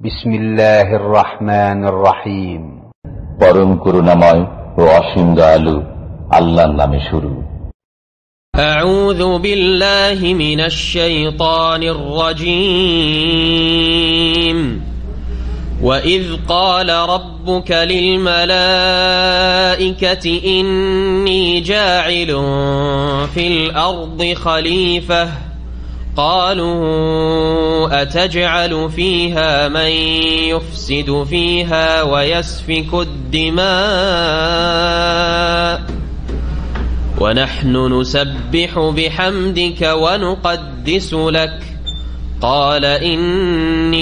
বিসমিল্লাহির রহমানির রহিম। পরম করুণাময় ও অসীম দয়ালু আল্লাহর নামে শুরু। আউযু বিল্লাহি মিনাশ শাইতানির রাজীম। وَإِذْ قَالَ رَبُّكَ لِلْمَلَائِكَةِ إِنِّي جَاعِلٌ فِي الْأَرْضِ خَلِيفَةً قَالُوا أَتَجْعَلُ فِيهَا مَن يُفْسِدُ فِيهَا وَيَسْفِكُ الدِّمَاءَ وَنَحْنُ نُسَبِّحُ بِحَمْدِكَ وَنُقَدِّسُ لَكَ قال إني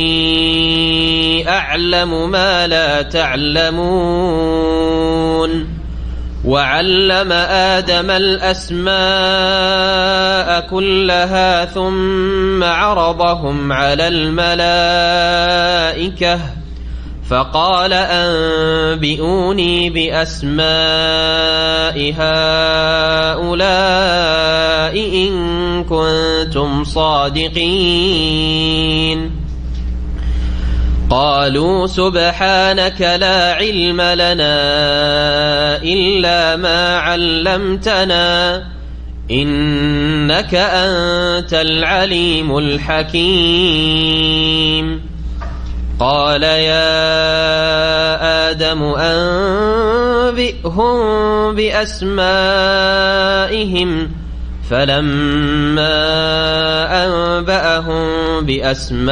أعلم ما لا تعلمون وعلم آدم الأسماء كلها ثم عرضهم على الملائكة فقال أنبئوني بأسماء هؤلاء إن كنتم صادقين قالوا سبحانك لا علم لنا إلا ما علمتنا إنك أنت العليم الحكيم قال يا آدم أنبئهم بأسمائهم فلما أنبأهم بأسمائهم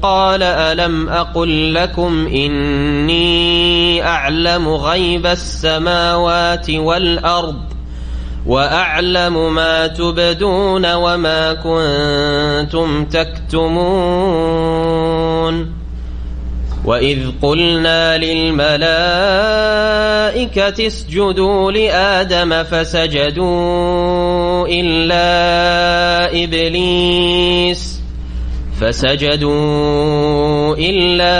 قال ألم أقل لكم إني أعلم غيب السماوات والأرض وأعلم ما تبدون وما كنتم تكتمون وإذ قلنا للملائكة اسجدوا لآدم فسجدوا إلا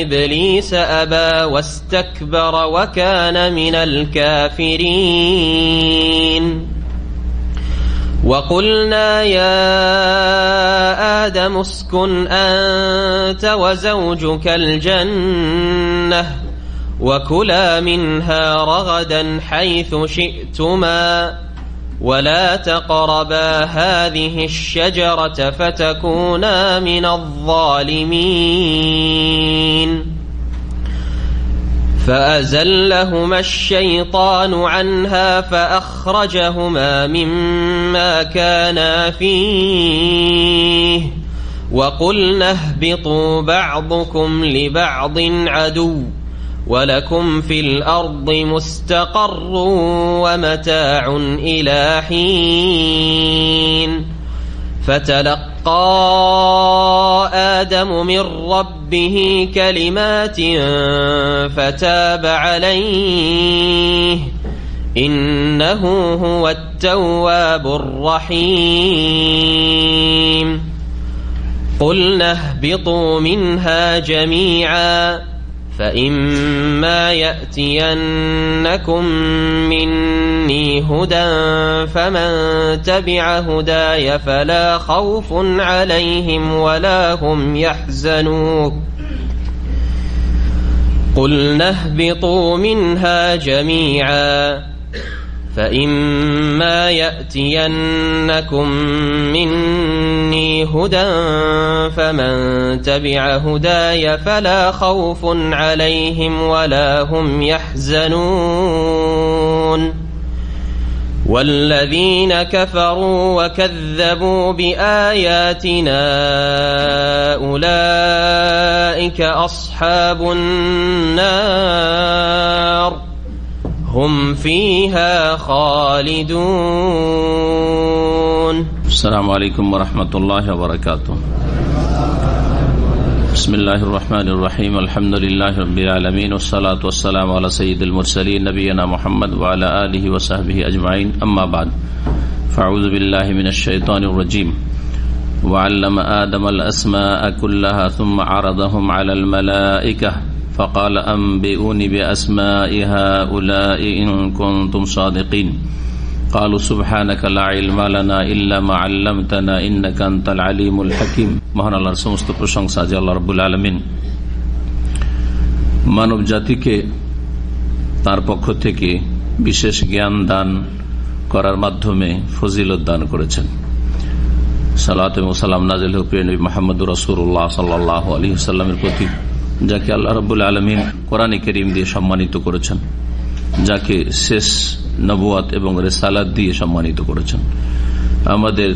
إبليس أبى واستكبر وكان من الكافرين وقلنا يا آدم اسكن أنت وزوجك الجنة وكلا منها رغدا حيث شئتما ولا تقربا هذه الشجرة فتكونا من الظالمين فأزلهما الشيطان عنها فأخرجهما مما كانا فيه وقلنا اهبطوا بعضكم لبعض عدو ولكم في الأرض مستقر ومتاع إلى حين فتلقى آدم من ربه كلمات فتاب عليه إنه هو التواب الرحيم قلنا اهبطوا منها جميعا فإما يأتينكم مني هدى فمن تبع هداي فلا خوف عليهم ولا هم يحزنون قلنا اهبطوا منها جميعا فإما يأتينكم مني هدى فمن تبع هداي فلا خوف عليهم ولا هم يحزنون والذين كفروا وكذبوا بآياتنا أولئك أصحاب النار هم فيها خالدون. السلام عليكم ورحمة الله وبركاته. بسم الله الرحمن الرحيم. الحمد لله رب العالمين والصلاة والسلام على سيد المرسلين نبينا محمد وعلى آله وصحبه أجمعين. أما بعد فأعوذ بالله من الشيطان الرجيم. وعلم آدم الأسماء كلها ثم عرضهم على الملائكة فقال أنبئوني بأسماء هؤلاء إن كنتم صادقين قالوا سبحانك لا علم لنا إلا ما علمتنا إنك أنت العليم الحكيم। মহান আল্লাহর সমস্ত প্রশংসা যে আল্লাহ রাব্বুল আলামিন মানব জাতিকে তার পক্ষ থেকে বিশেষ জ্ঞান দান করার মাধ্যমে ফজিলত দান করেছেন। সালাত এবং সালাম নাযিল হোক প্রিয় নবী মুহাম্মদুর রাসূলুল্লাহ সাল্লাল্লাহু আলাইহি ওয়াসাল্লামের প্রতি, যাকে আল্লাহ রাব্বুল আলামিন কোরআনে কারীম দিয়ে সম্মানিত করেছেন, যাকে শেষ নবুয়ত এবং রিসালাত দিয়ে সম্মানিত করেছেন। আমাদের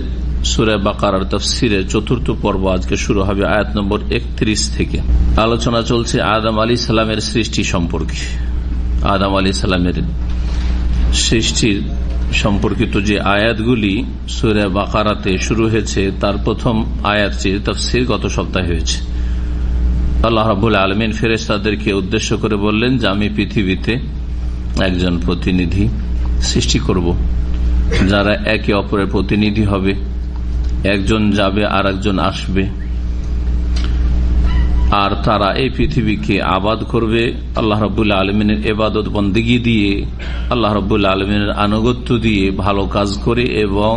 সূরা বাকারার তাফসীরের চতুর্থ পর্ব আজকে শুরু হবে আয়াত নম্বর 31 থেকে। আলোচনা চলছে আদম আলাইহিস সালামের সৃষ্টি সম্পর্কে। আদম আলাইহিস সালামের সৃষ্টির সম্পর্কিত যে আয়াতগুলি সূরা বাকারাতে শুরু হয়েছে তার প্রথম আয়াতটির তাফসীর গত সপ্তাহে হয়েছে। আল্লাহ রাব্বুল আলামিন ফেরেশতাদেরকে উদ্দেশ্য করে বললেন যে আমি পৃথিবীতে একজন প্রতিনিধি সৃষ্টি করব, যারা একে অপরের প্রতিনিধি হবে, একজন যাবে আর একজন আসবে, আর তারা এই পৃথিবীকে আবাদ করবে আল্লাহ রাব্বুল আলামিনের ইবাদত বন্দেগী দিয়ে, আল্লাহ রাব্বুল আলামিনের আনুগত্য দিয়ে, ভালো কাজ করে এবং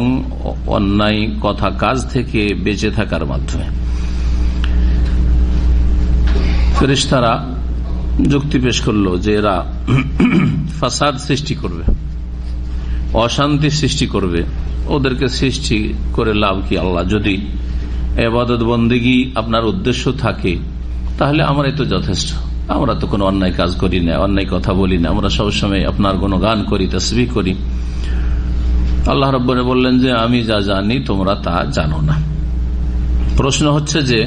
অন্যায় কথা কাজ থেকে বেঁচে থাকার মাধ্যমে। ফেরেশতারা যুক্তি পেশ করলো যে এরা ফাসাদ সৃষ্টি করবে, অশান্তি সৃষ্টি করবে, ওদেরকে সৃষ্টি করে লাভ কি আল্লাহ? যদি ইবাদত বন্দেগী আপনার উদ্দেশ্য থাকে তাহলে আমরাই তো যথেষ্ট, আমরা তো কোনো অন্যায় কাজ করি না, অন্যায় কথা বলি না, আমরা সবসময় আপনার গুণগান করি, তাসবিহ করি। আল্লাহ রাব্বুল বললেন যে আমি যা জানি তোমরা তা জানো না। প্রশ্ন হচ্ছে যে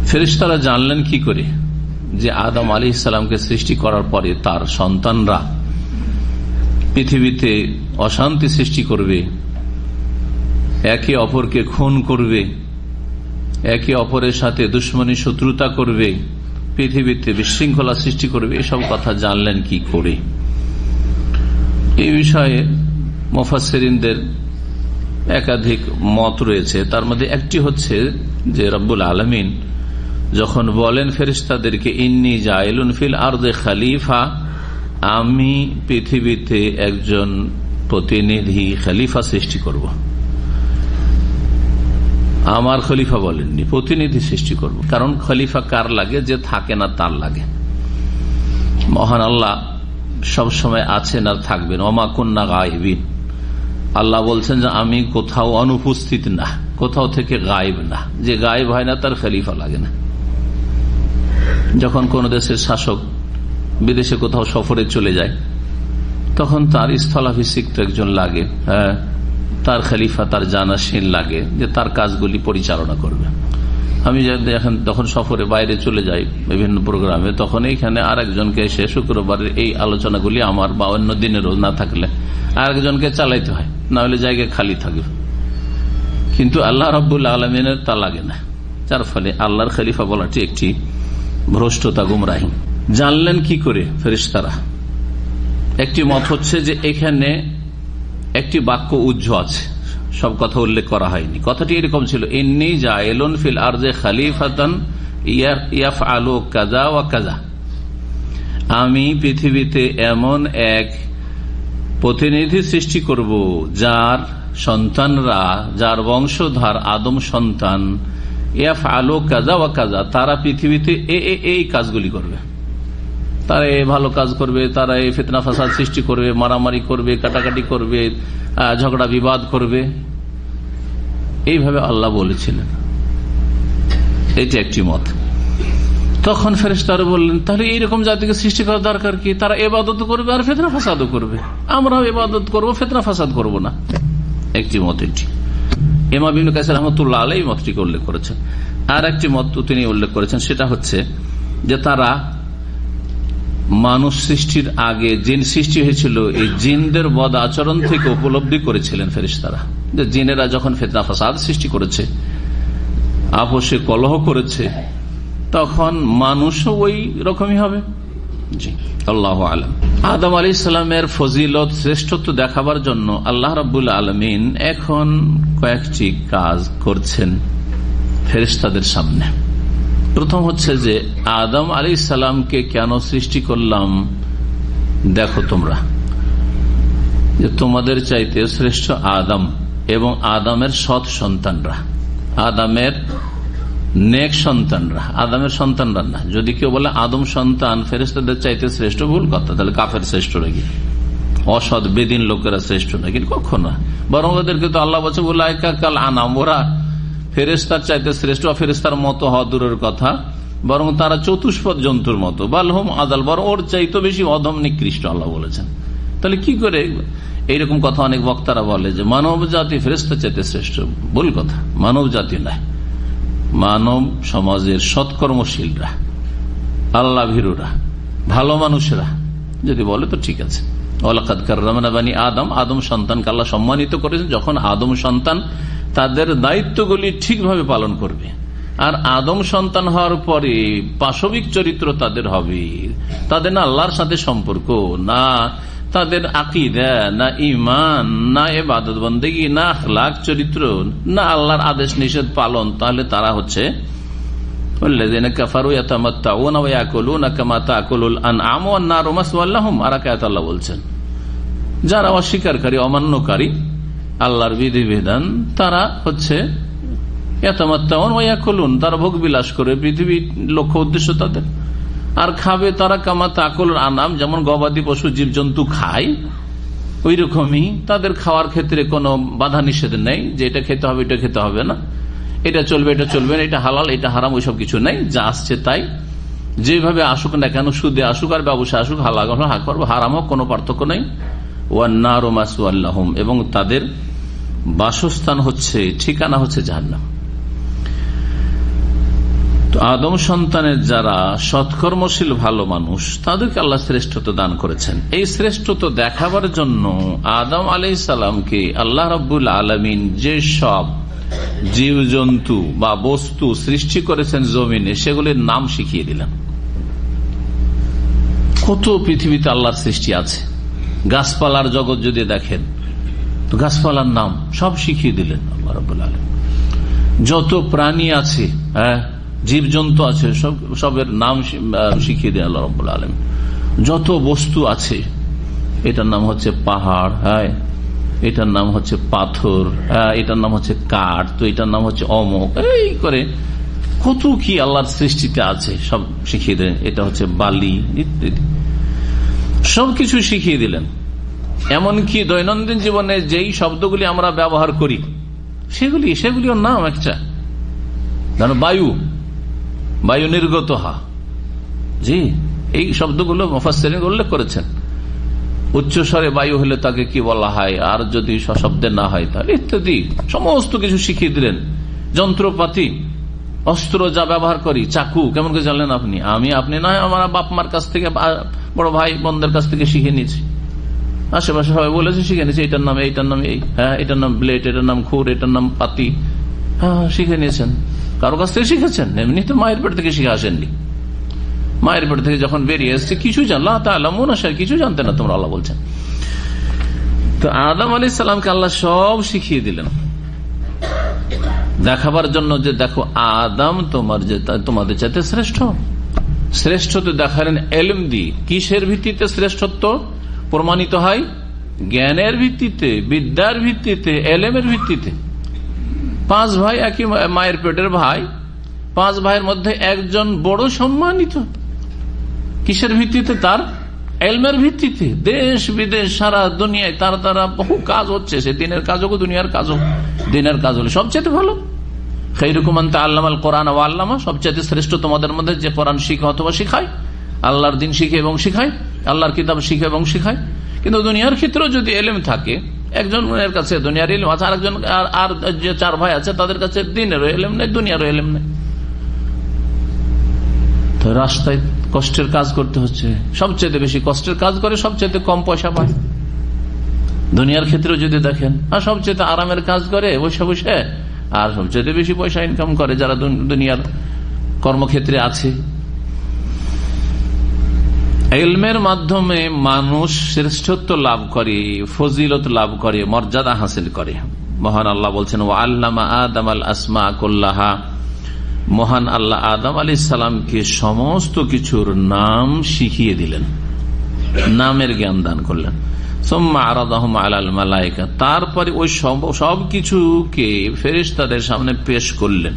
ফেরেশতারা জানলেন কি করে যে আদম আলাইহিস সালামকে সৃষ্টি করার পরে তার সন্তানরা পৃথিবীতে অশান্তি সৃষ্টি করবে, একে অপরকে খুন করবে, একে অপরের সাথে দুশ্মনী শত্রুতা করবে, পৃথিবীতে বিশৃঙ্খলা সৃষ্টি করবে, এসব কথা জানলেন কি করে? এই বিষয়ে মুফাসসিরিনদের একাধিক মত রয়েছে। তার মধ্যে একটি হচ্ছে যে রব্বুল আলামিন যখন বলেন ফেরেশতাদেরকে ইন্নী জাইলুন ফিল আরদে খলিফা, আমি পৃথিবীতে একজন প্রতিনিধি খলিফা সৃষ্টি করব, আমার খলিফা বলেননি, প্রতিনিধি সৃষ্টি করব। কারণ খলিফা কার লাগে? যে থাকে না তার লাগে। মহান আল্লাহ সব সময় আছেন আর থাকবেন। ওমা কুন্না গায়বিন, আল্লাহ বলছেন যে আমি কোথাও অনুপস্থিত না, কোথাও থেকে গায়েব না। যে গায়েব হয় না তার খলিফা লাগে না। যখন কোন দেশের শাসক বিদেশে কোথাও সফরে চলে যায় তখন তার স্থলাভিষিক্ত একজন লাগে, তার খলিফা, তার জানাশীন লাগে যে তার কাজগুলি পরিচালনা করবে। আমি যখন সফরে বাইরে চলে যাই বিভিন্ন প্রোগ্রামে, তখন এইখানে আর একজনকে এসে শুক্রবারের এই আলোচনাগুলি আমার বা অন্য দিনেরও না থাকলে আরেকজনকে চালাইতে হয়, না হলে জায়গা খালি থাকবে। কিন্তু আল্লাহ রাব্বুল আলামিনের তা লাগে না, যার ফলে আল্লাহর খলিফা বলাটি একটি ভ্রষ্টতা, গুমরাহি। জানলেন কি করে ফেরেশতারা? একটি মত হচ্ছে যে এখানে একটি বাক্য উজ্জ আছে, সব কথা উল্লেখ করা হয়নি। কথাটি এরকম ছিল, ইন্নী জাইলুন ফিল আরদে খলিফাতান ইয়াফআলু কাযা ওয়া কাযা, আমি পৃথিবীতে এমন এক প্রতিনিধি সৃষ্টি করব যার সন্তানরা, যার বংশধর আদম সন্তান, ইয়াফআলু কাযা ওয়া কাযা, তারা পৃথিবীতে এই কাজগুলি করবে, তারা এই ভালো কাজ করবে, তারা এই ফিতনা ফাসাদ সৃষ্টি করবে, মারামারি করবে, কাটাকাটি করবে, ঝগড়া বিবাদ করবে। এইভাবে আল্লাহ বলেছিলেন, এটি একটি মত। তখন ফেরেশতারা বললেন তাহলে এইরকম জাতিকে সৃষ্টি করার দরকার কি? তারা ইবাদত করবে আর ফিতনা ফাসাদও করবে, আমরাও ইবাদত করবো, ফিতনা ফাসাদ করবো না। একটি মত এটি। ইমাম ইবনে কাসির রাহমাতুল্লাহ আলাইহি মতটিকে উল্লেখ করেছেন। আর একটি মত তিনি উল্লেখ করেছেন, সেটা হচ্ছে যে তারা মানুষ সৃষ্টির আগে জিন সৃষ্টি হয়েছিল, এই জিনদের বদ আচরণ থেকে উপলব্ধি করেছিলেন ফেরেশতারা যে জিনেরা যখন ফিতনা ফাসাদ সৃষ্টি করেছে, আপোষে কলহ করেছে, তখন মানুষও ওই রকমই হবে। জি, আল্লাহু আলাম। আদম আলাইহিস সালামের ফজিলত, শ্রেষ্ঠত্ব দেখাবার জন্য আল্লাহ রাব্বুল আলামিন এখন কয়েকটি কাজ করছেন ফেরেশতাদের সামনে। প্রথম হচ্ছে যে আদম আলাইহিস সালামকে কেন সৃষ্টি করলাম দেখো তোমরা। যে তোমাদের চাইতে শ্রেষ্ঠ আদম এবং আদমের সৎ সন্তানরা, আদমের নেক সন্তানরা, আদমের সন্তানরা না। যদি কেউ বলে আদম সন্তান ফেরেশতাদের চাইতে শ্রেষ্ঠ, ভুল কথা, তাহলে কাফের শ্রেষ্ঠ নাকি, অসৎ বেদিন লোকেরা শ্রেষ্ঠ নাকি, কখনো। বরং ওদেরকে তো আল্লাহ বলছে উলাইকা কাল আনাম, ওরা ফেরেশতার চাইতে শ্রেষ্ঠ, ফেরেশতার মতো হওয়া দূরের কথা, বরং তারা চতুষ্পদ জন্তুর মতো, বালহুম আদাল, বরং ওর চাইতে বেশি অধম নিকৃষ্ট আল্লাহ বলেছেন। তাহলে কি করে এইরকম কথা অনেক বক্তারা বলে যে মানব জাতি ফেরেশতার চাইতে শ্রেষ্ঠ, ভুল কথা। মানব জাতি নয়, মানব সমাজের সৎকর্মশীলরা, আল্লাহ ভীরুরা, ভালো মানুষরা যদি বলে তো ঠিক আছে। ওয়ালাকাদ কাররামনা বানি আদম, আদম সন্তানকে আল্লাহ সম্মানিত করেছেন যখন আদম সন্তান তাদের দায়িত্বগুলি ঠিকভাবে পালন করবে। আর আদম সন্তান হওয়ার পরে পাশবিক চরিত্র তাদের হবে, তাদের না আল্লাহর সাথে সম্পর্ক, না তাদের আকীদা, না ঈমান, না ইবাদত বন্দেগী, না আখলাক চরিত্র, না আল্লাহর আদেশ নিষেধ পালন, তাহলে তারা হচ্ছে আল্লাযীনা কাফারু ইয়াতামাত্তাউনা ওয়া ইয়াকুলুনা কামা তাকুলুল আনআম ওয়ান নারু মাসওয়াল লাহুম। আর আয়াতে আল্লাহ বলছেন যারা অস্বীকারী, অমান্যকারী আল্লাহর বিধিবিধান, তারা হচ্ছে ইয়াতামাত্তাউন ওয়া ইয়াকুলুন, তারা ভোগ বিলাস করে, পৃথিবীর লক্ষ্য উদ্দেশ্য তাদের। আর খাবে তারা কামা তাকুলুল আনআম, যেমন গবাদি পশু জীবজন্তু খায় ওই রকমই তাদের খাওয়ার ক্ষেত্রে কোনো বাধা নিষেধ নেই যে এটা খেতে হবে, এটা খেতে হবে না, এটা চলবে, এটা চলবে না, এটা হালাল, এটা হারাম, ওইসব কিছু নেই। যা আসছে তাই, যেভাবে আসুক না কেন, সুদে আসুক আর ব্যবসায় আসুক, হালাল হোক হারাম হোক, কোনো পার্থক্য নেই। ওয়ান নারু মাসওয়াল লাহুম, এবং তাদের বাসস্থান হচ্ছে, ঠিকানা হচ্ছে জাহান্নাম। তো আদম সন্তানের যারা সৎকর্মশীল ভালো মানুষ, তাদেরকে আল্লাহ শ্রেষ্ঠত্ব দান করেছেন। এই শ্রেষ্ঠত্ব দেখাবার জন্য আদম আলাইহিস সালামকে আল্লাহ রাব্বুল আলামিন যে সব জীবজন্তু বা বস্তু সৃষ্টি করেছেন জমিনে, সেগুলির নাম শিখিয়ে দিলেন। কত পৃথিবীতে আল্লাহর সৃষ্টি আছে, গাছপালার জগৎ যদি দেখেন তো গাছপালার নাম সব শিখিয়ে দিলেন আল্লাহ রাব্বুল আলামিন। যত প্রাণী আছে, জীবজন্তু আছে, সবের নাম শিখিয়ে দেন আল্লাহ রাব্বুল আলামিন। যত বস্তু আছে, এটার নাম হচ্ছে পাহাড়, এটার নাম হচ্ছে পাথর, এটার নাম হচ্ছে কাঠ, তো এটার নাম হচ্ছে অমক, এই করে কত কি আল্লাহর সৃষ্টিতে আছে সব শিখিয়ে দিলেন। এটা হচ্ছে বালি ইত্যাদি, সবকিছু শিখিয়ে দিলেন। এমনকি দৈনন্দিন জীবনে যেই শব্দগুলি আমরা ব্যবহার করি সেগুলিও নাম একটা, ধরো বায়ু, বায়ু নির্গত হা, জি, এই শব্দগুলো মুফাসসিরিন উল্লেখ করেছেন। উচ্চস্বরে বায়ু হলে তাকে কি বলা হয়, আর যদি সশব্দে না হয় তাহলে ইত্যাদি সমস্ত কিছু শিখিয়ে দিলেন। যন্ত্রপাতি, অস্ত্র যা ব্যবহার করি, চাকু কেমন করে জানলেন আপনি? আপনি নয়, আমার বাপ মার কাছ থেকে, বড় ভাই বোনদের কাছ থেকে শিখে নিয়েছি, আশেপাশে সবাই বলেছে শিখে নিয়েছি, এটার নাম এইটার নাম এই, এটার নাম ব্লেড, এটার নাম খুর, এটার নাম পাতি, শিখে নিয়েছেন। কারো কাছ থেকে শিখেছেন? এমনি তো মায়ের পেট থেকে শিখে আসেননি। মায়ের পেট থেকে যখন বেরিয়ে এসছে কিছু জানলা কিছু জানতে না তোমরা, আল্লাহ বলছেন। তো আদম আলাইহিস সালামকে আল্লাহ সব শিখিয়ে দিলেন দেখাবার জন্য যে দেখো আদম তোমাদের চাইতে শ্রেষ্ঠত্ব দেখালেন এলম দিয়ে। কিসের ভিত্তিতে শ্রেষ্ঠত্ব প্রমাণিত হয়? জ্ঞানের ভিত্তিতে, বিদ্যার ভিত্তিতে, এলেমের ভিত্তিতে। 5 ভাই, একই মায়ের পেটের ভাই, 5 ভাইয়ের মধ্যে একজন বড় সম্মানিত। কিসের ভিত্তিতে? তার এলমের ভিত্তিতে। দেশ বিদেশ সারা দুনিয়ায় তার দ্বারা বহু কাজ হচ্ছে, সে দিনের কাজ হোক দুনিয়ার কাজ হোক, দিনের কাজ হলে সবচেয়ে ভালো। খায়রুকুম মান তাআল্লামাল কোরআন ওয়া আল্লামা, সবচেয়ে শ্রেষ্ঠ তোমাদের মধ্যে যে কোরআন শিখে অথবা শিখায়, আল্লাহর দিন শিখে এবং শিখায়, আল্লাহর কিতাব শিখে এবং শিখায়। কিন্তু দুনিয়ার ক্ষেত্রেও যদি এলেম থাকে, একজনের কাছে দুনিয়ার ইলম আছে, আরেকজন আর যে 4 ভাই আছে তাদের কাছে দিনেরও এলেম নেই, দুনিয়ারও এলেম নেই। তো রাস্তায় কষ্টের কাজ করতে হচ্ছে, সবচেয়ে বেশি কষ্টের কাজ করে সবচেয়ে কম পয়সা পায় দুনিয়ার ক্ষেত্রেও যদি দেখেন, আর সবচেয়ে আরামের কাজ করে বসে বসে, আর সবচেয়ে বেশি পয়সা ইনকাম করে যারা দুনিয়ার কর্মক্ষেত্রে আছে। ইলমের মাধ্যমে মানুষ শ্রেষ্ঠত্ব লাভ করে, ফজিলত লাভ করে, মর্যাদা হাসিল করে। মহান আল্লাহ বলছেন ওয়া আল্লামা আদম আল আসমা কুল্লাহা, মহান আল্লাহ আদম আলাইহিস সালামকে সমস্ত কিছুর নাম শিখিয়ে দিলেন, নামের জ্ঞান দান করলেন। সুম্মা আরাদাহুম আলাল মালায়েকা, তারপরে ওই সব কিছুকে ফেরেশতাদের সামনে পেশ করলেন,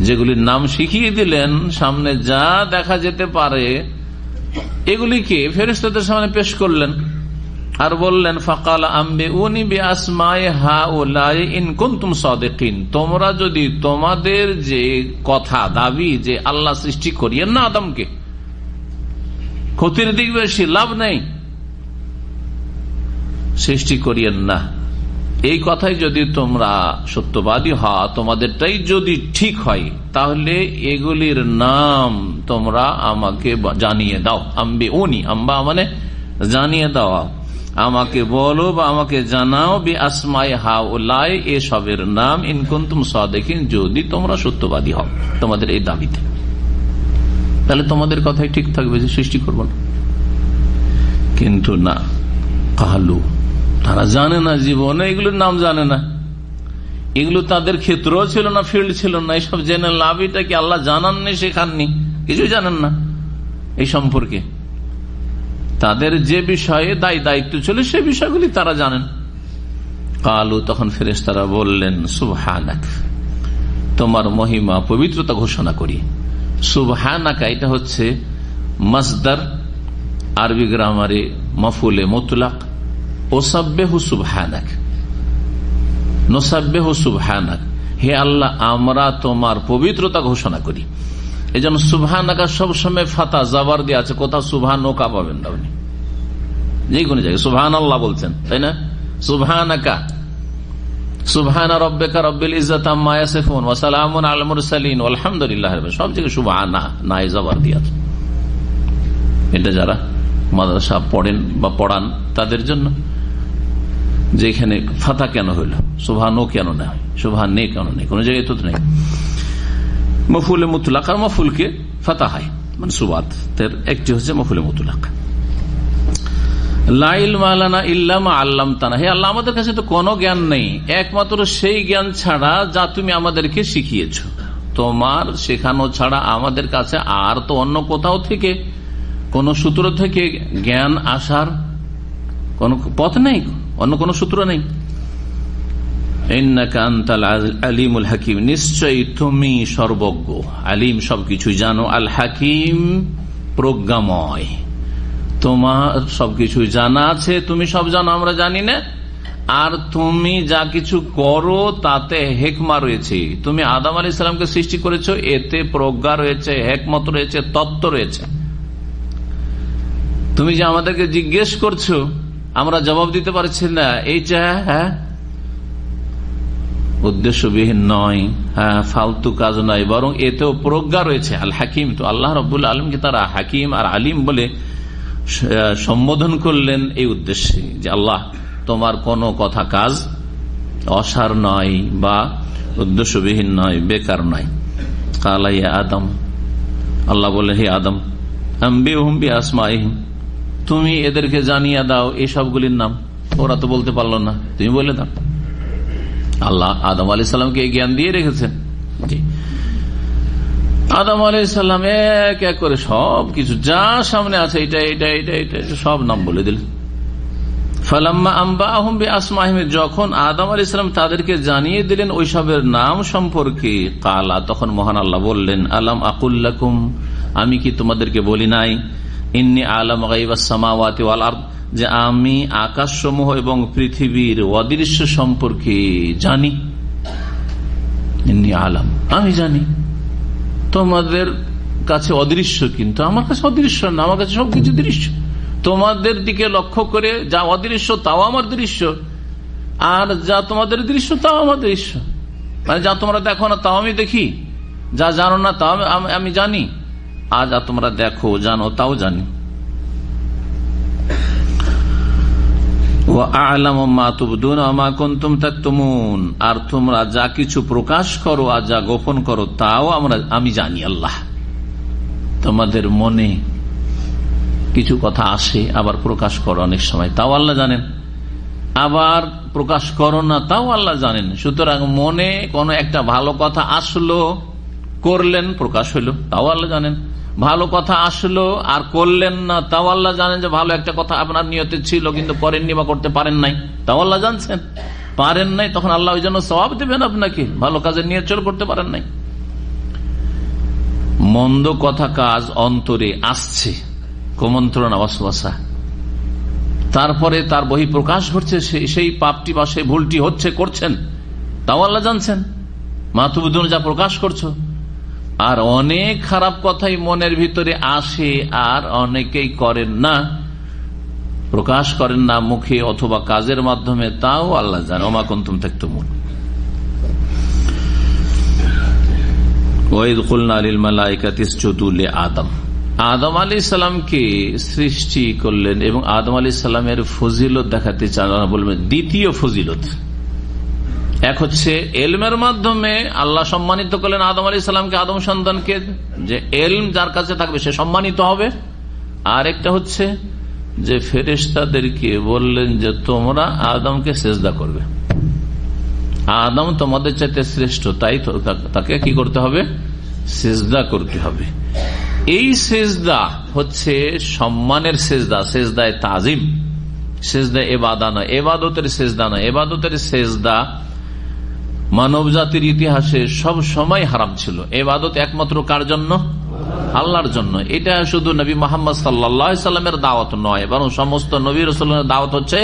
যেগুলির নাম শিখিয়ে দিলেন, সামনে যা দেখা যেতে পারে এগুলিকে ফেরেশতাদের সামনে পেশ করলেন। আর বললেন ফাকাল আম্বিউনি বিআসমাই হাউলাই ইন কুনতুম সাদিকিন, তোমরা যদি তোমাদের যে কথা দাবি যে আল্লাহ সৃষ্টি করিয়েন না আদমকে, ক্ষতির দিক বেশি, লাভ নেই, সৃষ্টি করিয়েন না, এই কথাই যদি তোমরা সত্যবাদী হও, তোমাদেরটাই যদি ঠিক হয়, তাহলে এগুলির নাম তোমরা আমাকে জানিয়ে দাও। আম্বিউনি, আম্বা মানে জানিয়ে দাও, আমাকে বলো বা আমাকে জানাও, বি আসমাই হাউলাই, এসবের নাম, ইন কুনতুম সাদিকিন, যদি তোমরা সত্যবাদী হও তোমাদের এই দাবিতে, তাহলে তোমাদের কথাই ঠিক থাকবে যে সৃষ্টি করব না। কিন্তু না, কালু, তারা জানে না, জীবনে এগুলোর নাম জানে না, এগুলো তাদের ক্ষেত্র ছিল না, ফিল্ড ছিল না, এইসব জেনে লাভটা কি? আল্লাহ জানাননি, শেখাননি, কিছুই জানেন না এই সম্পর্কে। তাদের যে বিষয়ে দায়িত্ব ছিল সে বিষয়গুলি তারা জানেন। কালু, তখন ফেরেশতারা বললেন সুবহানাক, তোমার মহিমা পবিত্রতা ঘোষণা করি। সুবহানাকা, এটা হচ্ছে মাসদার, আরবি গ্রামারে মাফউলে মুতলাক, ওসাব্বিহু সুবহানাক, নুসাব্বিহু সুবহানাক, হে আল্লাহ আমরা তোমার পবিত্রতা ঘোষণা করি। এই জন্য সুবহানাকা সবসময় ফাতা জাবার দিয়ে আছে, কোথাও সুবহানাকা পাবেন না, আপনি যে কোনো জায়গায় সুবহানাল্লাহ বলছেন, তাই না? সুবহানাকা, সুবহানা রাব্বিকা রাব্বিল ইজ্জাতি আম্মা ইয়াসিফুন ওয়া সালামুন আলাল মুরসালিন ওয়ালহামদুলিল্লাহি রাব্বিল আলামিন, সব জায়গায় সুবহানা নাই জাবার দিয়ে আছে। এটা যারা মাদ্রাসা পড়েন বা পড়ান তাদের জন্য, যেখানে ফাতা কেন হইল, সুবহানও কেন না, সুবহান নেই কেন নেই, কোন জায়গায় তো নেই। মফউলে মুতলাক আর মফউলকে ফাতা হয়, মানে সুবাতের একটি হচ্ছে মফউলে মুতলাক। লা ইলমা লানা ইল্লা মা আল্লামতানা, হে আল্লাহ আমাদের কাছে তো কোনো জ্ঞান নেই একমাত্র সেই জ্ঞান ছাড়া যা তুমি আমাদেরকে শিখিয়েছো। তোমার শেখানো ছাড়া আমাদের কাছে আর তো অন্য কোথাও থেকে কোন সূত্র থেকে জ্ঞান আসার কোন পথ নেই, অন্য কোন সূত্র নেই। ইন্নাকা আনতাল আলিমুল হাকিম, নিশ্চয়ই তুমি সর্বজ্ঞ, আলিম সবকিছু জানো, আল হাকিম প্রজ্ঞাময়, তোমার সবকিছু জানা আছে, তুমি সব জানো আমরা জানি না, আর তুমি যা কিছু করো তাতে হেকমা রয়েছে। তুমি আদম আলাইহিস সালামকে সৃষ্টি করেছো, এতে প্রজ্ঞা রয়েছে, হেকমত রয়েছে, তত্ত্ব রয়েছে। তুমি যে আমাদেরকে জিজ্ঞেস করছো আমরা জবাব দিতে পারছি না, এইটা উদ্দেশ্যবিহীন নয়, ফালতু কাজ নয়, বরং এতেও প্রজ্ঞা রয়েছে। আল হাকিম, তো আল্লাহ রাব্বুল আলামিনকে তারা হাকিম আর আলিম বলে সম্বোধন করলেন এই উদ্দেশ্যে যে আল্লাহ তোমার কোনো কথা কাজ অসার নয় বা উদ্দেশ্যবিহীন নয়, বেকার নয়। কালা ইয়া আদম, আল্লাহ বলে হে আদম, আম্বিউহুম বিআসমাইহিম, তুমি এদেরকে জানিয়ে দাও এই সবগুলির নাম, ওরা তো বলতে পারলো না, তুমি বলে দাও। আল্লাহ আদম আলাইহিস সালামকে এই জ্ঞান দিয়ে রেখেছেন। আদম আলাইহিস সালাম এক এক করে সবকিছু যা সামনে আছে এটা এটা এটা এটা সব নাম বলে দিলেন। ফালাম্মা আম্বাআহুম বিআসমাইহিম, যখন আদম আলাইহিস সালাম তাদেরকে জানিয়ে দিলেন ওইসবের নাম সম্পর্কে, কালা, তখন মহান আল্লাহ বললেন আলাম আকুল লাকুম, আমি কি তোমাদেরকে বলি নাই, ইন্নী আলাম গায়বাস সামাওয়াতি ওয়াল আরদ, যে আমি আকাশসমূহ এবং পৃথিবীর অদৃশ্য সম্পর্কে জানি। ইন্নী আলাম, আমি জানি, তোমাদের কাছে অদৃশ্য কিন্তু আমার কাছে অদৃশ্য না, আমার কাছে সবকিছু দৃশ্য। তোমাদের দিকে লক্ষ্য করে যা অদৃশ্য তাও আমার দৃশ্য, আর যা তোমাদের দৃশ্য তাও আমার দৃশ্য, মানে যা তোমরা দেখো না তাও আমি দেখি, যা জানো না তাও আমি জানি, আর যা তোমরা দেখো জানো তাও জানি। আর তোমরা যা কিছু প্রকাশ করো আর যা গোপন করো তাও আমি জানি আল্লাহ। তোমাদের মনে কিছু কথা আসে আবার প্রকাশ করো অনেক সময়, তাও আল্লাহ জানেন, আবার প্রকাশ করো না তাও আল্লাহ জানেন। সুতরাং মনে কোনো একটা ভালো কথা আসলো, করলেন, প্রকাশ হইলো, তাও আল্লাহ জানেন, ভালো কথা আসলো আর করলেন না, তাও আল্লাহ জানেন যে ভালো একটা কথা আপনার নিয়তে ছিল কিন্তু করেননি বা করতে পারেন নাই, তাও আল্লাহ জানছেন। পারেন নাই তখন আল্লাহ ওই জন্য সওয়াব দেবেন আপনাকে, ভালো কাজের নিয়ত ছিল করতে পারেন নাই। মন্দ কথা কাজ অন্তরে আসছে, কুমন্ত্রণা ওয়াসওয়াসা, তারপরে তার বহিঃপ্রকাশ ঘটছে, সেই পাপটি বা সেই ভুলটি হচ্ছে, করছেন, তাও আল্লাহ জানছেন। মাতুবুদুন যা প্রকাশ করছো, আর অনেক খারাপ কথাই মনের ভিতরে আসে আর অনেকেই করেন না, প্রকাশ করেন না মুখে অথবা কাজের মাধ্যমে, তাও আল্লাহ জানেন। ওমা কুনতুম তাকতুমুন। ওয়াইদ কুলনা লিল মালাইকাতি ইসজুদু লিআদম, আদম আলাইহিস সালামকে সৃষ্টি করলেন এবং আদম আলাইহিস সালামের ফজিলত দেখাতে চান, বলবেন দ্বিতীয় ফজিলত। এক হচ্ছে এলমের মাধ্যমে আল্লাহ সম্মানিত করলেন আদম আলাইহিস সালামকে, আদম সন্তানকে, যে এলম যার কাছে থাকবে সে সম্মানিত হবে। আর একটা হচ্ছে যে ফেরেশতাদেরকে বললেন যে তোমরা আদমকে সিজদা করবে, আদম তোমাদের চাইতে শ্রেষ্ঠ, তাই তাকে কি করতে হবে? সিজদা করতে হবে। এই সিজদা হচ্ছে সম্মানের সিজদা, সিজদায়ে তাজিম, সিজদা ইবাদা না, ইবাদতের সিজদা না। ইবাদতের সিজদা মানব জাতির ইতিহাসে সব সময় হারাম ছিল। ইবাদত একমাত্র কার জন্য? আল্লাহর জন্য। এটা শুধু নবী মুহাম্মদ সাল্লাল্লাহু আলাইহি সাল্লামের দাওয়াত নয়, বরং সমস্ত নবী রাসূলের দাওয়াত হচ্ছে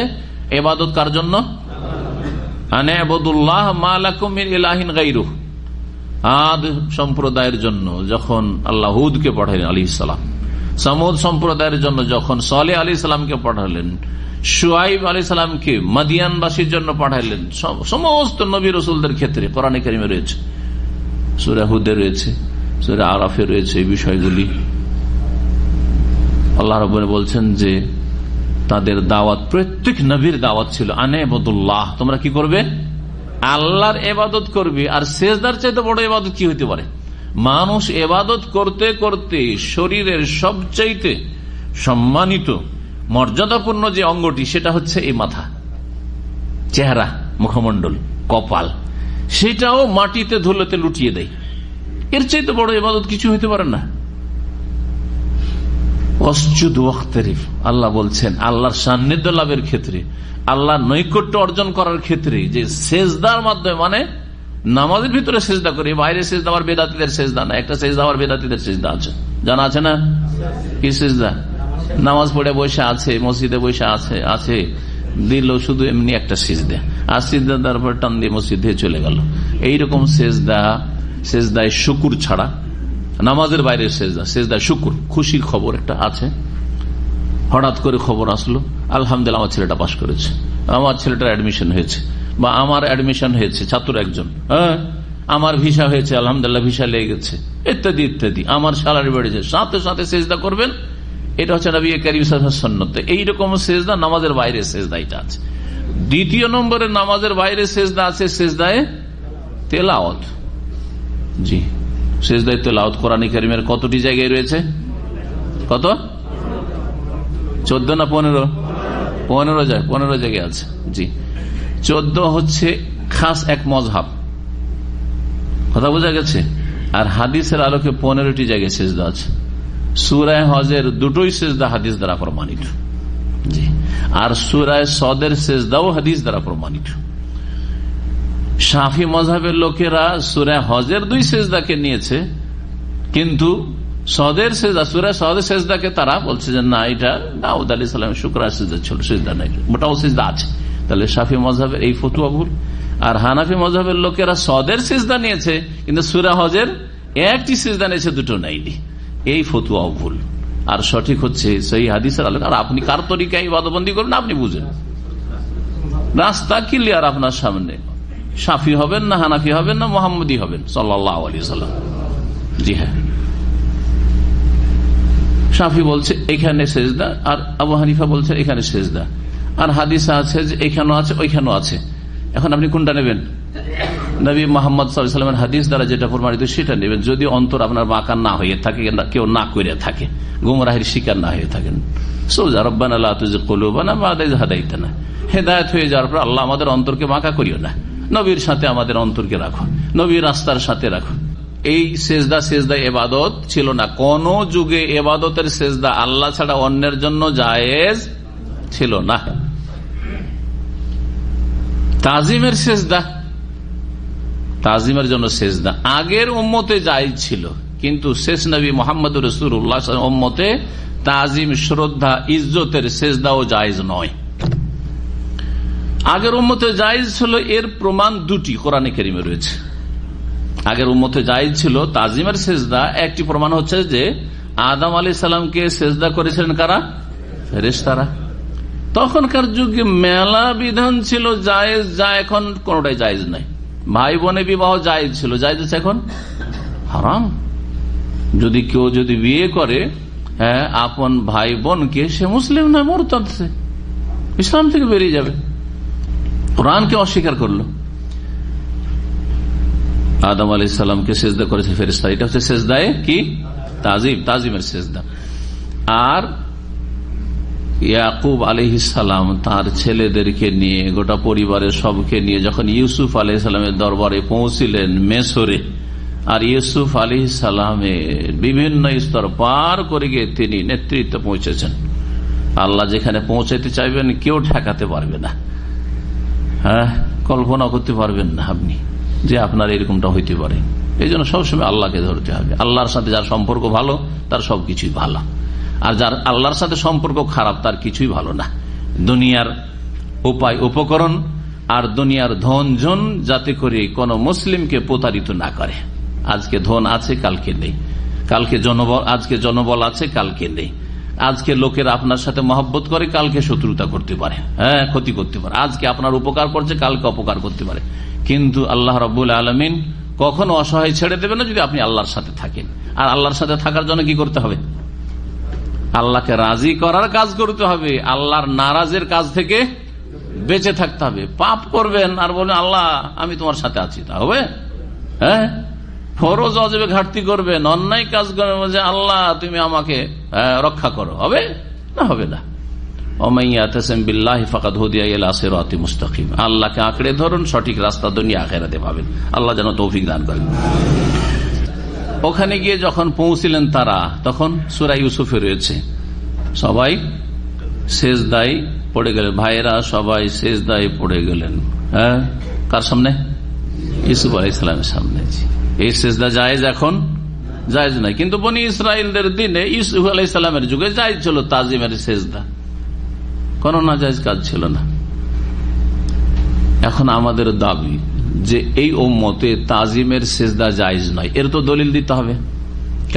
ইবাদত কার জন্য? আনাবুদুল্লাহ মা লাকুম মিন ইলাহিন গায়রুহু। আদ সম্প্রদায়ের জন্য যখন আল্লাহ হুদকে পাঠালেন আলাইহিস সালাম, সামুদ সম্প্রদায়ের জন্য যখন সালেহ আলাইহিস সালামকে পাঠালেন, শুআইব আলাইহিস সালামকে মাদিয়ানবাসীর জন্য পাঠালেন, সমস্ত নবী রাসূলদের ক্ষেত্রে কোরআনে কারিমে রয়েছে, সূরা হুদে রয়েছে, সূরা আরাফে রয়েছে এই বিষয়গুলি। আল্লাহ রাব্বুল বলছেন যে তাদের দাওয়াত, প্রত্যেক নবীর দাওয়াত ছিল আনাবুদুল্লাহ, তোমরা কি করবে? আল্লাহর ইবাদত করবে। আর সিজদার চাইতে বড় ইবাদত কি হতে পারে? মানুষ ইবাদত করতে করতে শরীরের সবচাইতে সম্মানিত মর্যাদাপূর্ণ যে অঙ্গটি সেটা হচ্ছে এই মাথা, চেহারা, মুখমণ্ডল, কপাল, সেটাও মাটিতে ধুলোতে লুটিয়ে দেয়। এর চাইতে বড় ইবাদত কিছু হতে পারে না। আল্লাহ বলছেন আল্লাহর সান্নিধ্য লাভের ক্ষেত্রে, আল্লাহর নৈকট্য অর্জন করার ক্ষেত্রে যে সেজদার মাধ্যমে, মানে নামাজের ভিতরে সেজদা করে, বাইরে সেজদা আবার বেদাতীদের সেজদা না। একটা সেজদা আবার বেদাতীদের সেজদা আছে, জানা আছে না? কি সেজদা? নামাজ পড়ে বসে আছে, মসজিদে বসে আছে দিল শুধু এমনি একটা সিজদা, আর সিজদা দেওয়ার পর টান দিয়ে মসজিদে চলে গেল। এইরকম সেজদা, সেজদায় শুকুর ছাড়া, নামাজের বাইরে সেজদা, সেজদায় শুকুর, খুশির খবর একটা আছে। হঠাৎ করে খবর আসলো, আলহামদুলিল্লাহ আমার ছেলেটা পাশ করেছে, আমার ছেলেটার অ্যাডমিশন হয়েছে, বা আমার অ্যাডমিশন হয়েছে ছাত্র একজন, আমার ভিসা হয়েছে, আলহামদুলিল্লাহ ভিসা লেগে গেছে, ইত্যাদি ইত্যাদি, আমার স্যালারি বেড়েছে, সাথে সাথে সেজদা করবেন। এটা হচ্ছে নবী কারীম সাল্লাল্লাহু আলাইহি ওয়াসাল্লামের সুন্নাত। এইরকম সেজদা নামাজের বাইরে সেজদা, এটা আছে। দ্বিতীয় নম্বরে নামাজের বাইরে সেজদা আছে সেজদায়ে তেলাওয়াত। জি, সেজদায়ে তেলাওয়াত কোরআনে কারীমের কতটি জায়গায় রয়েছে? কত? 14 না 15? 15 জায়গায় আছে। জি, 14 হচ্ছে খাস এক মজহাব, কথা বোঝা গেছে। আর হাদিসের আলোকে 15টি জায়গায় সেজদা আছে। সূরা হজের দুটোই সেজদা হাদিস দ্বারা প্রমাণিত। জি, আর সূরা সদের সেজদাও হাদিস দ্বারা প্রমাণিত। শাফি মজহাবের লোকেরা সূরা হজের 2 সেজদাকে নিয়েছে, কিন্তু সদের সেজদা, সূরা সদের সেজদাকে তারা বলছে যে না, এটা দাউদ আলাইহিস সালামের শুকরার সেজদা ছিল, সেজদা নাই, ওটাও সেজদা আছে। তাহলে শাফি মজহাবের এই ফতোয়া ভুল। আর হানাফি মজহাবের লোকেরা সদের সেজদা নিয়েছে, কিন্তু সূরা হজের একটি সেজদা নিয়েছে, দুটো নাইনি, এই ফতোয়াও ভুল। আর সঠিক হচ্ছে সেই হাদিসের আলোকে। আর আপনি কার তরিকায় ইবাদতবন্দি করবেন আপনি বুঝেন, রাস্তা ক্লিয়ার আপনার সামনে। শাফি হবেন না, হানাফি হবেন না, মুহাম্মদি হবেন সাল্লাল্লাহু আলাইহি ওয়াসাল্লাম। জি হ্যাঁ, শাফি বলছে এখানে সেজদা, আর আবু হানিফা বলছে এখানে সেজদা, আর হাদিসে আছে যে এখানেও আছে ওইখানেও আছে। এখন আপনি কোনটা নেবেন? নবী মুহাম্মদ সাল্লাল্লাহু আলাইহি ওয়াসাল্লামের হাদিস দ্বারা যেটা প্রমাণিত সেটা নেবেন, যদি অন্তর আপনার বাঁকা না হয়ে থাকে, কেউ না করে থাকে, গুমরাহির শিকার না হয়ে থাকেন। সোজা রব্বানা লা তুযিগ কুলুবানা বা'দা ইয হাদাইতানা, হেদায়েত হয়ে যাওয়ার পর আল্লাহ আমাদের অন্তরকে বাঁকা করিও না, নবীর সাথে আমাদের অন্তরকে রাখো, নবীর রাস্তার সাথে রাখো। এই সেজদা ইবাদত ছিল না। কোন যুগে ইবাদতের সেজদা আল্লাহ ছাড়া অন্যের জন্য জায়েজ ছিল না। তাজিমের সেজদা, তাজিমের জন্য সেজদা আগের উম্মতে জায়েজ ছিল, কিন্তু শেষ নবী মুহাম্মদুর রাসূলুল্লাহ উম্মতে তাজিম, শ্রদ্ধা, ইজ্জতের সেজদাও জায়েজ নয়। আগের উম্মতে জায়েজ ছিল, এর প্রমাণ দুটি কোরআনে কারিমে রয়েছে। আগের উম্মতে জায়েজ ছিল তাজিমের সেজদা, একটি প্রমাণ হচ্ছে যে আদম আলাইহিস সালামকে সেজদা করেছিলেন কারা? ফেরেশতারা। তখনকার যুগে মেলা বিধান ছিল জায়েজ, যা এখন কোনটাই জায়েজ নাই। ভাই বোনে বিবাহ জায়েজ ছিল, জায়েজ আছে এখন হারাম। যদি কেউ যদি বিয়ে করে আপন ভাই বোনকে, সে মুসলিম নয়, মুরতাদ, সে ইসলাম থেকে বেরিয়ে যাবে। কোরআনকে অস্বীকার করলো। আদম আলাইহিস সালামকে সেজদা করেছে ফেরেশতা, এটা হচ্ছে সেজদায়ে কি? তাজিম, তাজিমের সেজদা। আর ইয়াকুব আলাইহিস সালাম তার ছেলেদেরকে নিয়ে, গোটা পরিবারের সবকে নিয়ে যখন ইউসুফ আলাইহিস সালামের দরবারে পৌঁছিলেন মেসরে, আর ইউসুফ আলাইহিস সালামের বিভিন্ন স্তর পার করে গিয়ে তিনি নেতৃত্বে পৌঁছেছেন। আল্লাহ যেখানে পৌঁছাইতে চাইবেন কেউ ঠেকাতে পারবে না। কল্পনা করতে পারবেন না আপনি যে আপনার এরকমটা হইতে পারে। এই জন্য সবসময় আল্লাহকে ধরতে হবে। আল্লাহর সাথে যার সম্পর্ক ভালো তার সবকিছুই ভালো, আর যার আল্লাহর সাথে সম্পর্ক খারাপ তার কিছুই ভালো না। দুনিয়ার উপায় উপকরণ আর দুনিয়ার ধন জন যাতে করে কোন মুসলিমকে প্রতারিত না করে। আজকে ধন আছে, কালকে নেই। আজকে জনবল আছে, কালকে নেই। আজকে লোকের আপনার সাথে মহব্বত করে, কালকে শত্রুতা করতে পারে, ক্ষতি করতে পারে। আজকে আপনার উপকার করছে, কালকে অপকার করতে পারে। কিন্তু আল্লাহ রাব্বুল আলামিন কখনো অসহায় ছেড়ে দেবে না যদি আপনি আল্লাহর সাথে থাকেন। আর আল্লাহর সাথে থাকার জন্য কি করতে হবে? আল্লাহকে রাজি করার কাজ করতে হবে, আল্লাহর নারাজের কাজ থেকে বেঁচে থাকতে হবে। পাপ করবেন আর বলবেন আল্লাহ আমি তোমার সাথে আছি, তা হবে? ফরজ ওয়াজিবে ঘাটতি করবেন, অন্যায় কাজ করবেন যে আল্লাহ তুমি আমাকে রক্ষা করো, হবে না? হবে না। আল্লাহকে আঁকড়ে ধরুন, সঠিক রাস্তা দুনিয়া আখিরাতে পাবেন। আল্লাহ যেন তৌফিক দান করেন। ওখানে গিয়ে যখন পৌঁছিলেন তারা, তখন সূরা ইউসুফে রয়েছে সবাই সেজদায় পড়ে গেলেন। ভাইয়েরা সবাই সেজদায় পড়ে গেলেন। কার সামনে? ইউসুফ আলাইহিস সালামের সামনে। এই সেজদা জায়েজ এখন জায়েজ নাই, কিন্তু বনি ইসরাইলদের দিনে ইউসুফ আলাইহিস সালামের যুগে জায়েজ ছিল তাজিমের সেজদা, কোন না জায়েজ কাজ ছিল না। এখন আমাদের দাবি যে এই উম্মতে তাজিমের সেজদা জায়েজ নয়, এর তো দলিল দিতে হবে।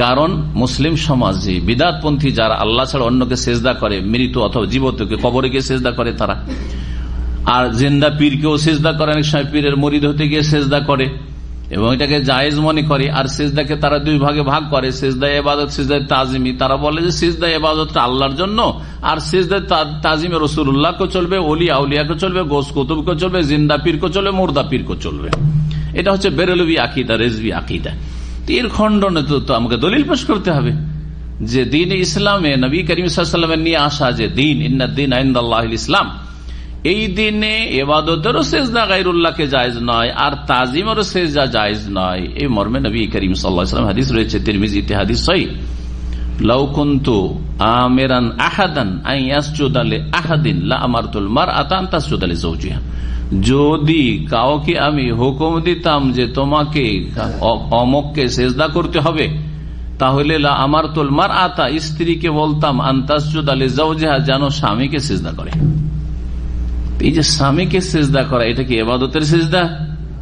কারণ মুসলিম সমাজে বিদআতপন্থী যারা আল্লাহ ছাড়া অন্যকে সেজদা করে, মৃত অথবা জীবতকে কবরে গিয়ে সেজদা করে তারা, আর জিন্দা পীরকেও সেজদা করে, অনেক সময় পীরের মুরিদ হতে গিয়ে সেজদা করে এবং এটাকে জায়েজ মনে করে। আর সেজদাকে তারা দুই ভাগে ভাগ করে, সেজদা ইবাদত, সেজদা তাজিমি। তারা বলে যে সেজদা ইবাদতটা আল্লাহর জন্য, আর সেজদা তাজিমে রাসূলুল্লাহকে চলবে, ওলিয়া আউলিয়াকে চলবে, গোস কুতুবকে চলবে, জিন্দা পীরকে চলবে, মুর্দা পীরকে চলবে। এটা হচ্ছে বেরেলভি আকীদা, রেজভি আকীদা। এর খণ্ডনে তো আমাকে দলিল পেশ করতে হবে যে দ্বীন ইসলামে নবী করিম সাল্লাল্লাহু আলাইহি ওয়াসাল্লামের নিয়ে আসা যে দ্বীন, ইন্নাদ-দীনা ইনদাল্লাহিল ইসলাম, এই দিনে ইবাদতেরও সেজদা গায়রুল্লাহকে জায়েজ নয়, আর তাজিমেরও সেজদা জায়েজ নয়। এই মর্মে নবী করিম সাল্লাল্লাহু আলাইহি ওয়াসাল্লাম হাদিস রয়েছে, তিরমিজিতে হাদিস সহিহ, লাউ কুনতু আমিরান আহাদান আন ইয়াসজুদা লি আহাদিন লা আমারতুল মারআতা আন তাসজুদা লি যাওজিহা। যদি কাউকে আমি হুকুম দিতাম যে তোমাকে অমুককে সেজদা করতে হবে, তাহলে লা আমারতুল মারআতা, স্ত্রীকে বলতাম আন তাসজুদা লি যাওজিহা, যেন স্বামীকে সেজদা করে। এই যে স্বামীকে সেজদা করা, এটা কি ইবাদতের সেজদা?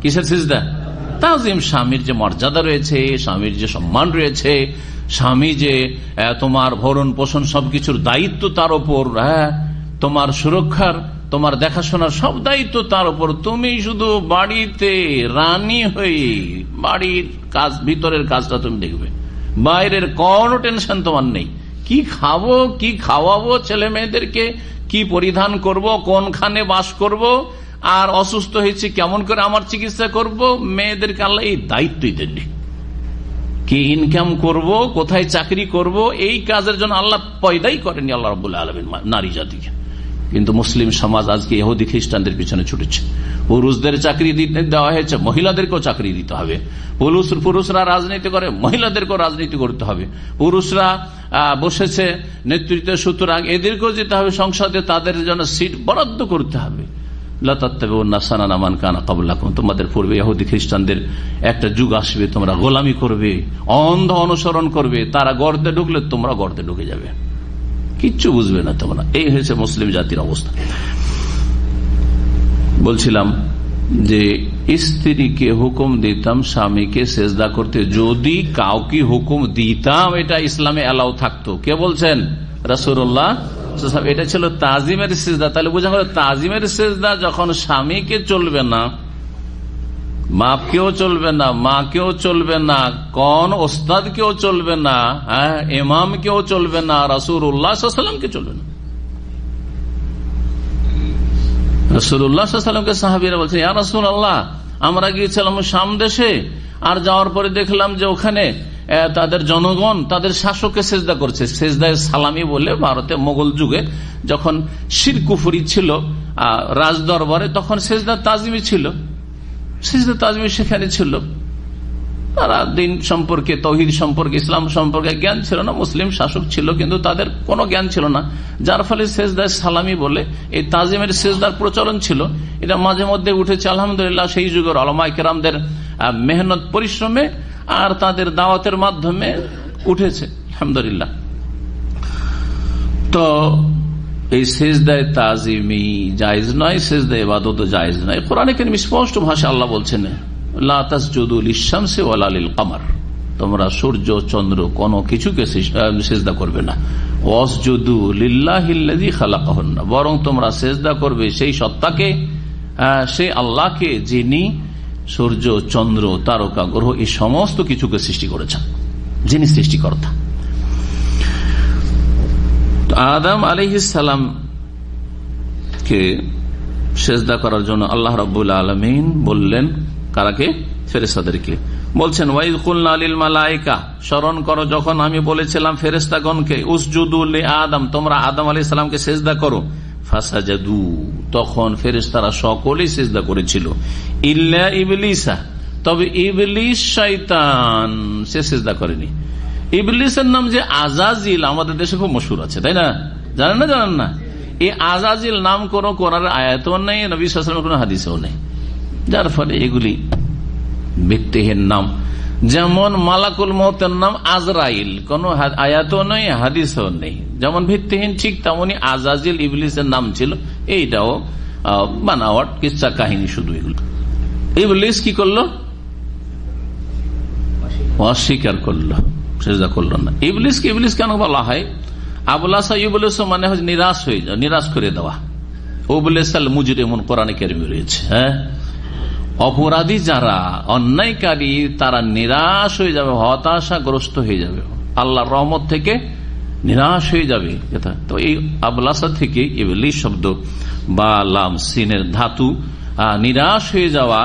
কিসের সেজদা? তাজিম। স্বামীর যে মর্যাদা রয়েছে, স্বামীর যে সম্মান রয়েছে, স্বামী যে তোমার ভরণ পোষণ সবকিছুর দায়িত্ব তার উপর, তোমার সুরক্ষার, তোমার দেখাশোনার সব দায়িত্ব তার উপর। তুমি শুধু বাড়িতে রানী হয়ে বাড়ির কাজ, ভিতরের কাজটা তুমি দেখবে, বাইরের কোনো টেনশন তোমার নেই। কি খাবো, কি খাওয়াবো ছেলে মেয়েদেরকে, কি পরিধান করব, কোনখানে বাস করব, আর অসুস্থ হয়েছে কেমন করে আমার চিকিৎসা করব, মেয়েদেরকে আল্লাহ এই দায়িত্বই দেননি। কি ইনকাম করব, কোথায় চাকরি করব, এই কাজের জন্য আল্লাহ পয়দাই করেনি আল্লাহ রাব্বুল আলামিন নারী জাতিকে। কিন্তু মুসলিম সমাজ আজকে ইহুদি খ্রিস্টানদের পিছনে ছুটেছে। পুরুষদের চাকরি দেওয়া হয়েছে, মহিলাদেরকেও চাকরি দিতে হবে। পুরুষরা রাজনীতি করে, মহিলাদেরকেও রাজনীতি করতে হবে। পুরুষরা বসেছে নেতৃত্বে, সুতরাং এদেরকেও যেতে হবে সংসদে, তাদের জন্য সিট বরাদ্দ করতে হবে। তোমাদের পূর্বে ইহুদি খ্রিস্টানদের একটা যুগ আসবে, তোমরা গোলামি করবে, অন্ধ অনুসরণ করবে, তারা গর্তে ঢুকলে তোমরা গর্তে ঢুকে যাবে, কিচ্ছু বুঝবে না তোমরা। এই হয়েছে মুসলিম জাতির অবস্থা। বলছিলাম যে স্ত্রীকে হুকুম দিতাম স্বামীকে সেজদা করতে, যদি কাউকে হুকুম দিতাম এটা ইসলামে এলাও থাকতো। কে বলছেন? রাসূলুল্লাহ। এটা ছিল তাজিমের সেজদা। তাহলে বোঝা গেল তাজিমের সেজদা যখন স্বামীকে চলবে না, বাপকেও চলবে না, মাকেও চলবে না, কোন ওস্তাদকেও চলবে না, ইমামকেও চলবে না, রাসূলুল্লাহ সাল্লাল্লাহু আলাইহি ওয়াসাল্লামকে চলবে না। রাসূলুল্লাহ সাল্লাল্লাহু আলাইহি ওয়াসাল্লামকে সাহাবীরা বলছে, ইয়া রাসূলুল্লাহ, আমরা গিয়েছিলাম শাম দেশে, আর যাওয়ার পরে দেখলাম যে ওখানে তাদের জনগণ তাদের শাসককে সেজদা করছে। সেজদায় সালামি বলে ভারতে মোগল যুগে যখন শিরক কুফরি ছিল রাজ দরবারে, তখন সেজদা তাজিমি ছিল, সেজদা তাজিমি সেখানে ছিল। তারা দিন সম্পর্কে, তৌহিদ সম্পর্কে, ইসলাম সম্পর্কে জ্ঞান ছিল না। মুসলিম শাসক ছিল কিন্তু তাদের কোনো জ্ঞান ছিল না, যার ফলে সেজদায় সালামি বলে এই তাজিমের সেজদার প্রচলন ছিল। এটা মাঝে মধ্যে উঠেছে আলহামদুলিল্লাহ সেই যুগের উলামায়ে কেরামদের মেহনত পরিশ্রমে আর তাদের দাওয়াতের মাধ্যমে উঠেছে আলহামদুলিল্লাহ। তো এই সেজদায়ে তাজিমি জায়েজ নয়, সেজদায়ে ইবাদত জায়েজ নয়। কোরআনে কারীম স্পষ্ট ভাষা আল্লাহ বলছেন, লা তাসজুদু লিশ-শামসি ওয়ালা লিল-কমার, তোমরা সূর্য চন্দ্র কোনো কিছুকে সেজদা করবে না। ওয়াসজুদু লিল্লাহিল্লাযী খালাকাহুন্না, বরং তোমরা সেজদা করবে সেই সত্তাকে, সেই আল্লাহকে যিনি সূর্য চন্দ্র তারকা গ্রহ এই সমস্ত কিছুকে সৃষ্টি করেছেন, যিনি সৃষ্টিকর্তা। আদম আলাইহিস সালাম কে সেজদা করার জন্য আল্লাহ রাব্বুল আলামিন বললেন কারাকে? ফেরেশতাদেরকে। বলছেন ওয়াইদ কুলনা লিল মালায়েকা, স্মরণ করো যখন আমি বলেছিলাম ফেরেশতাগণকে উসজুদু লি আদম, তোমরা আদম আলাইহিস সালামকে সেজদা করো। ফাসাজাদু, তখন ফেরেশতারা সকলেই সেজদা করেছিল, ইল্লা ইবলিসা, তবে ইবলিস শয়তান সে সেজদা করেনি। ইবলিসের নাম যে আজাজিল আমাদের দেশে খুব মশহুর আছে, তাই না? জানেন না? জানেন না? এই আজাজিল নাম কোন কোরআনের আয়াতও নেই, নবী সাল্লাল্লাহু আলাইহি ওয়াসাল্লামের কোন হাদিসেও নেই, যার ফলে এগুলি ভিত্তিহীন নাম। যেমন মালাকুল মউতের নাম আজরাইল, কোন আয়াতও নেই, হাদিসও নেই, যেমন ভিত্তিহীন, ঠিক তেমনি আজাজিল ইবলিসের নাম ছিল, এইটাও বানাওয়াট কিচ্ছা কাহিনী শুধু। এগুলো ইবলিস কি করলো? অস্বীকার করলো, সেজদা করলো না। ইবলিসকে ইবলিস কেন বলা হয়? আবলাসা ইবলিস মানে হচ্ছে নিরাশ হয়ে যাওয়া, নিরাশ করে দেওয়া। উবলিসাল মুজরিমুন কোরআনে কারিমে রয়েছে। হ্যাঁ, অপরাধী যারা, অন্যায়কারী, তারা নিরাশ হয়ে যাবে, হতাশাগ্রস্ত হয়ে যাবে, আল্লাহর রহমত থেকে নিরাশ হয়ে যাবে। তো এই আবলাসা থেকে ইবলিস শব্দ বা লাম সিনের ধাতু, নিরাশ হয়ে যাওয়া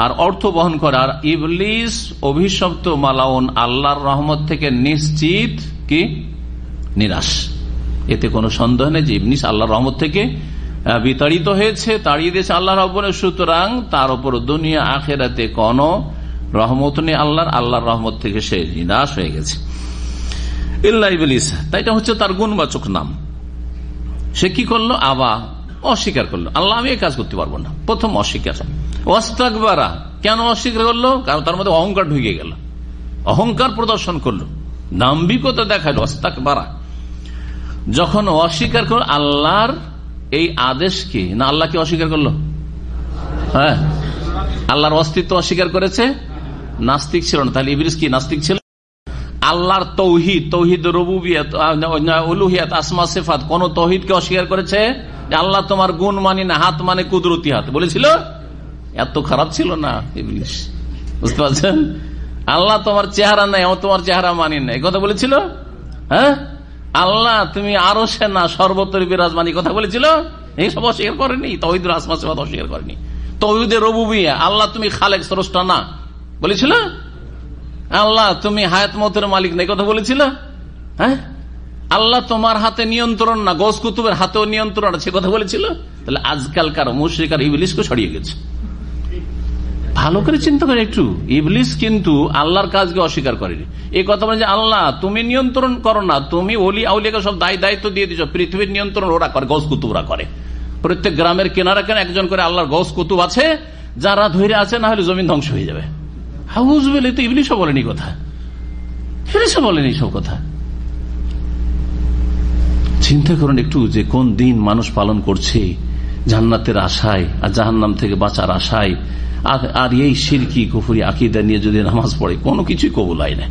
আর অর্থ বহন করা। আর ইবলিস অভিশপ্ত মালাউন, আল্লাহর রহমত থেকে নিশ্চিত কি নিরাশ। এতে কোনো সন্দেহ নেই যে ইবলিস আল্লাহর রহমত থেকে বিতাড়িত হয়েছে, তাড়িয়ে দিয়েছে আল্লাহ রাব্বুল। সুতরাং তার উপর দুনিয়া আখিরাতে কোন রহমত নেই আল্লাহর রহমত থেকে সে নিরাশ হয়ে গেছে। ইল্লা ইবলিস, তাই এটা হচ্ছে তার গুণবাচক নাম। সে কি করলো? অস্বীকার করলো, আল্লাহ আমি এই কাজ করতে পারবো না। প্রথম অস্বীকার। ওয়াস্তাকবারা, কেন অস্বীকার করলো? কারণ তার মধ্যে অহংকার ঢুকে গেল, অহংকার প্রদর্শন করলো, দাম্ভিকতা দেখালো। ওয়াস্তাকবারা, যখন অস্বীকার করলো আল্লাহর এই আদেশকে, না আল্লাহকে অস্বীকার করলো? হ্যাঁ, আল্লাহর অস্তিত্ব অস্বীকার করেছে। নাস্তিক ছিল না, তাহলে ইবলিস কি নাস্তিক ছিল? আল্লাহর তৌহিদ, তৌহিদ রুবুবিয়ত, উলুহিয়াত, আসমা সিফাত, কোন তৌহিদকে অস্বীকার করেছে? আল্লাহ তোমার গুণ মানি না, হাত মানে কুদরতি হাত বলেছিল? এত খারাপ ছিল না ইবলিস, বুঝতে পারছেন? আল্লাহ তোমার চেহারা নাই, তোমার চেহারা মানি না, এই কথা বলেছিল? হ্যাঁ, আল্লাহ তুমি আরো সে না সর্বত্র বিরাজমানি কথা বলেছিল? এই সব অস্বীকার করেনি। তৌহিদুল আসমা সিফাত অস্বীকার করেনি। তৌহিদে রুবুবিয়্যাহ, আল্লাহ তুমি খালেক স্রষ্টা না বলেছিল? আল্লাহ তুমি হায়াত মতের মালিক না, এই কথা বলেছিল? হ্যাঁ, আল্লাহ তোমার হাতে নিয়ন্ত্রণ না, গৌস কুতুবের হাতেও নিয়ন্ত্রণ আছে, কথা বলেছিল। তাহলে আজকালকার মুশরিক আর ইবলিসকে ছড়িয়ে গেছে। ভালো করে চিন্তা করে একটু, ইবলিস কিন্তু আল্লাহর কাজকে অস্বীকার করেনি। এই কথা বলে যে আল্লাহ তুমি নিয়ন্ত্রণ করো না, তুমি ওলি আউলিয়াকে সব দায়িত্ব দিয়ে দিচ্ছ, পৃথিবীর নিয়ন্ত্রণ ওরা করে, গৌস কুতুবরা করে। প্রত্যেক গ্রামের কেনারা কেন একজন করে আল্লাহর গৌস কুতুব আছে, যারা ধরে আছে, না হলে জমিন ধ্বংস হয়ে যাবে। হাউজুবিল্লাহ, তো ইবলিসও বলেনি কথা, ইবলিসও বলেনি সব কথা। চিন্তা করুন একটু যে কোন দিন মানুষ পালন করছে জান্নাতের আশায় আর জাহান্নাম থেকে বাঁচার আশায়, আর এই শিরকি কুফরি আকীদা নিয়ে যদি নামাজ পড়ে কোনো কিছুই কবুল হয় না,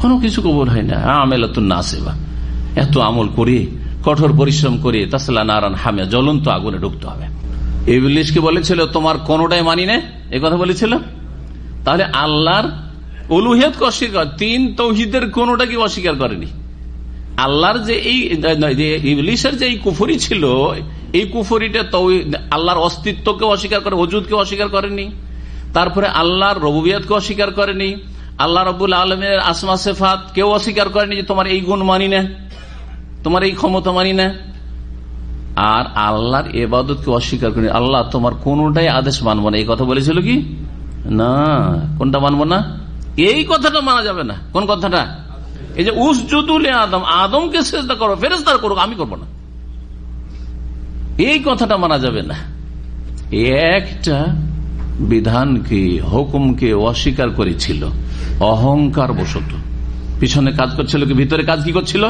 কোনো কিছু কবুল হয় না। আমেলাতুন নাসিবা, এত আমল করে কঠোর পরিশ্রম করে তাসলা নারান হামিয়া, জ্বলন্ত আগুনে ঢুকতে হবে। ইবলিসকে বলেছিল তোমার কোনটাই মানি না, এই কথা বলেছিল। তাহলে আল্লাহর উলুহিয়তকে অস্বীকার, তিন তাওহীদের কোনটাকে অস্বীকার করেনি। আল্লাহর যে এই ইবলিসের যে এই কুফরি ছিল, এই কুফরিটা আল্লাহর অস্তিত্বকে অস্বীকার করে, ওজুদকে অস্বীকার করেনি। তারপরে আল্লাহর রুবুবিয়তকে অস্বীকার করেনি, আল্লাহ রাব্বুল আলামিনের আসমা সিফাত কেউ অস্বীকার করেনি, যে তোমার এই গুণ মানি না, তোমার এই ক্ষমতা মানি না। আর আল্লাহর ইবাদতকে অস্বীকার করেনি, আল্লাহ তোমার কোনটাই আদেশ মানবো না, এই কথা বলেছিল কি না? কোনটা মানবো না? এই কথাটা মানা যাবে না। কোন কথাটা? এই যে উসজুদুল আদম, আদমকে সিজদা করো, ফেরেশতারা করুক, আমি করবো না, এই কথাটা মানা যাবে না। একটা বিধানকে, হুকুমকে অস্বীকার করেছিল অহংকার বশত। পিছনে কাজ করছিল কি ভিতরে কাজ কি করছিল?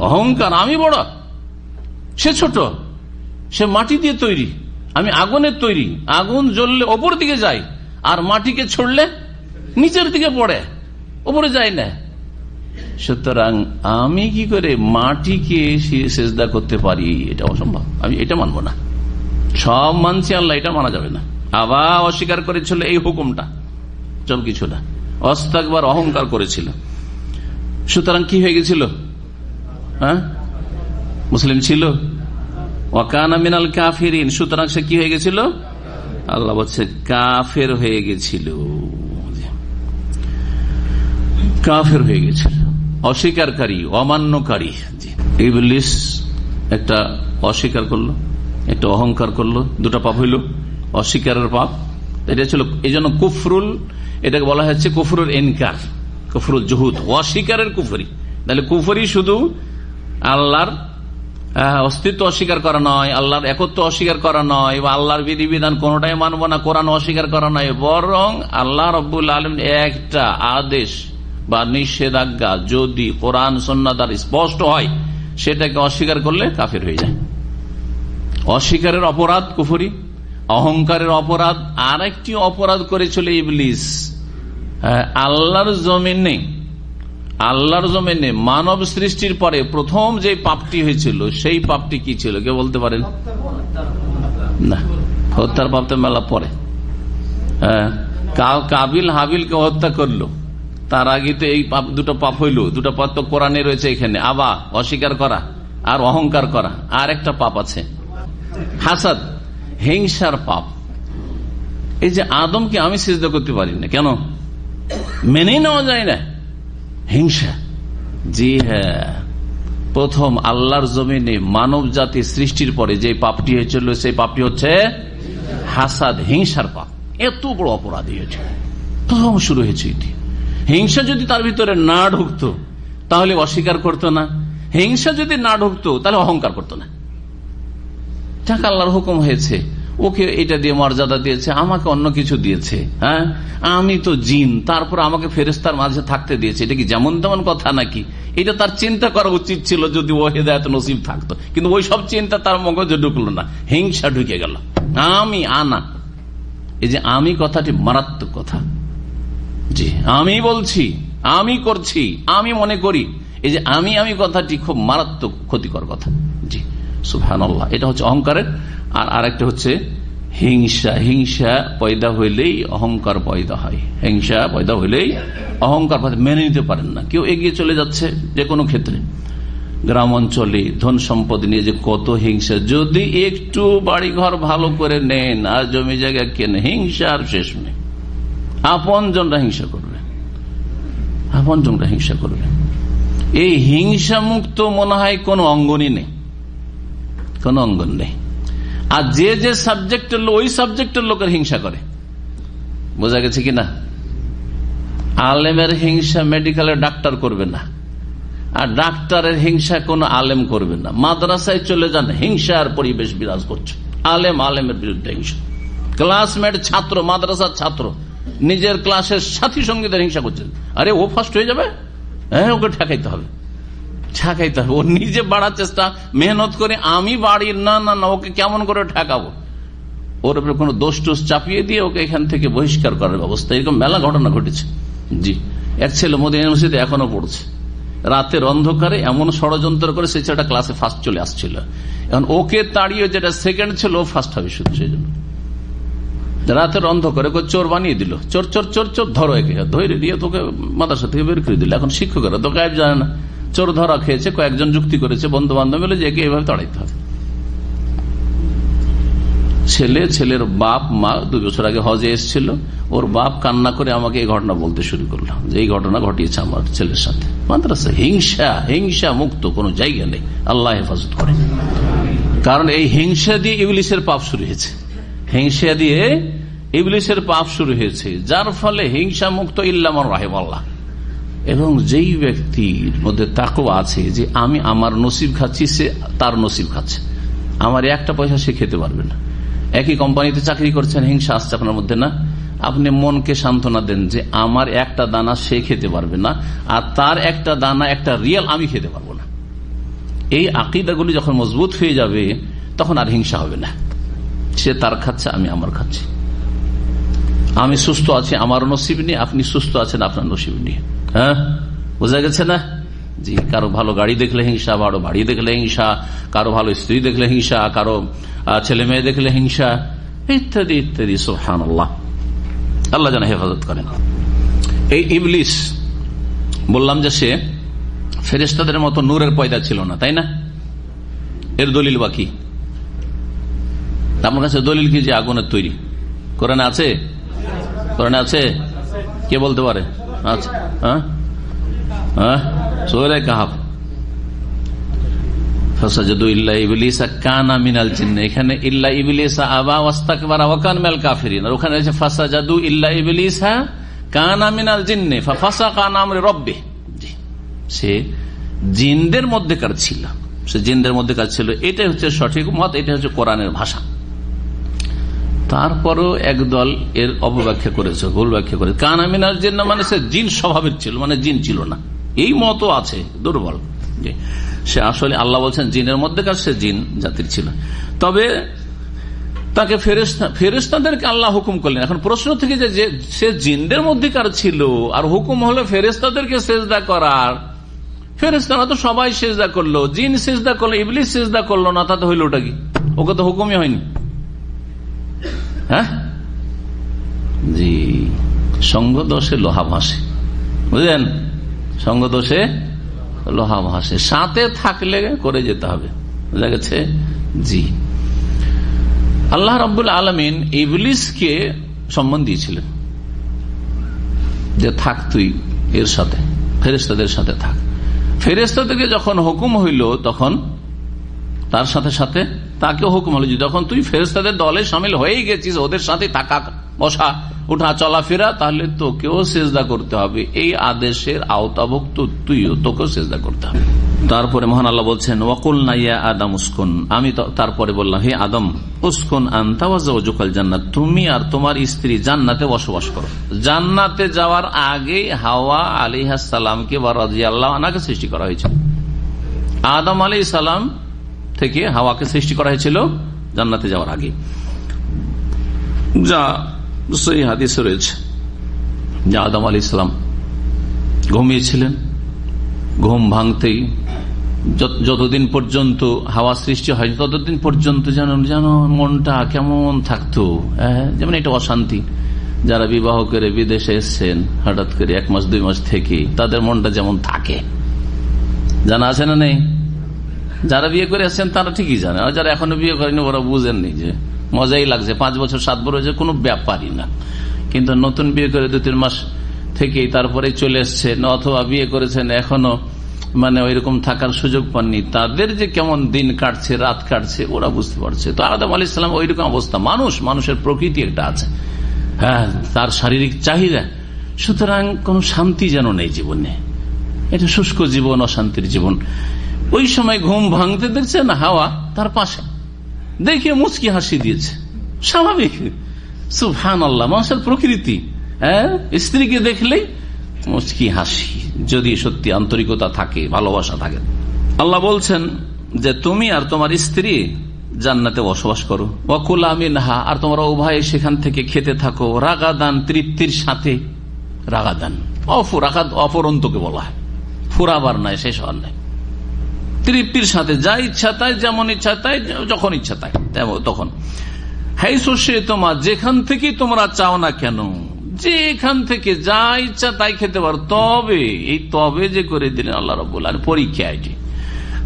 অহংকার। আমি বড়, সে ছোট, সে মাটি দিয়ে তৈরি, আমি আগুনের তৈরি, আগুন জ্বললে ওপর দিকে যায় আর মাটিকে ছড়লে নিচের দিকে পড়ে, ওপরে যায় না। সুতরাং আমি কি করে মাটিকে সেজদা করতে পারি? এটা অসম্ভব, আমি এটা মানবো না। সব মানছি, আল্লাহ এটা মানা যাবে না। আবার অস্বীকার করেছিল এই হুকুমটা, সব কিছু না, অস্তাকবার অহংকার করেছিল। সুতরাং কি হয়ে গেছিল? হ্যাঁ, মুসলিম ছিল, ওয়াকানা মিনাল কাফিরিন। সুতরাং সে কি হয়ে গেছিল? আল্লাহ বলছে কাফের হয়ে গেছিল, কাফের হয়ে গেছিল, অস্বীকারী, অমান্যকারী। ইবলিস একটা অস্বীকার করলো, একটা অহংকার করলো, দুটা পাপ হইল, অস্বীকারের পাপ। এটা ছিল এই জন্য কুফরুল, এটাকে বলা হচ্ছে কুফরুল ইনকার, কুফরুল জুহুদ, অস্বীকারের কুফরি। তাহলে কুফরি শুধু আল্লাহর অস্তিত্ব অস্বীকার করা নয়, আল্লাহর একত্ব অস্বীকার করা নয়, বা আল্লাহর বিধিবিধান কোনটাই মানব না, কোরআন অস্বীকার করা নয়, বরং আল্লাহ রাব্বুল আলামিন একটা আদেশ বা নিষেধাজ্ঞা যদি কোরআন সুন্নাহ দ্বারা স্পষ্ট হয়, সেটাকে অস্বীকার করলে কাফের হয়ে যায়। অস্বীকারের অপরাধ কুফরি, অহংকারের অপরাধ। আর একটি অপরাধ করেছিল ইবলিস আল্লাহর জমিনে, মানব সৃষ্টির পরে প্রথম যে পাপটি হয়েছিল, সেই পাপটি কি ছিল কে বলতে পারেন? না, হত্যার পাপ তো মেলা পরে। কাবিল হাবিলকে হত্যা করলো, তার আগে তো এই পাপ, দুটো পাপ হইল, দুটো পাপ তো কোরআনে রয়েছে এখানে। আবার অস্বীকার করা আর অহংকার করা। আর একটা পাপ আছে হাসাদ, হিংসার পাপ। এই যে আদমকে আমি সিজদা করতে পারি না, কেন? মেনেই নেওয়া যায় না, হিংসা। জি হ্যাঁ, প্রথম আল্লাহর জমিনে মানব জাতি সৃষ্টির পরে যে পাপটি হয়েছিল, সেই পাপটি হচ্ছে হাসাদ, হিংসার পাপ। এত বড় অপরাধী হয়েছে, প্রথম শুরু হয়েছে এটি। হিংসা যদি তার ভিতরে না ঢুকতো তাহলে অস্বীকার করতো না, হিংসা যদি না ঢুকতো তাহলে অহংকার করতো না। যাক, আল্লাহর হুকুম হয়েছে, ওকে এটা দিয়ে মর্যাদা দিয়েছে, আমাকে অন্য কিছু দিয়েছে। হ্যাঁ, আমি তো জিন, তারপর আমাকে ফেরেশতার মাঝে থাকতে দিয়েছে। এটা কি যেমন তেমন কথা নাকি? এটা তার চিন্তা করা উচিত ছিল যদি ও হেদায়েত নসিব থাকতো, কিন্তু ওই সব চিন্তা তার মগজে ঢুকলো না, হিংসা ঢুকে গেল। আমি আনা, এই যে আমি কথাটি মারাত্মক কথা। জি, আমি বলছি, আমি করছি, আমি মনে করি, এই যে আমি কথাটি খুব মারাত্মক ক্ষতিকর কথা। জি সুবহানাল্লাহ, এটা হচ্ছে অহংকারের। আর আরেকটা হচ্ছে হিংসা। হিংসা পয়দা হইলেই অহংকার পয়দা হয়, হিংসা পয়দা হইলেই অহংকার মেনে নিতে পারেন না। কেউ এগিয়ে চলে যাচ্ছে যে কোনো ক্ষেত্রে, গ্রাম অঞ্চলে ধন সম্পদ নিয়ে যে কত হিংসা, যদি একটু বাড়ি ঘর ভালো করে নেন আর জমি জায়গা কেনে, হিংসা আর শেষ নেই। আপন জনরা হিংসা করবে, আপন জনরা হিংসা করবে। এই হিংসা মুক্ত মনে হয় কোনো অঙ্গনই নেই, কোন অঙ্গন নেই। আর যে যে সাবজেক্টের লোক, ওই সাবজেক্টের লোকের হিংসা করে, বোঝা গেছে কিনা? আলেমের হিংসা মেডিকেলের ডাক্তার করবে না, আর ডাক্তারের হিংসা কোন আলেম করবে না। মাদ্রাসায় চলে যান, হিংসার পরিবেশ বিরাজ করছে, আলেম আলেমের বিরুদ্ধে হিংসা। ক্লাসমেট ছাত্র, মাদ্রাসার ছাত্র নিজের ক্লাসের সাথী সঙ্গীদের হিংসা করছে, আরে ও ফার্স্ট হয়ে যাবে, হ্যাঁ ওকে ঠেকাইতে হবে, ঠেকাইতে হবে। ও নিজে বাড়ার চেষ্টা, মেহনত করে, আমি বাড়ির না না না ওকে কেমন করে ঠেকাবো, ওর উপরে কোনো দোষ টোষ চাপিয়ে দিয়ে ওকে এখান থেকে বহিষ্কার করার ব্যবস্থা। এরকম মেলা ঘটনা ঘটেছে। জি, এক ছেলে মদিনা ইউনিভার্সিটিতে এখনো পড়ছে, রাতের অন্ধকারে এমন ষড়যন্ত্র করে সেই ছেলেটা ক্লাসে ফার্স্ট চলে আসছিল। এখন ওকে তাড়িয়ে যেটা সেকেন্ড ছিল ও ফার্স্ট হবে, শুধু সেই জন্য রাতের অন্ধকারে চোর বানিয়ে দিল। চোর চোর চোর চোর ধরো, একে ধরে দিয়ে তোকে মাদ্রাসা থেকে বের করে দিল। এখন শিক্ষকেরা তো গায়েব জানে না, চোর ধরা খেয়েছে, কয়েকজন যুক্তি করেছে বন্ধু বান্ধব মিলে যে একে এভাবে তাড়াইতে হবে। ছেলের বাপ মা 2 বছর আগে হজে এসেছিল, ওর বাপ কান্না করে আমাকে এই ঘটনা বলতে শুরু করলো যে এই ঘটনা ঘটিয়েছে আমার ছেলের সাথে। মাদ্রাসা হিংসা মুক্ত কোনো জায়গা নেই, আল্লাহ হেফাজত করে। কারণ এই হিংসা দিয়ে ইবলিসের পাপ শুরু হয়েছে, হিংসা দিয়ে ইবলিসের পাপ শুরু হয়েছে, যার ফলে হিংসা মুক্ত ইল্লা মান রাহিমাল্লাহ। এবং যেই ব্যক্তির মধ্যে তাকওয়া আছে যে আমি আমার নসিব খাচ্ছি, সে তার নসিব খাচ্ছে, আমার একটা পয়সা সে খেতে পারবে না। একই কোম্পানিতে চাকরি করছেন, হিংসা আসছে আপনার মধ্যে না? আপনি মনকে সান্ত্বনা দেন যে আমার একটা দানা সে খেতে পারবে না, আর তার একটা দানা, একটা রিয়াল আমি খেতে পারবো না। এই আকীদাগুলি যখন মজবুত হয়ে যাবে তখন আর হিংসা হবে না। সে তার খাচ্ছে, আমি আমার খাচ্ছি। আমি সুস্থ আছি, আমার নসিব নিয়ে, আপনি সুস্থ আছেন, আপনার নসিব নিয়ে। হ্যাঁ, বোঝা গেছে না? জি, কারো ভালো গাড়ি দেখলে হিংসা, কারো বাড়ি দেখলে হিংসা, কারো ভালো স্ত্রী দেখলে হিংসা, কারো ছেলে মেয়ে দেখলে হিংসা, ইত্যাদি ইত্যাদি। সুবহানাল্লাহ, আল্লাহ যেন হেফাজত করেন। এই ইবলিস বললাম যে সে ফেরেশতাদের মতো নূরের পয়দা ছিল না, তাই না? এর দলিল বাকি আপনার কাছে? দলিল কি যে আগুনের তৈরি? কোরআনে আছে? কোরআনে আছে? কে বলতে পারে? আচ্ছা, হ্যাঁ হ্যাঁ, সূরা কাহফ, ফাসাজাদু ইল্লা ইবলিসা কানা মিনাল জিন্ন। এখানে ইল্লা ইবলিসা আবা ওয়াস্তাকবারা ওয়া কানা মিনাল কাফিরিন, আর ওখানে আছে ফাসাজাদু ইল্লা ইবলিসা কানা মিনাল জিন্ন ফাফাসাকা আন আমরি রাব্বিহ। সে জিনদের মধ্যেকার ছিল, সে জিনদের মধ্যেকার ছিল, এটাই হচ্ছে সঠিক মত, এটা হচ্ছে কোরআনের ভাষা। তারপরও একদল এর অপব্যাখ্যা করেছে, ভুল ব্যাখ্যা করেছে। কানা মিনাল জিন্ন মানে সে জিন স্বভাবের ছিল, মানে জিন ছিল না, এই মতও আছে, দুর্বল। সে আসলে আল্লাহ বলছেন জিনের মধ্যেকার, সে জিন জাতির ছিল। তবে তাকে ফেরেশতাদেরকে আল্লাহ হুকুম করলেন। এখন প্রশ্ন থেকে যে সে জিনদের মধ্যেকার ছিল আর হুকুম হলো ফেরেশতাদেরকে সেজদা করার, ফেরেশতারা তো সবাই সেজদা করলো, জিন সেজদা করলো, ইবলিস সেজদা করলো না, তাতে হইল ওটা কি? ওকে তো হুকুমই হয়নি। হ্যাঁ, জি, সঙ্গ দোষে লোহা ভাসে, বুঝলেন? সঙ্গ দোষে লোহা ভাসে, সাথে থাকলে করে যেতে হবে, বুঝা গেছে? জি, আল্লাহ রাব্বুল আলামিন ইবলিসকে সম্মান দিয়েছিলেন যে থাক তুই এর সাথে, ফেরেশতাদের সাথে থাক। ফেরেশতাদেরকে যখন হুকুম হইল তখন তার সাথে সাথে তাকে হুকুম হলো, যখন তুই ফেরেশতাদের দলে শামিল হয়ে গেছিস, ওদের সাথে থাকা, বসা, উঠা, চলাফেরা, তাহলে তোকেও সেজদা করতে হবে। এই আদেশের আওতাভুক্ত তুইও, তোকেও সেজদা করতে হবে। তারপরে মহান আল্লাহ বলছেন ওয়াকুলনা ইয়া আদম উসকুন, আমি তারপরে বললাম হে আদম, উসকুন আনতা ওয়া যাওজুকাল জান্নাত, তুমি আর তোমার স্ত্রী জান্নাতে বসবাস করো। জান্নাতে যাওয়ার আগে হাওয়া আলাইহিস সালামকে বা রাদিয়াল্লাহু আনহাকে সৃষ্টি করা হয়েছিল। আদম আলাইহিস সালাম থেকে হাওয়াকে সৃষ্টি করা হয়েছিল জান্নাতে যাওয়ার আগে, যা সহিহ হাদিসে রয়েছে যে আদম আলাইহিস সালাম ঘুমিয়েছিলেন, ঘুম ভাঙতেই যতদিন পর্যন্ত হাওয়া সৃষ্টি হয় ততদিন পর্যন্ত যেন মনটা কেমন থাকতো, যেমন এটা অশান্তি। যারা বিবাহ করে বিদেশে এসছেন হঠাৎ করে 1 মাস 2 মাস থেকে, তাদের মনটা যেমন থাকে, জানা আছে না নেই? যারা বিয়ে করে এসছেন তারা ঠিকই জানে, আর যারা এখনো বিয়ে করেনি ওরা বুঝেননি যে মজাই লাগছে, 5 বছর 7 বছর কোনো ব্যাপারই না। কিন্তু নতুন বিয়ে করে 2-3 মাস থেকেই তারপরে চলে এসছেন, অথবা বিয়ে করেছেন এখনো মানে ওইরকম থাকার সুযোগ পাননি, তাদের যে কেমন দিন কাটছে, রাত কাটছে, ওরা বুঝতে পারছে। তো আদম আলাইহিস সালাম ওইরকম অবস্থা। মানুষের প্রকৃতি একটা আছে, হ্যাঁ, তার শারীরিক চাহিদা। সুতরাং কোন শান্তি যেন নেই জীবনে, এটা শুষ্ক জীবন, অশান্তির জীবন। ওই সময় ঘুম ভাঙতে দেখছে না হাওয়া তার পাশে, দেখে মুচকি হাসি দিয়েছে, স্বাভাবিক। সুবহানাল্লাহ, মানুষের প্রকৃতি। হ্যাঁ, স্ত্রীকে দেখলেই মুচকি হাসি, যদি সত্যি আন্তরিকতা থাকে, ভালোবাসা থাকে। আল্লাহ বলছেন যে তুমি আর তোমার স্ত্রী জান্নাতে বসবাস করো, ওয়াকুলা মিনহা, আর তোমরা উভয়ে সেখান থেকে খেতে থাকো, রাগাদান, তৃপ্তির সাথে। রাগাদান অফুরন্তকে বলা হয়, ফুরাবার নাই, শেষ হওয়ার নাই। তৃপ্তির সাথে, যা ইচ্ছা তাই, যেমন ইচ্ছা তাই, যখন ইচ্ছা তাই তখন। হাইসু শি'তুমা, যেখান থেকে তোমরা চাও না কেন, যেখান থেকে যা ইচ্ছা তাই খেতে পারো। তবে এই তবে যে করে দিলেন আল্লাহ রাব্বুল আলামিন, পরীক্ষা এটি।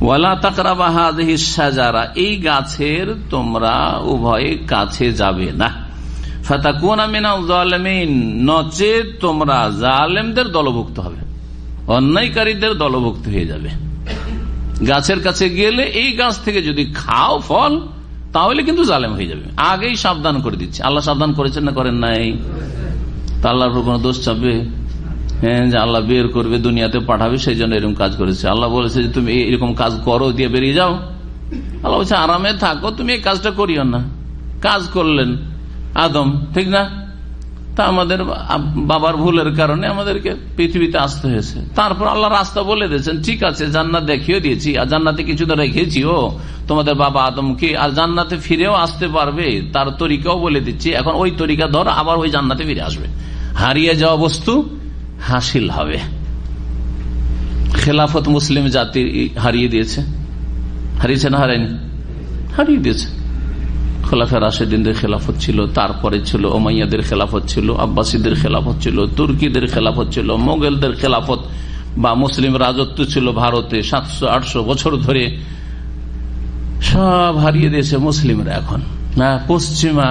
ওয়ালা তাকরাবা হাযিহিশ শাজারা, এই গাছের তোমরা উভয়ে কাছে যাবে না। ফাতাকুনা মিনাল যালিমিন, নচেত তোমরা জালেমদের দলভুক্ত হবে, অন্যায়কারীদের দলভুক্ত হয়ে যাবে। গাছের কাছে গেলে এই গাছ থেকে যদি খাও ফল, তাহলে কিন্তু জালেম হয়ে যাবে। আগেই সাবধান করে দিচ্ছে। আল্লাহ সাবধান করেছেন না করেন নাই? তা আল্লাহর কোনো দোষ চাপবে? হ্যাঁ, যে আল্লাহ বের করবে, দুনিয়াতে পাঠাবে, সেই জন্য এরকম কাজ করেছে। আল্লাহ বলেছে যে তুমি এরকম কাজ করো, দিয়ে বেরিয়ে যাও। আল্লাহ বলছে আরামে থাকো, তুমি এই কাজটা করিও না। কাজ করলেন আদম, ঠিক না? তা আমাদের বাবার ভুলের কারণে আমাদেরকে পৃথিবীতে আসতে হয়েছে। তারপর আল্লাহ রাস্তা বলে দিয়েছেন, ঠিক আছে, জান্নাত দেখিয়ে দিয়েছি, আর জান্নাতে কিছু তো রেখেছি ও তোমাদের বাবা আদমকে, আর জান্নাতে ফিরেও আসতে পারবে, তার তরিকাও বলে দিচ্ছি। এখন ওই তরিকা ধর, আবার ওই জান্নাতে ফিরে আসবে। হারিয়ে যাওয়া বস্তু হাসিল হবে। খেলাফত মুসলিম জাতি হারিয়ে দিয়েছে, হারিয়েছে না হারায়নি? হারিয়ে দিয়েছে। খোলাফা রাশেদিনদের খেলাফত ছিল, তারপরে ছিল উমাইয়াদের খেলাফত ছিল, আব্বাসীদের খেলাফত ছিল, তুর্কিদের খেলাফত ছিল, মোগলদের খেলাফত বা মুসলিম রাজত্ব ছিল ভারতে 700-800 বছর ধরে। সব হারিয়ে দিয়েছে মুসলিমরা। এখন পশ্চিমা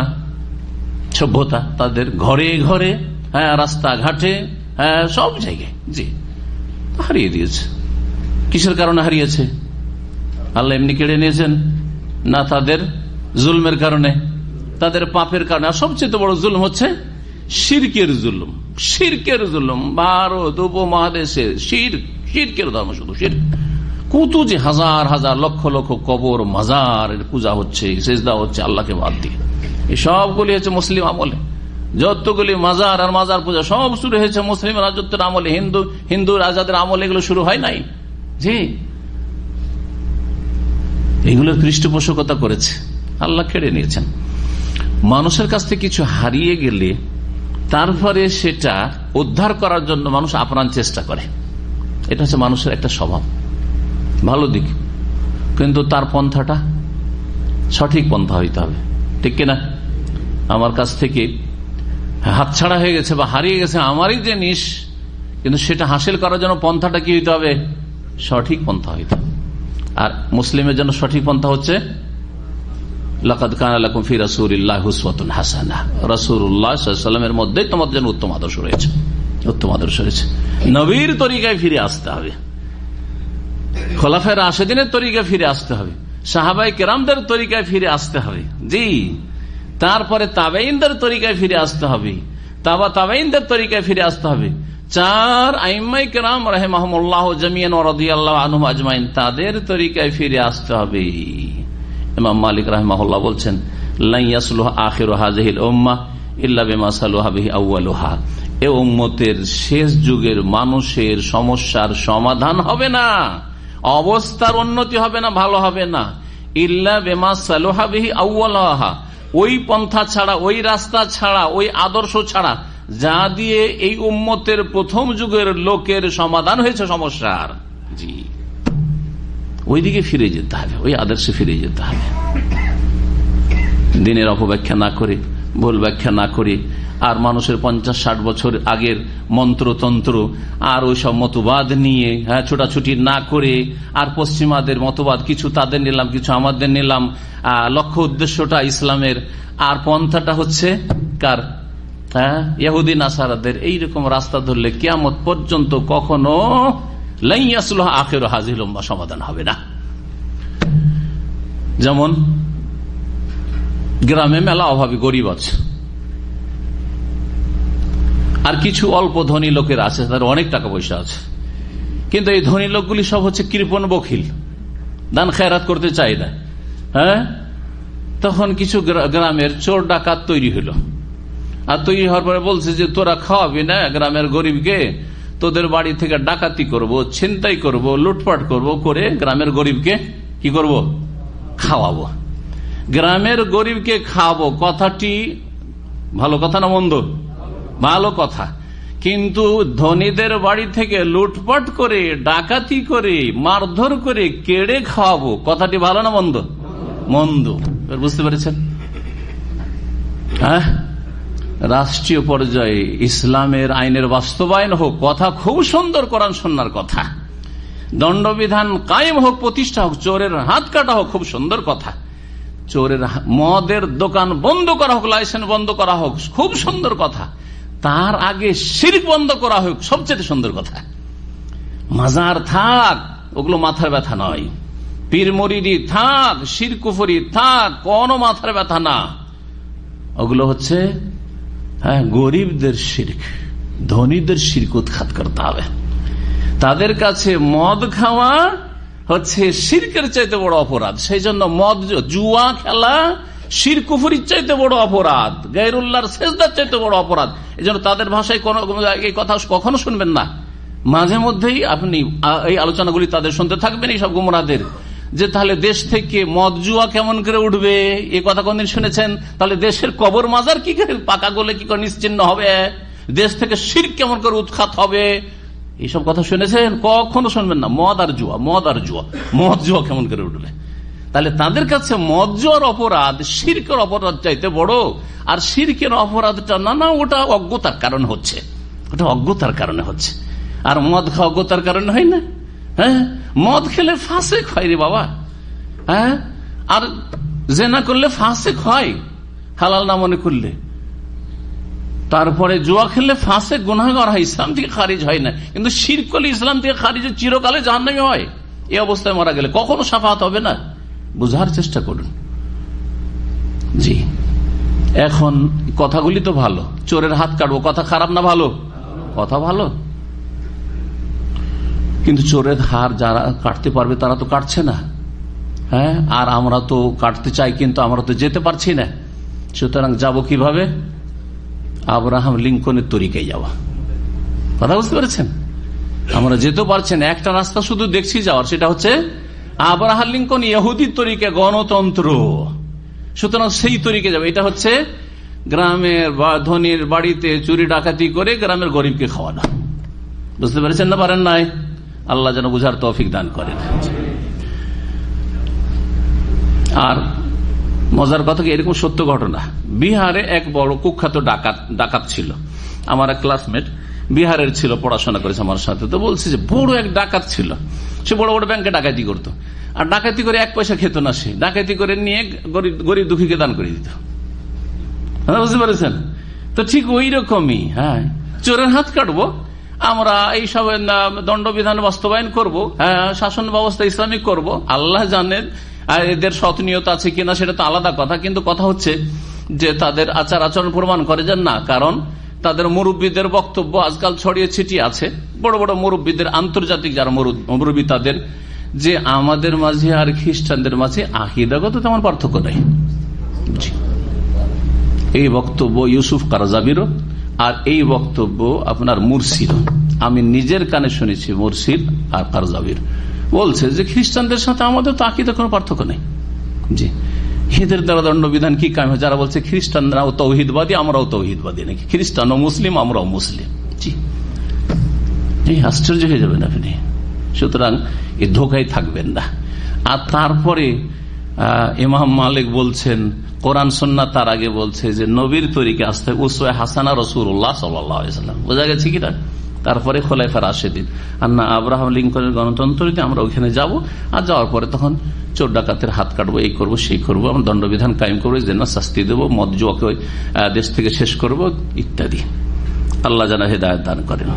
সভ্যতা তাদের ঘরে ঘরে, রাস্তাঘাটে, সব জায়গায়, জি, হারিয়ে দিয়েছে। কিসের কারণে হারিয়েছে? আল্লাহ এমনি কেড়ে নিয়েছেন না, তাদের জুলমের কারণে, তাদের পাপের কারণে। আর সবচেয়ে বড় জুলম হচ্ছে শিরকের জুলুম। শিরকের জুলুম ভারত উপমহাদেশে শিরকের ধর্ম, শুধু শিরক। কত যে হাজার হাজার লক্ষ লক্ষ কবর মাজারের পূজা হচ্ছে, সেজদা হচ্ছে আল্লাহকে বাদ দিয়ে। এই সবগুলি হচ্ছে মুসলিম আমলে। যতগুলি মাজার আর মাজার পূজা সব শুরু হয়েছে মুসলিম রাজত্বের আমলে, হিন্দু রাজাদের আমলে এগুলো শুরু হয় নাই। জি, এগুলোর পৃষ্ঠপোষকতা করেছে, আল্লাহ কেড়ে নিয়েছেন। মানুষের কাছ থেকে কিছু হারিয়ে গেলে তারপরে সেটা উদ্ধার করার জন্য মানুষ আপ্রাণ চেষ্টা করে। এটা হচ্ছে মানুষের একটা স্বভাব, ভালো দিক। কিন্তু তার পন্থাটা সঠিক পন্থা হইতে হবে, ঠিক কিনা? আমার কাছ থেকে হাতছাড়া হয়ে গেছে বা হারিয়ে গেছে আমারই জিনিস, কিন্তু সেটা হাসিল করার জন্য পন্থাটা কি হইতে হবে? সঠিক পন্থা হইতে হবে। আর মুসলিমের জন্য সঠিক পন্থা হচ্ছে লাকাদ কানা লাকুম ফি রাসূলিল্লাহি উসওয়াতুন হাসানাহ। রাসূলুল্লাহ সাল্লাল্লাহু আলাইহি ওয়াসাল্লামের মধ্যে তোমাদের জন্য উত্তম আদর্শ রয়েছে, উত্তম আদর্শ রয়েছে। নবীর তরিকায় ফিরে আসতে হবে, খোলাফায়ে রাশেদিনের তরিকায় ফিরে আসতে হবে, সাহাবায়ে কেরামদের তরিকায় ফিরে আসতে হবে। জি, তারপরে তাবেঈনদের তরিকায় ফিরে আসতে হবে, তাবেঈনদের তরিকায় ফিরে আসতে হবে। 4 আইম্মায়ে কেরাম রাহিমাহুমুল্লাহ জামিয়ান ওয়া রাদিয়াল্লাহু আনহুম আজমাইন, তাদের তরিকায় ফিরে আসতে হবে। ইমাম মালিক রাহিমাহুল্লাহ বলছেন, লা ইয়াসলুহু আখিরু হাযিহিল উম্মাহ ইল্লা বিমা সালাহা বিহি আউয়ালুহা। এই উম্মতের শেষ যুগের মানুষের সমস্যার সমাধান হবে না, অবস্থার উন্নতি হবে না, ভালো হবে না, ইল্লা বিমা সালাহা বিহি আউয়ালুহা, ওই পন্থা ছাড়া, ওই রাস্তা ছাড়া, ওই আদর্শ ছাড়া যা দিয়ে এই উম্মতের প্রথম যুগের লোকের সমাধান হয়েছে সমস্যার। জি, ওইদিকে ফিরে যেতে হবে, ওই আদর্শে ফিরে যেতে হবে। দিনের অপব্যাখ্যা না করে, ভুল ব্যাখ্যা না করে, আর মানুষের 50-60 বছর আগের মন্ত্রতন্ত্র আর ওই সব মতবাদ নিয়ে ছোটাছুটি না করে, আর পশ্চিমাদের মতবাদ কিছু তাদের নিলাম, কিছু আমাদের নিলাম, লক্ষ্য উদ্দেশ্যটা ইসলামের, আর পন্থাটা হচ্ছে কার? ইহুদি নাসারাদের। এইরকম রাস্তা ধরলে কিয়ামত পর্যন্ত কখনো লাই ইয়াসলুহা আখিরু হাযিহিল উম্মাহ, সমাধান হবে না। যেমন গ্রামে মেলা অভাবী গরিব আছে, আর কিছু অল্প ধনী লোকের আছে, তাদের অনেক টাকা পয়সা আছে, কিন্তু এই ধনী লোকগুলি সব হচ্ছে কৃপণ বখিল, দান খেরাত করতে চায় না। হ্যাঁ, তখন কিছু গ্রামের চোর ডাকাত তৈরি হলো, আর তৈরি হওয়ার পরে বলছে যে তোরা খাওয়াবি না গ্রামের গরিবকে, তোদের বাড়ি থেকে ডাকাতি করব, ছিনতাই করব, লুটপাট করব, করে গ্রামের গরিবকে কি করব, খাওয়াবো। গ্রামের গরিবকে খাওয়াবো কথাটি ভালো কথা না মন্দ? ভালো কথা। কিন্তু ধনীদের বাড়ি থেকে লুটপাট করে, ডাকাতি করে, মারধর করে কেড়ে খাওয়াবো কথাটি ভালো না মন্দ? মন্দ। বুঝতে পেরেছেন? হ্যাঁ, রাষ্ট্রীয় পর্যায়ে ইসলামের আইনের বাস্তবায়ন হোক, কথা খুব সুন্দর, কোরআন সুন্নাহর কথা, দণ্ডবিধান কায়েম হোক, প্রতিষ্ঠা হোক, চোরের হাত কাটা হোক, খুব সুন্দর কথা, চোরের মদের দোকান বন্ধ করা হোক, লাইসেন্স বন্ধ করা হোক, খুব সুন্দর কথা, তার আগে শিরক বন্ধ করা হোক, সবচেয়ে সুন্দর কথা। মাজার থাক, ওগুলো মাথার ব্যথা নয়, পীর মুরিদি থাক, শিরক কুফরি থাক, কোনো মাথার ব্যথা না, ওগুলো হচ্ছে গরিবদের শিরক, ধনীদের শিরক উৎখাত করতে হবে। তাদের কাছে মদ খাওয়া হচ্ছে শিরকের চাইতে বড় অপরাধ, সেই জন্য মদ, জুয়া খেলা শিরক কুফরির চাইতে বড় অপরাধ, গায়রুল্লাহর সেজদার চাইতে বড় অপরাধ। এই জন্য তাদের ভাষায় এই কথা কখনো শুনবেন না। মাঝে মধ্যেই আপনি এই আলোচনাগুলি তাদের শুনতে থাকবেন, এই সব গুমরাহদের, যে তাহলে দেশ থেকে মদ জুয়া কেমন করে উঠবে, এই কথা কোনদিন শুনেছেন? তাহলে দেশের কবর মাজার কি করে পাকা গলে কি করে নিশ্চিহ্ন হবে, দেশ থেকে শিরক কেমন করে উৎখাত হবে, এইসব কথা শুনেছেন? কখনো শুনবেন না। মদ আর জুয়া, মদ আর জুয়া, মদ জুয়া কেমন করে উঠবে? তাহলে তাদের কাছে মদ জুয়ার অপরাধ শিরকের অপরাধ চাইতে বড়। আর শিরকের অপরাধটা না, ওটা অজ্ঞতার কারণে হচ্ছে, ওটা অজ্ঞতার কারণে হচ্ছে। আর মদ খাওয়া অজ্ঞতার কারণে হয় না। হ্যাঁ, মদ খেলে ফাসেক হয় রে বাবা। হ্যাঁ, আর জেনা করলে ফাসেক হয়, হালাল না মনে করলে। তারপরে জুয়া খেললে ফাঁসে গুনাহগার হয়, ইসলাম থেকে খারিজ হয় না। কিন্তু শিরক করলে ইসলাম থেকে খারিজ, চিরকালে জাহান্নামী হয়। এই অবস্থায় মারা গেলে কখনো শাফাআত হবে না। বুঝার চেষ্টা করুন। জি, এখন কথাগুলি তো ভালো, চোরের হাত কাটবো, কথা খারাপ না ভালো? কথা ভালো, কিন্তু চোরের হাত যারা কাটতে পারবে তারা তো কাটছে না। হ্যাঁ, আর আমরা তো কাটতে চাই, কিন্তু আমরা তো যেতে পারছি না। সুতরাং যাব কিভাবে? আব্রাহাম লিঙ্কনের তরিকায় যাওয়া। কথা বুঝতে পেরেছেন? আমরা যেতে পারছি না, একটা রাস্তা শুধু দেখছি যাওয়ার, সেটা হচ্ছে আব্রাহাম লিঙ্কন ইহুদির তরিকা, গণতন্ত্র। সুতরাং সেই তরিকে যাবে। এটা হচ্ছে গ্রামের বা ধনীর বাড়িতে চুরি ডাকাতি করে গ্রামের গরিবকে খাওয়ানো। বুঝতে পেরেছেন না? পারেন নাই? আল্লাহ যেন বুঝার তৌফিক দান করেন। আর মজার কথা কি, এরকম সত্য ঘটনা, বিহারে এক বড় কুখ্যাত ডাকাত ছিল। আমার এক ক্লাসমেট বিহারের ছিল, পড়াশোনা করেছে আমার সাথে। তো বলছে যে বড় এক ডাকাত ছিল, সে বড় বড় ব্যাংকে ডাকাতি করতো, আর ডাকাতি করে 1 পয়সা খেত না। সে ডাকাতি করে নিয়ে গরিব দুঃখীকে দান করে দিত। বুঝতে পেরেছেন? তো ঠিক ওই রকমই, হ্যাঁ, চোরের হাত কাটবো আমরা, এইসব দণ্ডবিধান বাস্তবায়ন করব, হ্যাঁ, শাসন ব্যবস্থা ইসলামিক করব। আল্লাহ জানেন আর এদের সৎ নিয়ত আছে কিনা, সেটা তো আলাদা কথা। কিন্তু কথা হচ্ছে যে তাদের আচার আচরণ প্রমাণ করে যে না, কারণ তাদের মুরব্বীদের বক্তব্য আজকাল ছড়িয়ে ছিটিয়ে আছে, বড় বড় মুরব্বীদের, আন্তর্জাতিক যারা মুরব্বী, তাদের যে আমাদের মাঝে আর খ্রিস্টানদের মাঝে আকীদাগত তেমন পার্থক্য নেই। এই বক্তব্য ইউসুফ কারজাবিরও, আর এই বক্তব্য আপনার মুরসির, আমি নিজের কানে শুনেছি, মুরসির আর কারজাবির বলছে যে খ্রিস্টানদের সাথে আমাদের তো আকীদা কোনো পার্থক্য নেই। জি, এদের দ্বারা দণ্ডবিধান কি কাম? যারা বলছে খ্রিস্টানরাও তৌহিদবাদী, আমরাও তৌহিদবাদী, নাকি খ্রিস্টান ও মুসলিম, আমরাও মুসলিম। জি, এই আশ্চর্য হয়ে যাবেন আপনি। সুতরাং এই ধোকায় থাকবেন না। আর তারপরে ইমাম মালিক বলছেন, কোরআন সুন্নাহ তার আগে বলছে যে নবীর তরিকে আসতে উসওয়া হাসানা রাসূলুল্লাহ সাল্লাল্লাহু আলাইহি ওয়াসাল্লাম। বোঝা গেছে কিনা? তারপরে খোলাফা রাশেদিন, আর না আব্রাহাম লিঙ্কনের গণতন্ত্রতে আমরা ওইখানে যাব, আর যাওয়ার পরে তখন চোর ডাকাতের হাত কাটবো, এই করবো সেই করবো, আমরা দণ্ডবিধান কায়েম করবো, যেন শাস্তি দেবো, মদ জুয়াকে দেশ থেকে শেষ করবো ইত্যাদি। আল্লাহ যেন হেদায়েত দান করেন।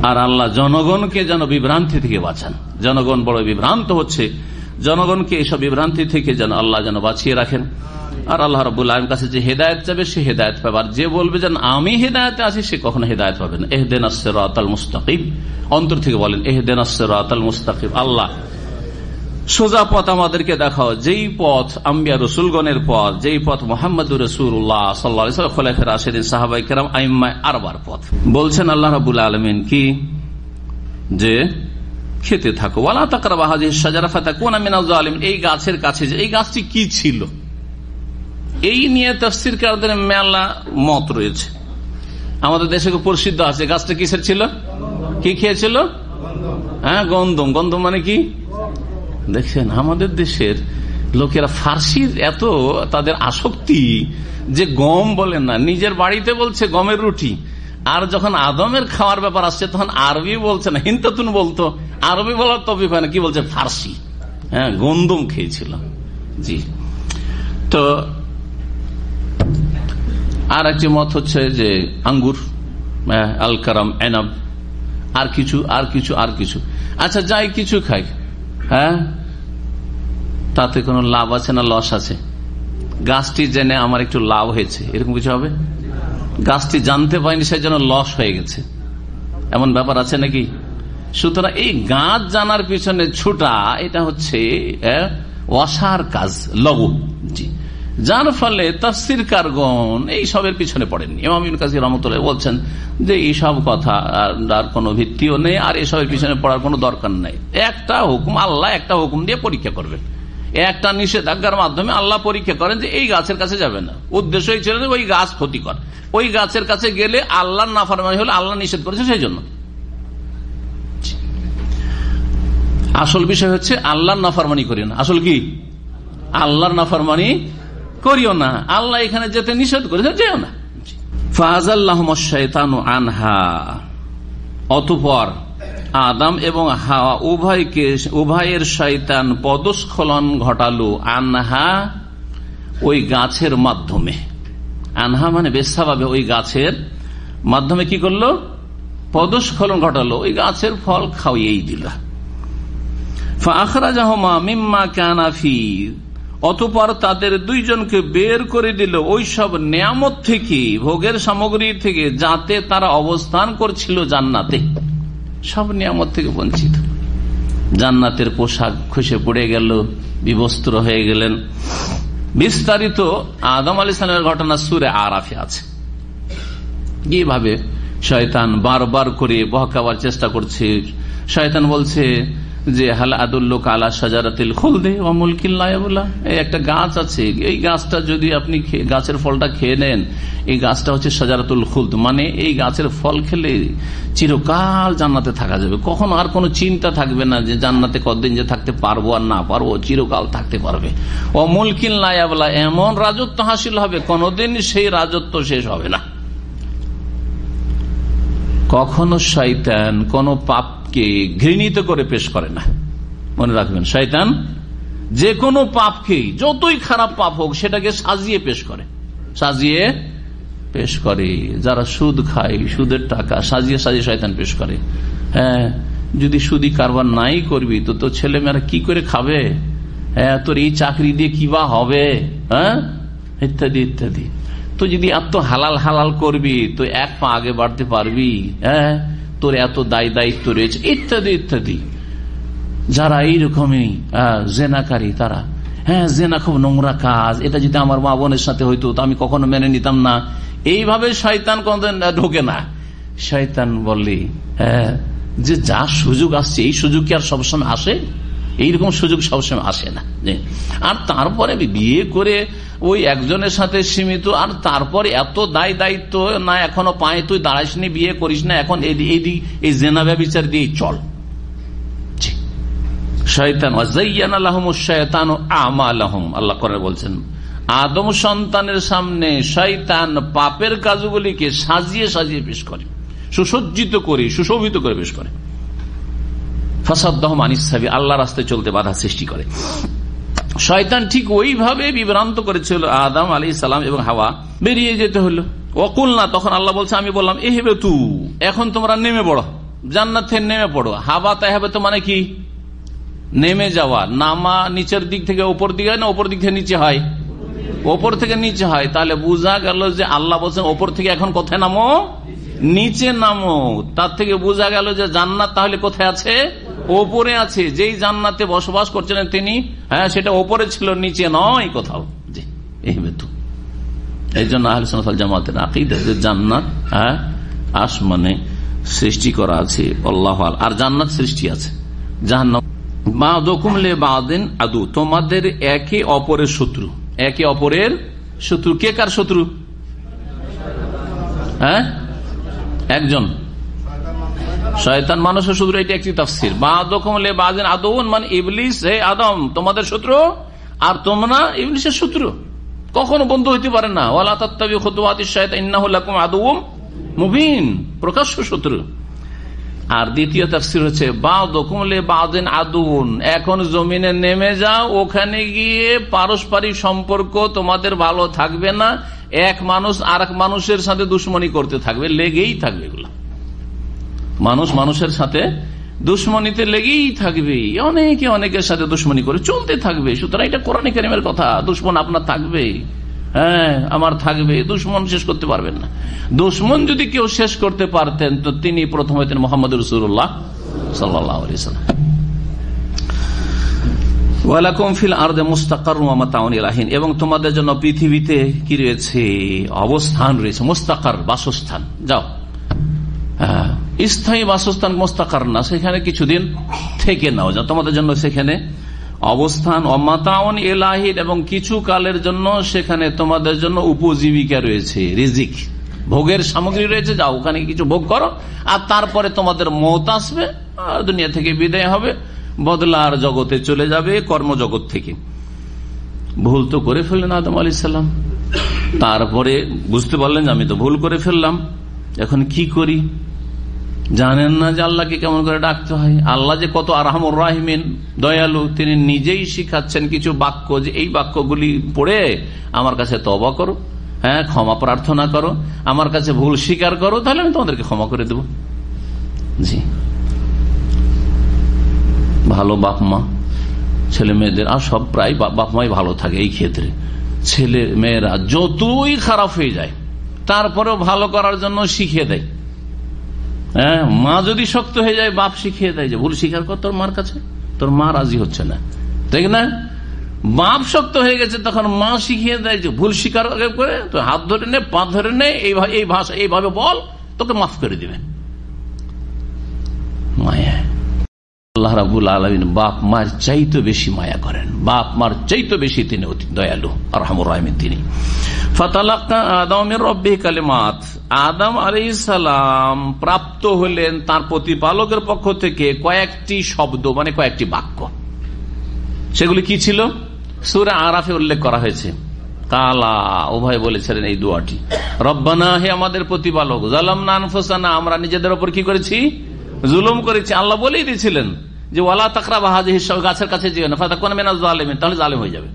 আর আল্লাহ জনগণকে যেন বিভ্রান্তি থেকে বাঁচান। জনগণ বড় বিভ্রান্ত হচ্ছে, জনগণকে এইসব বিভ্রান্তি থেকে যেন আল্লাহ যেন বাঁচিয়ে রাখেন। আর আল্লাহ রাব্বুল আলামিনের কাছে যে হেদায়েত চাবে সে হেদায়েত পাবে, আর যে বলবে যেন আমি হেদায়েতে আছি সে কখনো হেদায়েত পাবে না। ইহদিনাস সিরাতাল মুস্তাকিম, অন্তর থেকে বলেন ইহদিনাস সিরাতাল মুস্তাকিম, আল্লাহ সোজা পথ আমাদেরকে দেখাও, যেই পথ আম্বিয়া রসুলগণের পথ, যেই পথ মুহাম্মদুর রাসূলুল্লাহ সাল্লাল্লাহু আলাইহি ওয়াসাল্লাম, খোলাফায়ে রাশিদিন, সাহাবায়ে কেরাম, আইম্মায়ে আরবার পথ। বলছেন আল্লাহ রাব্বুল আলামিন কি, যে খেতে থাকো, ওয়ালা তাকরাবু হাযিহিশ শাজারা ফাতাকুনা মিনাজ জালিমিন। এই গাছের কাছে, যে এই গাছটি কি ছিল, এই নিয়ে তাফসীরকারদের মেলা মত রয়েছে। আমাদের দেশে প্রসিদ্ধ আছে, গাছটা কিসের ছিল, কি খেয়েছিল? হ্যাঁ, গন্ধম। গন্ধম মানে কি দেখছেন, আমাদের দেশের লোকেরা ফার্সির এত তাদের আসক্তি যে গম বলেন না, নিজের বাড়িতে বলছে গমের রুটি, আর যখন আদমের খাওয়ার ব্যাপার আসছে তখন আরবি বলছে না, হিন্তাতুন বলতো, আরবি বলার তৌফিক হয় না, কি বলছে ফার্সি। হ্যাঁ, গন্ধম খেয়েছিল। জি, তো আর একটি মত হচ্ছে যে আঙ্গুর, আল কারাম, এনাব, আর কিছু আর কিছু আর কিছু। আচ্ছা, যাই কিছু খাই, হ্যাঁ, তাতে কোনো লাভ আছে না লস আছে? গাছটি জেনে আমার একটু লাভ হয়েছে, এরকম কিছু হবে? গাছটি জানতে পারিনি সেই জন্য লস হয়ে গেছে, এমন ব্যাপার আছে নাকি? সুতরাং এই গাছ জানার পিছনে ছুটা, এটা হচ্ছে অসার কাজ, লঘু। জি, যার ফলে তাফসীরকারগণ এই সবের পিছনে পড়েননি। ইমাম ইবনে কাসির রাহমাতুল্লাহ বলছেন যে এইসব কথা আর কোনো ভিত্তিও নেই, আর এসবের পিছনে পড়ার কোনো দরকার নেই। একটা হুকুম, আল্লাহ একটা হুকুম দিয়ে পরীক্ষা করবেন, একটা নিষেধাজ্ঞার মাধ্যমে আল্লাহ পরীক্ষা করেন যে এই গাছের কাছে যাবে না। উদ্দেশ্যই ছিল ওই গাছ ক্ষতিকর, ওই গাছের কাছে গেলে আল্লাহর নাফরমানি হলে আল্লাহ নিষেধ করেছে সেই জন্য। আসল বিষয় হচ্ছে আল্লাহর নাফরমানি করিও না। আসল কি? আল্লাহর নাফরমানি করিও না। আল্লাহ এখানে যেতে নিষেধ করেছে, যেও না। ফাযাল্লাহুমুশ শাইতানু আনহা, অতঃপর আদম এবং হাওয়া উভয়ের শয়তান পদস্খলন ঘটালো, আনহা ওই গাছের মাধ্যমে। আনহা মানে বেসাবাবে, ওই গাছের মাধ্যমে কি করলো? পদস্খলন ঘটালো, ওই গাছের ফল খাওয়িয়েই দিল। ফাআখরাজাহুমা মিম্মা কানা ফি, অতঃপর তাদের দুইজনকে বের করে দিল ওই সব নিয়ামত থেকে, ভোগের সামগ্রী থেকে, যাতে তারা অবস্থান করছিল জান্নাতে। সব নিয়ামত থেকে বঞ্চিত, জান্নাতের পোশাক খসে পড়ে গেল, বিবস্ত্র হয়ে গেলেন। বিস্তারিত আদম আলাইহিস সালামের ঘটনা সূরা আরাফে আছে। কিভাবে শয়তান বারবার করে বহকাবার চেষ্টা করছে। শয়তান বলছে যে হাল আদুল্লুকা আলা শাজারাতিল খুলদি ওয়া মুলকিন লা ইয়াবলা, এই একটা গাছ আছে, এই গাছটা যদি আপনি গাছের ফলটা খেয়ে নেন, এই গাছটা হচ্ছে শাজারাতুল খুলদ, মানে এই গাছের ফল খেলে চিরকাল জান্নাতে থাকা যাবে, কখনো আর কোনো চিন্তা থাকবে না যে জান্নাতে কতদিন যে থাকতে পারবো আর না পারবো, চিরকাল থাকতে পারবে। ওয়া মুলকিন লা ইয়াবলা, এমন রাজত্ব হাসিল হবে কোনদিন সেই রাজত্ব শেষ হবে না। কখনো শয়তান কোন পাপকে ঘৃণিত করে পেশ করে না, মনে রাখবেন। শয়তান যে কোনো পাপকে, যতই খারাপ পাপ হোক, সেটাকে সাজিয়ে পেশ করে, সাজিয়ে পেশ করে। যারা সুদ খায়, সুদের টাকা সাজিয়ে সাজিয়ে শয়তান পেশ করে। হ্যাঁ, যদি সুদি কারবার নাই করবি তো তোর ছেলে মেয়েরা কি করে খাবে, হ্যাঁ, তোর এই চাকরি দিয়ে কি বা হবে, হ্যাঁ, ইত্যাদি ইত্যাদি। তো যদি এত হালাল হালাল করবি তো এক পা আগে বাড়তে পারবি, হ্যাঁ, তোর এত দায় দায়িত্ব রয়েছে, ইত্যাদি ইত্যাদি। যারা এইরকমই জেনাকারী, তারা, হ্যাঁ, জেনা খুব নোংরা কাজ, এটা যদি আমার মা বোনের সাথে হইতো তো আমি কখনো মেনে নিতাম না। এইভাবে শয়তান কোনদিন ঢোকে না। শয়তান বলে, হ্যাঁ, যে যা সুযোগ আসছে, এই সুযোগ কি আর সবসময় আসে? এইরকম সুযোগ সবসময় আসে না। আর তারপরে বিয়ে করে ওই একজনের সাথে সীমিত, আর তারপরে এত দায় দায়িত্ব না, এখনো পায়ে তুই দাঁড়াইসনি, বিয়ে করিস না, এখন এই জেনা ব্যভিচার দিয়ে চল। শয়তান ওয়াযায়্যানা লাহুমুশ শায়তানু আমালাহুম, আল্লাহ কোরআনে বলছেন আদম সন্তানের সামনে শয়তান পাপের কাজগুলিকে সাজিয়ে সাজিয়ে পেশ করে, সুসজ্জিত করে, সুশোভিত করে পেশ করে। ফাসাদ্দাহুম আনিস সাবিল, আল্লাহর রাস্তায় চলতে বাধা সৃষ্টি করে। শয়তান ঠিক ওইভাবে বিভ্রান্ত করেছিল আদম আলাইহিস সালাম এবং হাওয়া, বেরিয়ে যেতে হলো। ওয়াকুলনা, তখন আল্লাহ বলছে, আমি বললাম ইহবিতু, এখন তোমরা নেমে পড়ো, জান্নাতে নেমে পড়ো। হাবাতে হবে তো মানে কি? নেমে যাওয়া। নামা নিচের দিক থেকে উপর দিকে হয় না উপর দিক থেকে নিচে হয়? ওপর থেকে নিচে হয়। তাহলে বোঝা গেল যে আল্লাহ বলছেন ওপর থেকে এখন কোথায় নামো? নিচে নামো। তার থেকে বোঝা গেল যে জান্নাত তাহলে কোথায় আছে? ওপরে আছে। যেই জান্নাতে বসবাস করছিলেন তিনি, সেটা ওপরে ছিল, নিচে নয় কোথাও। জি, এই বেতু। এই জন্য আহলে সুন্নাত ওয়াল জামাতের আকীদা যে জান্নাত আসমানে সৃষ্টি করা আছে, আল্লাহু আ'লাম। আর জান্নাত সৃষ্টি আছে। জাহান্নাম বা'দুকুম লিবা'দিন আদু, তোমাদের একে অপরের শত্রু। একে অপরের শত্রু। কে কার শত্রু? একজন শয়তান মানুষের শত্রু। এটা একটি তাফসীর। বা'দুকুম লিবা'দিন আদুন মানে ইবলিস, হে আদম তোমাদের শত্রু আর তোমরা ইবলিসের শত্রু। কখনো বন্ধু হইতে পারে না। ওয়ালা তাত্তাবিউ খুতুওয়াতিশ শায়তান ইন্নাহু লাকুম আদুউম মুবিন, প্রকাশ্য শত্রু। আর দ্বিতীয় তাফসীর হচ্ছে বা'দুকুম লিবা'দিন আদুন, এখন জমিনে নেমে যাও, ওখানে গিয়ে পারস্পরিক সম্পর্ক তোমাদের ভালো থাকবে না। এক মানুষ আর এক মানুষের সাথে দুশ্মনী করতে থাকবে, লেগেই থাকবে। এগুলো মানুষ মানুষের সাথে দুশ্মনীতে লেগেই থাকবে। অনেকে অনেকের সাথে দুশ্মনী করে চলতে থাকবে। সুতরাং এটা কোরআনে কারিমের কথা। দুশ্মন আপনার থাকবে, আমার থাকবে। দুশ্মন শেষ করতে পারবেন না। দুশ্মন যদি কেউ শেষ করতে পারতেন তো তিনি প্রথম হইতেন মুহাম্মদ রাসূলুল্লাহ সাল্লাল্লাহু আলাইহি ওয়াসাল্লাম। ওয়ালাকুম ফিল আরদি মুস্তাকাররুম ওয়া মাতাউন ইলা হিন, এবং তোমাদের জন্য পৃথিবীতে কি রয়েছে? অবস্থান রয়েছে। মুস্তাকার, বাসস্থান। যাও, স্থায়ী বাসস্থান মুস্তাকার না, সেখানে কিছুদিন থেকে নাও, যা তোমাদের জন্য সেখানে অবস্থান। অমাতাউন ইলাহি, এবং কিছু কালের জন্য সেখানে তোমাদের জন্য উপজীবিকা রয়েছে, রিজিক, ভোগের সামগ্রী রয়েছে। যাও, ওখানে কিছু ভোগ করো, আর তারপরে তোমাদের মওত আসবে, আর দুনিয়া থেকে বিদায় হবে, বদলার জগতে চলে যাবে, কর্মজগৎ থেকে। ভুল তো করে ফেললেন আদম আলাইহিস সালাম, তারপরে বুঝতে পারলেন যে আমি তো ভুল করে ফেললাম, এখন কি করি? জানেন না যে আল্লাহকে কেমন করে ডাকতে হয়। আল্লাহ যে কত আরহামুর রাহিমিন, দয়ালু, তিনি নিজেই শিখাচ্ছেন কিছু বাক্য, যে এই বাক্যগুলি পড়ে আমার কাছে তওবা করো, ক্ষমা প্রার্থনা করো, আমার কাছে ভুল স্বীকার করো, তাহলে আমি তোমাদেরকে ক্ষমা করে দেব। জি, ভালো বাপ মা ছেলে মেয়েদের, আর সব প্রায় বাপ মাই ভালো থাকে এই ক্ষেত্রে। ছেলে মেয়েরা যতই খারাপ হয়ে যায় তারপরেও ভালো করার জন্য শিখিয়ে দেয়। মা যদি শক্ত হয়ে যায়, বাপ শিখিয়ে দেয় যে ভুল স্বীকার কর তোর মার কাছে, তোর মা রাজি হচ্ছে না, ঠিক না? বাপ শক্ত হয়ে গেছে, তখন মা শিখিয়ে দেয় যে ভুল স্বীকার করে তো হাত ধরে নে, পা ধরে নে, এই ভাষা এইভাবে বল, তোকে মাফ করে দিবে। মায়া, আল্লাহ রাব্বুল আলামিন বাপ মার চাইতে বেশি মায়া করেন, বাপ মার চাইতে বেশি তিনি অতি দয়ালু আরহামুর রাহিমিন তিনি। ফাতালাক্কা আদম মির রাব্বিহি কালিমাত, আদম আলাইহিস সালাম প্রাপ্ত হলেন তার প্রতিপালকের পক্ষ থেকে কয়েকটি শব্দ, মানে কয়েকটি বাক্য। সেগুলি কি ছিল? সূরা আরাফে উল্লেখ করা হয়েছে। কালা, উভয় বলেছিলেন এই দোয়াটি, রব্বানা, হে আমাদের প্রতিপালক, যালামনা আনফুসানা, আমরা নিজেদের উপর কি করেছি? জুলুম করেছি। আল্লাহ বলেই দিয়েছিলেন যে ওয়ালা তাকরাবা হাযিহিশ শাজারা, গাছের কাছে যেও না, ফাতাকুনা মিনাজ জালিমিন, তাহলে জালেম হয়ে যাবে,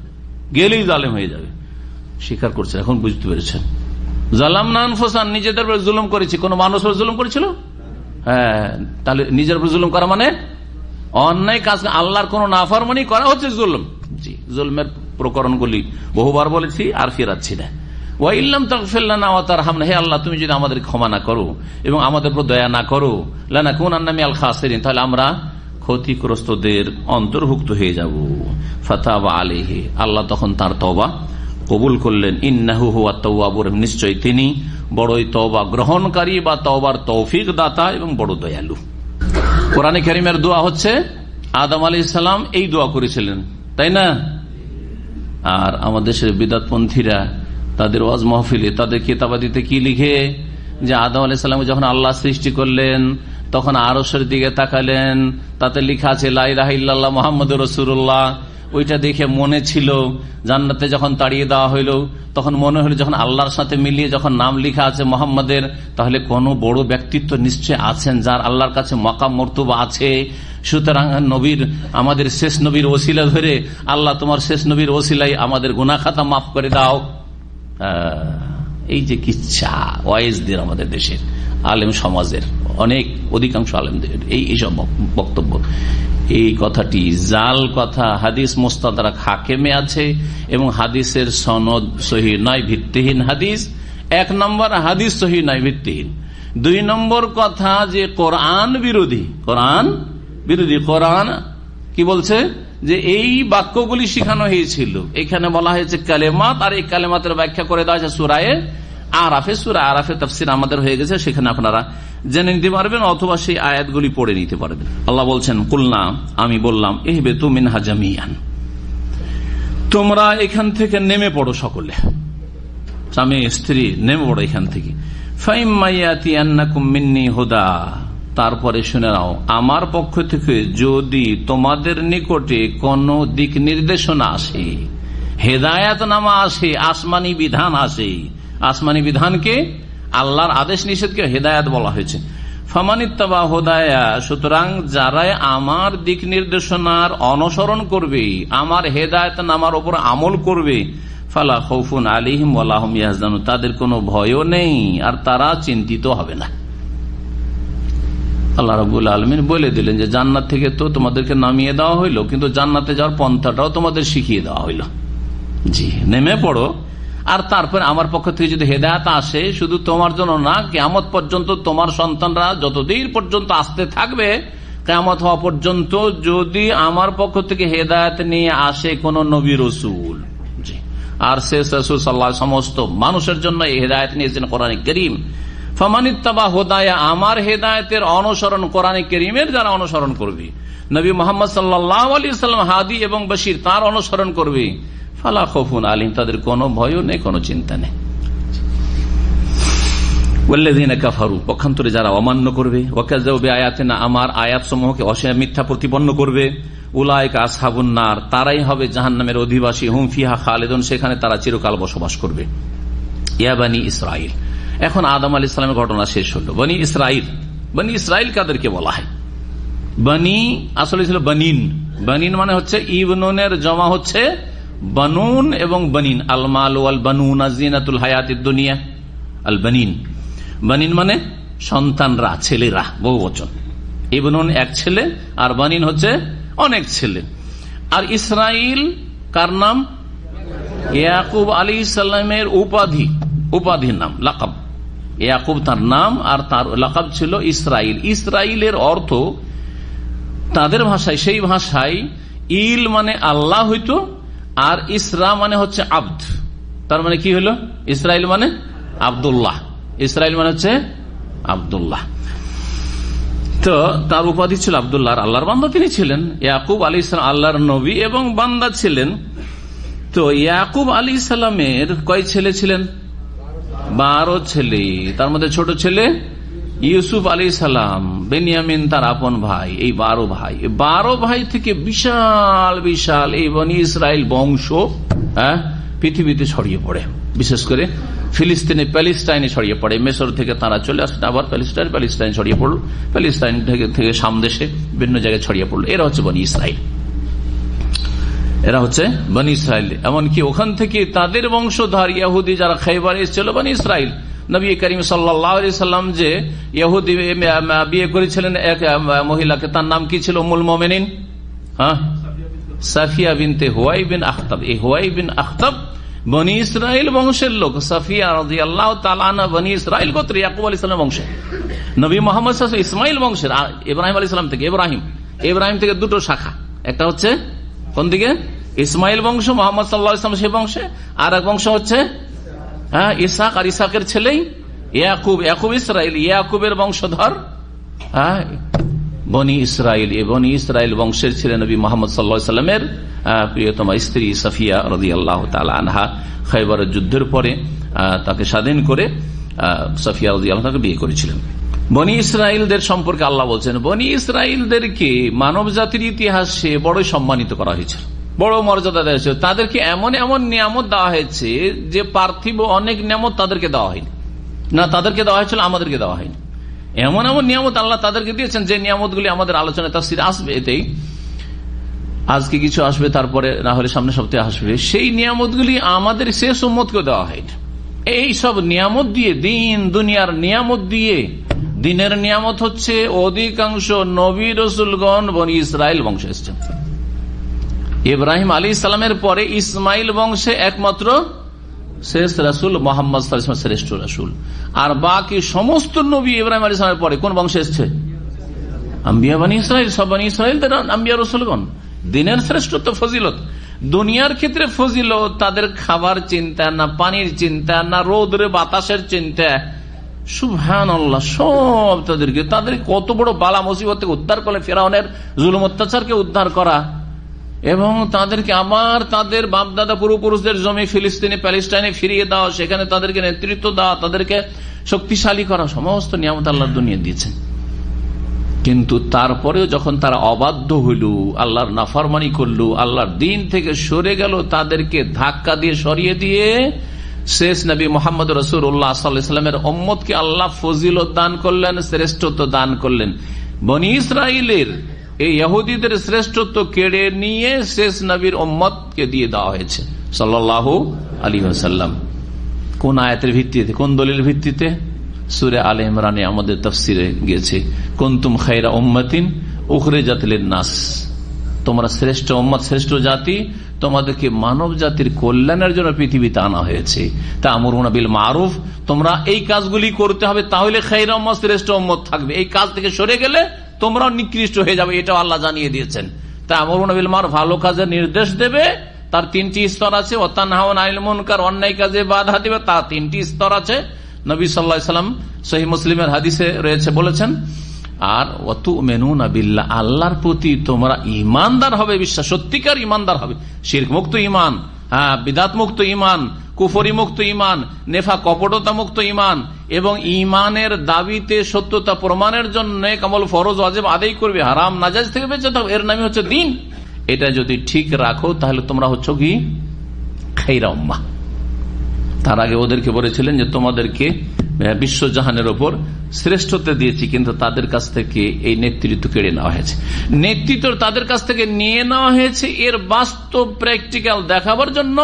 গেলেই জালেম হয়ে যাবে। স্বীকার করছে, এখন বুঝতে পেরেছেন। যালামনা আনফুসানা, নিজেদের উপর জুলুম করেছি। কোন মানুষের উপর জুলুম করেছিল? তাহলে নিজের উপর জুলুম করা মানে অন্যায় কাজ, আল্লাহর কোন নাফরমানি করা হচ্ছে জুলুম। জি, জুলমের প্রকরণগুলি বহুবার বলেছি, আর ফেরাচ্ছি না। ওয়াইল্লাম তাগফির লানা ওয়া তারহামনা, হে আল্লাহ তুমি যদি আমাদের ক্ষমা না করো এবং আমাদের উপর দয়া না করো, লানাকুনান্না মিনাল খাসিরিন, তাহলে আমরা ক্ষতিগ্রস্তদের অন্তর্ভুক্ত হয়ে যাব। ফাতাবা আলাইহি, আল্লাহ তখন তার তওবা কবুল করলেন। ইন্নাহু হুয়াত তাওয়াবুর, নিশ্চয় তিনি বড়ই তওবা গ্রহণকারী বা তওবার তৌফিক দাতা এবং বড় দয়ালু। কোরআনে কারীমের দোয়া হচ্ছে আদম আলাইহিস সালাম এই দোয়া করেছিলেন, তাই না? আর আমাদের দেশের বিদআতপন্থীরা তাদের ওয়াজ মাহফিলে, তাদের কিতাবাদিতে কি লিখে যে আদম আলাইহিস সালাম যখন আল্লাহ সৃষ্টি করলেন তখন আরশের দিকে তাকালেন, তাতে লেখা আছে লা ইলাহা ইল্লাল্লাহ মুহাম্মাদুর রাসূলুল্লাহ। ওইটা দেখে মনে ছিল, জান্নাতে যখন তাড়িয়ে দেওয়া হইল তখন মনে হলো যখন আল্লাহর সাথে মিলিয়ে যখন নাম লেখা আছে মোহাম্মদের, তাহলে কোন বড় ব্যক্তিত্ব নিশ্চয় আছেন যার আল্লাহর কাছে মাকাম মর্তবা আছে। সুতরাং নবীর, আমাদের শেষ নবীর ওসিলা ধরে আল্লাহ তোমার শেষ নবীর ওসিলাই আমাদের গুনাহ খাতা মাফ করে দাও। এই যে কিচ্ছা ওয়াইজদের আমাদের দেশের, আলেম সমাজের অধিকাংশ আলেমদের এইসব বক্তব্য। এই কথাটি জাল কথা, হাদিস মুস্তাদরাক হাকিমে আছে এবং হাদিসের সনদ সহিহ নয়, ভিত্তিহীন হাদিস। 1 নম্বর, হাদিস সহিহ নয়, ভিত্তিহীন। 2 নম্বর কথা যে কোরআন বিরোধী। কোরআন কি বলছে যে এই বাক্যগুলি শিখানো হয়েছিল, এখানে বলা হয়েছে কালেমাত, আর এই কালেমাতের ব্যাখ্যা করে দেওয়া হয়েছে সূরায়ে আরাফে। সূরা আরাফে তাফসীর আমাদের হয়ে গেছে, সেখানে আপনারা জেনে নিতে পারবেন অথবা সেই আয়াতগুলি পড়ে নিতে পারবেন। আল্লাহ বলছেন কুলনা, আমি বললাম, ইহবিতু মিনহা জামিআন, তোমরা এখান থেকে নেমে পড়ো সকলে, স্বামী স্ত্রী নেমে পড়ো এখান থেকে। ফাইম্মা ইয়াতিয়ান্নাকুম মিন্নী হুদা, তারপরে শুনে নাও আমার পক্ষ থেকে যদি তোমাদের নিকটে কোন দিক নির্দেশনা আসে, হেদায়াত নামা আসে, আসমানি বিধান আসে। আসমানি বিধানকে, আল্লাহর আদেশ নিষেধকে হেদায়াত বলা হয়েছে। ফামানিত্তাবা হুদায়া, সুতরাং যারা আমার দিক নির্দেশনার অনুসরণ করবে, আমার হেদায়াত নামার উপর আমল করবে, ফালা খাউফুন আলাইহিম ওয়ালা হুম ইয়াহজানুন, তাদের কোনো ভয়ও নেই আর তারা চিন্তিত হবে না। আল্লাহ রাব্বুল আলামিন বলে দিলেন যে জান্নাত থেকে তো তোমাদেরকে নামিয়ে দেওয়া হইলো, কিন্তু জান্নাতে যাওয়ার পন্থাটাও তোমাদের শিখিয়ে দেওয়া হইলো। জি, নেমে পড়ো। আর তারপর আমার পক্ষ থেকে যদি হেদায়েত আসে, শুধু তোমার জন্য না, কিয়ামত পর্যন্ত তোমার সন্তানরা যতদিন পর্যন্ত আসতে থাকবে, কিয়ামত হওয়া পর্যন্ত যদি আমার পক্ষ থেকে হেদায়েত নিয়ে আসে কোন নবী রাসূল, জি, আর শেষ রাসূল সাল্লাল্লাহু আলাইহি সমস্ত মানুষের জন্য এই হেদায়েত নিয়েছেন কোরআনে কারীম। ফামানিত্তাবা হুদায়া, আমার হেদায়েতের অনুসরণ, কোরআনে কারীমের যারা অনুসরণ করবে, নবী মুহাম্মদ সাল্লাল্লাহু আলাইহি সাল্লাম হাদি এবং বশির তার অনুসরণ করবে, ফালা খাউফুন আলাইহিম, তাদের কোনো ভয়ও নেই, কোনো চিন্তা নেই। ওয়াল্লাযীনা কাফারু, পক্ষান্তরে যারা অমান্য করবে, ওয়াকাযাবু বিআয়াতিনা, আমার আয়াতসমূহকে মিথ্যা প্রতিপন্ন করবে, উলাইকা আসহাবুন নার, তারাই হবে জাহান্নামের অধিবাসী, হুম ফিহা খালিদুন, সেখানে তারা চিরকাল বসবাস করবে। ইয়া বনি ইসরাইল, এখন আদম আলাইহিস সালামের ঘটনা শেষ হলো। বনি ইসরাইল, বনি ইসরাইল কাদেরকে বলা হয়? বনি আসলে ছিল বনিন। বনিন মানে হচ্ছে ইবনুনের জমা হচ্ছে বানুন এবং বনিন। আল মাল ওয়াল বানুন জিনাতুল হায়াতিদ দুনিয়া। আল বনিন, বনিন মানে সন্তানরা, ছেলেরা, বহুবচন। ইবনুন এক ছেলে, আর বনিন হচ্ছে অনেক ছেলে। আর ইসরাইল কার নাম? ইয়াকুব আলাইহিস সালামের উপাধির নাম, লাকাব। ইয়াকুব তার নাম, আর তার লাকাব ছিল ইসরাইল। ইসরাইলের অর্থ তাদের ভাষায়, সেই ভাষায় ইল মানে আল্লাহ হইতো, আর ইসরা মানে হচ্ছে আব্দ। তার মানে কি হলো? ইসরাইল মানে আব্দুল্লাহ। ইসরাইল মানে হচ্ছে আব্দুল্লাহ। তো তার উপাধি ছিল আব্দুল্লাহ, আল্লাহর বান্দা তিনি ছিলেন। ইয়াকুব আলাইহিস সালাম আল্লাহর নবী এবং বান্দা ছিলেন। তো ইয়াকুব আলাইহিস সালামের কয় ছেলে ছিলেন? 12 ছেলে। তার মধ্যে ছোট ছেলে ইউসুফ আলাইহিস সালাম, বেনিয়ামিন তার আপন ভাই। এই 12 ভাই, 12 ভাই থেকে বিশাল বিশাল এই বনি ইসরাইল বংশ পৃথিবীতে ছড়িয়ে পড়ে, বিশেষ করে ফিলিস্তিনে, প্যালেস্টাইনে ছড়িয়ে পড়ে। মিশর থেকে তারা চলে আসলে আবার প্যালেস্টাইন ছড়িয়ে পড়ল, প্যালেস্টাইন থেকে শাম দেশে বিভিন্ন জায়গায় ছড়িয়ে পড়লো। এরা হচ্ছে বনি ইসরাইল, এরা হচ্ছে বনি ইসরাইল। এমনকি ওখান থেকে তাদের বংশধর ইহুদি যারা খাইবারে এসেছিল, বনি ইসরাইল। নবী করিম সাল্লাল্লাহু আলাইহি সাল্লাম যে ইহুদি বিয়ে করেছিলেন এক মহিলাকে, তার নাম কি ছিল? উম্মুল মুমিনিন সাফিয়া বিনতে হুয়াই বিন আখতাব। এই হুয়াই বিন আখতাব বনি ইসরাইল বংশের লোক। সাফিয়া রাদিয়াল্লাহু তাআলা আনহা বনি ইসরাইল গোত্র, ইয়াকুব আলাইহিস সালামের বংশে। নবী মুহাম্মদ সাল্লাল্লাহু আলাইহি ওয়াসাল্লাম ইসমাইল বংশের, ইব্রাহিম আলাইহিস সালাম থেকে। ইব্রাহিম থেকে 2টো শাখা, একটা হচ্ছে কোন দিকে? ইসমাইল বংশ, মুহাম্মদ সাল্লাল্লাহু আলাইহি ওয়াসাল্লাম সেই বংশে। আর এক বংশ হচ্ছে ইসহাক, আর ইসহাকের ছেলেই ইয়াকুব। ইয়াকুব ইসরাইল, ইয়াকুবের বংশধর বনি ইসরাইল। এই বনি ইসরাইল বংশের ছিলেন নবী মুহাম্মদ সাল্লাল্লাহু আলাইহি ওয়াসাল্লামের প্রিয়তমা স্ত্রী সাফিয়া রাদিয়াল্লাহু তাআলা আনহা। খায়বরের যুদ্ধের পরে তাকে স্বাধীন করে সাফিয়া রাদিয়াল্লাহু তাআলা বিয়ে করেছিলেন। বনি ইসরাইলদের সম্পর্কে আল্লাহ বলছেন, বনি ইসরাইলদেরকে মানব জাতির ইতিহাসে বড় সম্মানিত করা হয়েছিল, বড় মর্যাদা দেওয়া হয়েছিল। তাদেরকে এমন এমন নিয়ামত দেওয়া হয়েছে যে পার্থিব অনেক নিয়ামত তাদেরকে দেওয়া হয়নি। না, তাদেরকে দেওয়া হয়েছিল, আমাদেরকে দেওয়া হয়নি। এমন এমন নিয়ামত আল্লাহ তাদেরকে দিয়েছেন যে নিয়ামতগুলি আমাদের আলোচনায় তাফসীরে আসবে। এতেই আজকে কিছু আসবে, তারপরে না হলে সামনে সপ্তাহে আসবে। সেই নিয়ামতগুলি আমাদের শেষ উম্মতকে দেওয়া হয়নি। এই সব নিয়ামত দিয়ে, দিন দুনিয়ার নিয়ামত দিয়ে দিনের নিয়ামত হচ্ছে অধিকাংশ নবী রাসূলগণ বনি ইসরাইল বংশে এসেছেন। ইব্রাহিম আলাইহিস সালামের পরে ইসমাইল বংশে একমাত্র শেষ রাসূল মুহাম্মদ সাল্লাল্লাহু আলাইহি ওয়াসাল্লাম শ্রেষ্ঠ রাসূল। আর বাকি সমস্ত নবী ইব্রাহিম আলাইহিস সালামের পরে কোন বংশে এসেছে? আম্বিয়া বনি ইসরাইল। সব বনি ইসরাইল আম্বিয়া রাসূলগণ। দিনের শ্রেষ্ঠত্ব, ফজিলত, দুনিয়ার ক্ষেত্রে ফজিলত তাদের খাবার চিন্তা না, পানির চিন্তা না, রোদরে বাতাসের চিন্তা। সুবহানাল্লাহ, সব তাদের কত বড় বালা মুসিবত থেকে উদ্ধার করে, ফিরআউনের জুলুম অত্যাচারকে উদ্ধার করা, এবং তাদেরকে আবার তাদের বাপদাদা পূর্বপুরুষদের জমি ফিলিস্তিনে প্যালেস্টাইনে ফিরিয়ে দেওয়া, সেখানে তাদেরকে নেতৃত্ব দেওয়া, তাদেরকে শক্তিশালী করা, সমস্ত নিয়ামত আল্লাহর দুনিয়া দিয়েছেন। কিন্তু তারপরেও যখন তারা অবাধ্য হইল, আল্লাহর নাফরমানি করলো, আল্লাহর দিন থেকে সরে গেল, তাদেরকে ধাক্কা দিয়ে সরিয়ে দিয়ে শেষ নবী মুহাম্মদ রাসূলুল্লাহ সাল্লাল্লাহু আলাইহি ওয়াসাল্লামের উম্মতকে আল্লাহ ফজিলত দান করলেন, শ্রেষ্ঠত্ব দান করলেন। বনি ইসরাইলের এই ইহুদীদের শ্রেষ্ঠত্ব কেড়ে নিয়ে শেষ নবীর উম্মতকে দিয়ে দেওয়া হয়েছে সাল্লাল্লাহু আলাইহি ওয়াসাল্লাম। কোন আয়াতের ভিত্তিতে, কোন দলিলের ভিত্তিতে? সূরা আলে ইমরানে আমাদের তাফসিরে গেছে, কুনতুম খায়রা উম্মাতিন উখরিজাত লিন-নাস, তোমরা শ্রেষ্ঠ উম্মত, শ্রেষ্ঠ জাতি, তোমাদেরকে মানব জাতির কল্যাণের জন্য পৃথিবীতে আনা হয়েছে। তা'মুরুনা বিল মারুফ, তোমরা এই কাজগুলি করতে হবে, তাহলে খায়রা উম্মত, শ্রেষ্ঠ উম্মত থাকবে। এই কাজ থেকে সরে গেলে তোমরাও নিকৃষ্ট হয়ে যাবে, এটা আল্লাহ জানিয়ে দিয়েছেন। তা'মুরুনা বিল মারুফ, ভালো কাজের নির্দেশ দেবে, তার 3টি স্তর আছে। ওয়া তানহাউনা আনিল মুনকার, অন্যায় কাজে বাধা দিবে, তার 3টি স্তর আছে। নবী সাল্লাল্লাহু আলাইহি ওয়াসাল্লাম সহিহ মুসলিমের হাদিসে রয়েছে, বলেছেন। আর ওয়া তু'মিনুনা বিল্লাহ, আল্লাহর প্রতি তোমরা ঈমানদার হবে, বিশ্বাস, সত্যিকার ঈমানদার হবে। শিরক মুক্ত ঈমান, বিদআত মুক্ত ঈমান, কুফরি মুক্ত ঈমান, নেফাক কপটতা মুক্ত ঈমান, এবং ঈমানের দাবিতে সত্যতা প্রমাণের জন্য আমল ফরজ ওয়াজিব আদায় করবে, হারাম নাজায়েজ থেকে বেঁচে থাকবে, এর নামই হচ্ছে দ্বীন। এটা যদি ঠিক রাখো তাহলে তোমরা হচ্ছ কি? খায়রা উম্মাহ। তার আগে ওদেরকে বলেছিলেন যে তোমাদেরকে বিশ্বজাহানের ওপর শ্রেষ্ঠত্ব দিয়েছি, কিন্তু তাদের কাছ থেকে এই নেতৃত্ব কেড়ে নেওয়া হয়েছে। নেতৃত্ব তাদের কাছ থেকে নিয়ে নেওয়া হয়েছে, এর বাস্তব প্র্যাকটিক্যাল দেখাবার জন্য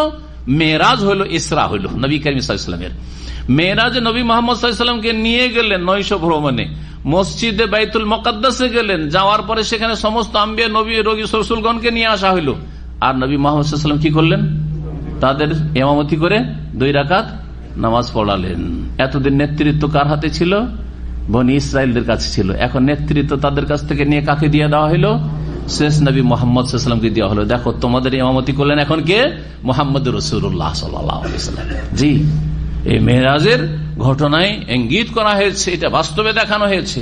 মেরাজ হইল, ইসরা হইল নবী করিম সাল্লাল্লাহু আলাইহি ওয়াসাল্লামের। মেরাজ নবী মুহাম্মদ সাল্লাল্লাহু আলাইহি ওয়াসাল্লামকে নিয়ে গেলেন নৈশ ভ্রমণে, মসজিদে বাইতুল মুকাদ্দাসে গেলেন, যাওয়ার পরে সেখানে সমস্ত আম্বিয়া নবী রাসূলগণকে নিয়ে আসা হইল। আর নবী মুহাম্মদ সাল্লাল্লাহু আলাইহি ওয়াসাল্লাম কি করলেন? তাদের ইমামতি করে 2 রাকাত নামাজ পড়ালেন। এতদিন নেতৃত্ব কার হাতে ছিল? বনি ইসরাইলদের কাছে ছিল। এখন নেতৃত্ব তাদের কাছ থেকে নিয়ে কাকে দিয়ে দেওয়া হলো? শেষ নবী মুহাম্মদ সাল্লাল্লাহু আলাইহি ওয়াসাল্লামকে দেওয়া হলো। দেখো তোমাদের ইমামতি করলেন এখন কে? মুহাম্মদুর রাসূলুল্লাহ সাল্লাল্লাহু আলাইহি ওয়াসাল্লাম। জি, এই মেরাজের ঘটনায় ইঙ্গিত করা হয়েছে, এটা বাস্তবে দেখানো হয়েছে।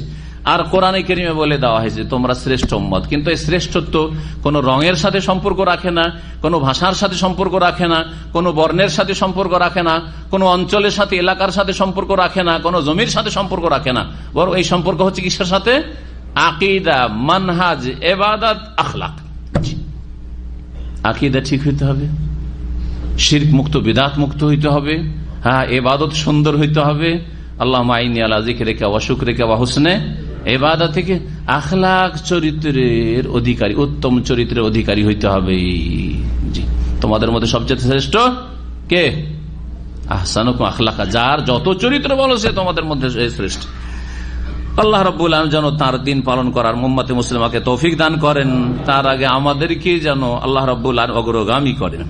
আর কোরআনে কারিমে বলে দেওয়া হয়েছে তোমরা শ্রেষ্ঠ উম্মত। কিন্তু এই শ্রেষ্ঠত্ব কোন রঙের সাথে সম্পর্ক রাখে না, কোন ভাষার সাথে সম্পর্ক রাখে না, কোন বর্ণের সাথে সম্পর্ক রাখে না, কোন অঞ্চলের সাথে, এলাকার সাথে সম্পর্ক রাখে না, কোন জমির সাথে সম্পর্ক রাখে না। বরং এই সম্পর্ক হচ্ছে কিসের সাথে? আকীদা, মানহাজ, ইবাদত, আখলাক। আকীদা ঠিক হইতে হবে, শিরক মুক্ত, বিদআত মুক্ত হইতে হবে, ইবাদত সুন্দর হইতে হবে। আল্লাহুম্মা আইন্নী আলা যিকরিকা ওয়া শুকরিকা ওয়া হুসনে ইবাদত থেকে আখলাক, চরিত্রের অধিকারী, উত্তম চরিত্রের অধিকারী হইতে হবে। জি, তোমাদের মধ্যে সবচেয়ে শ্রেষ্ঠ কে? আহসানুকুম আখলাকা, যার যত চরিত্র বলো সে তোমাদের মধ্যে শ্রেষ্ঠ। আল্লাহ রাব্বুল আলামিন যেন তার দিন পালন করার উম্মতে মুসলিমাকে তৌফিক দান করেন। তার আগে আমাদেরকে যেন আল্লাহ রাব্বুল আলামিন অগ্রগামী করেন।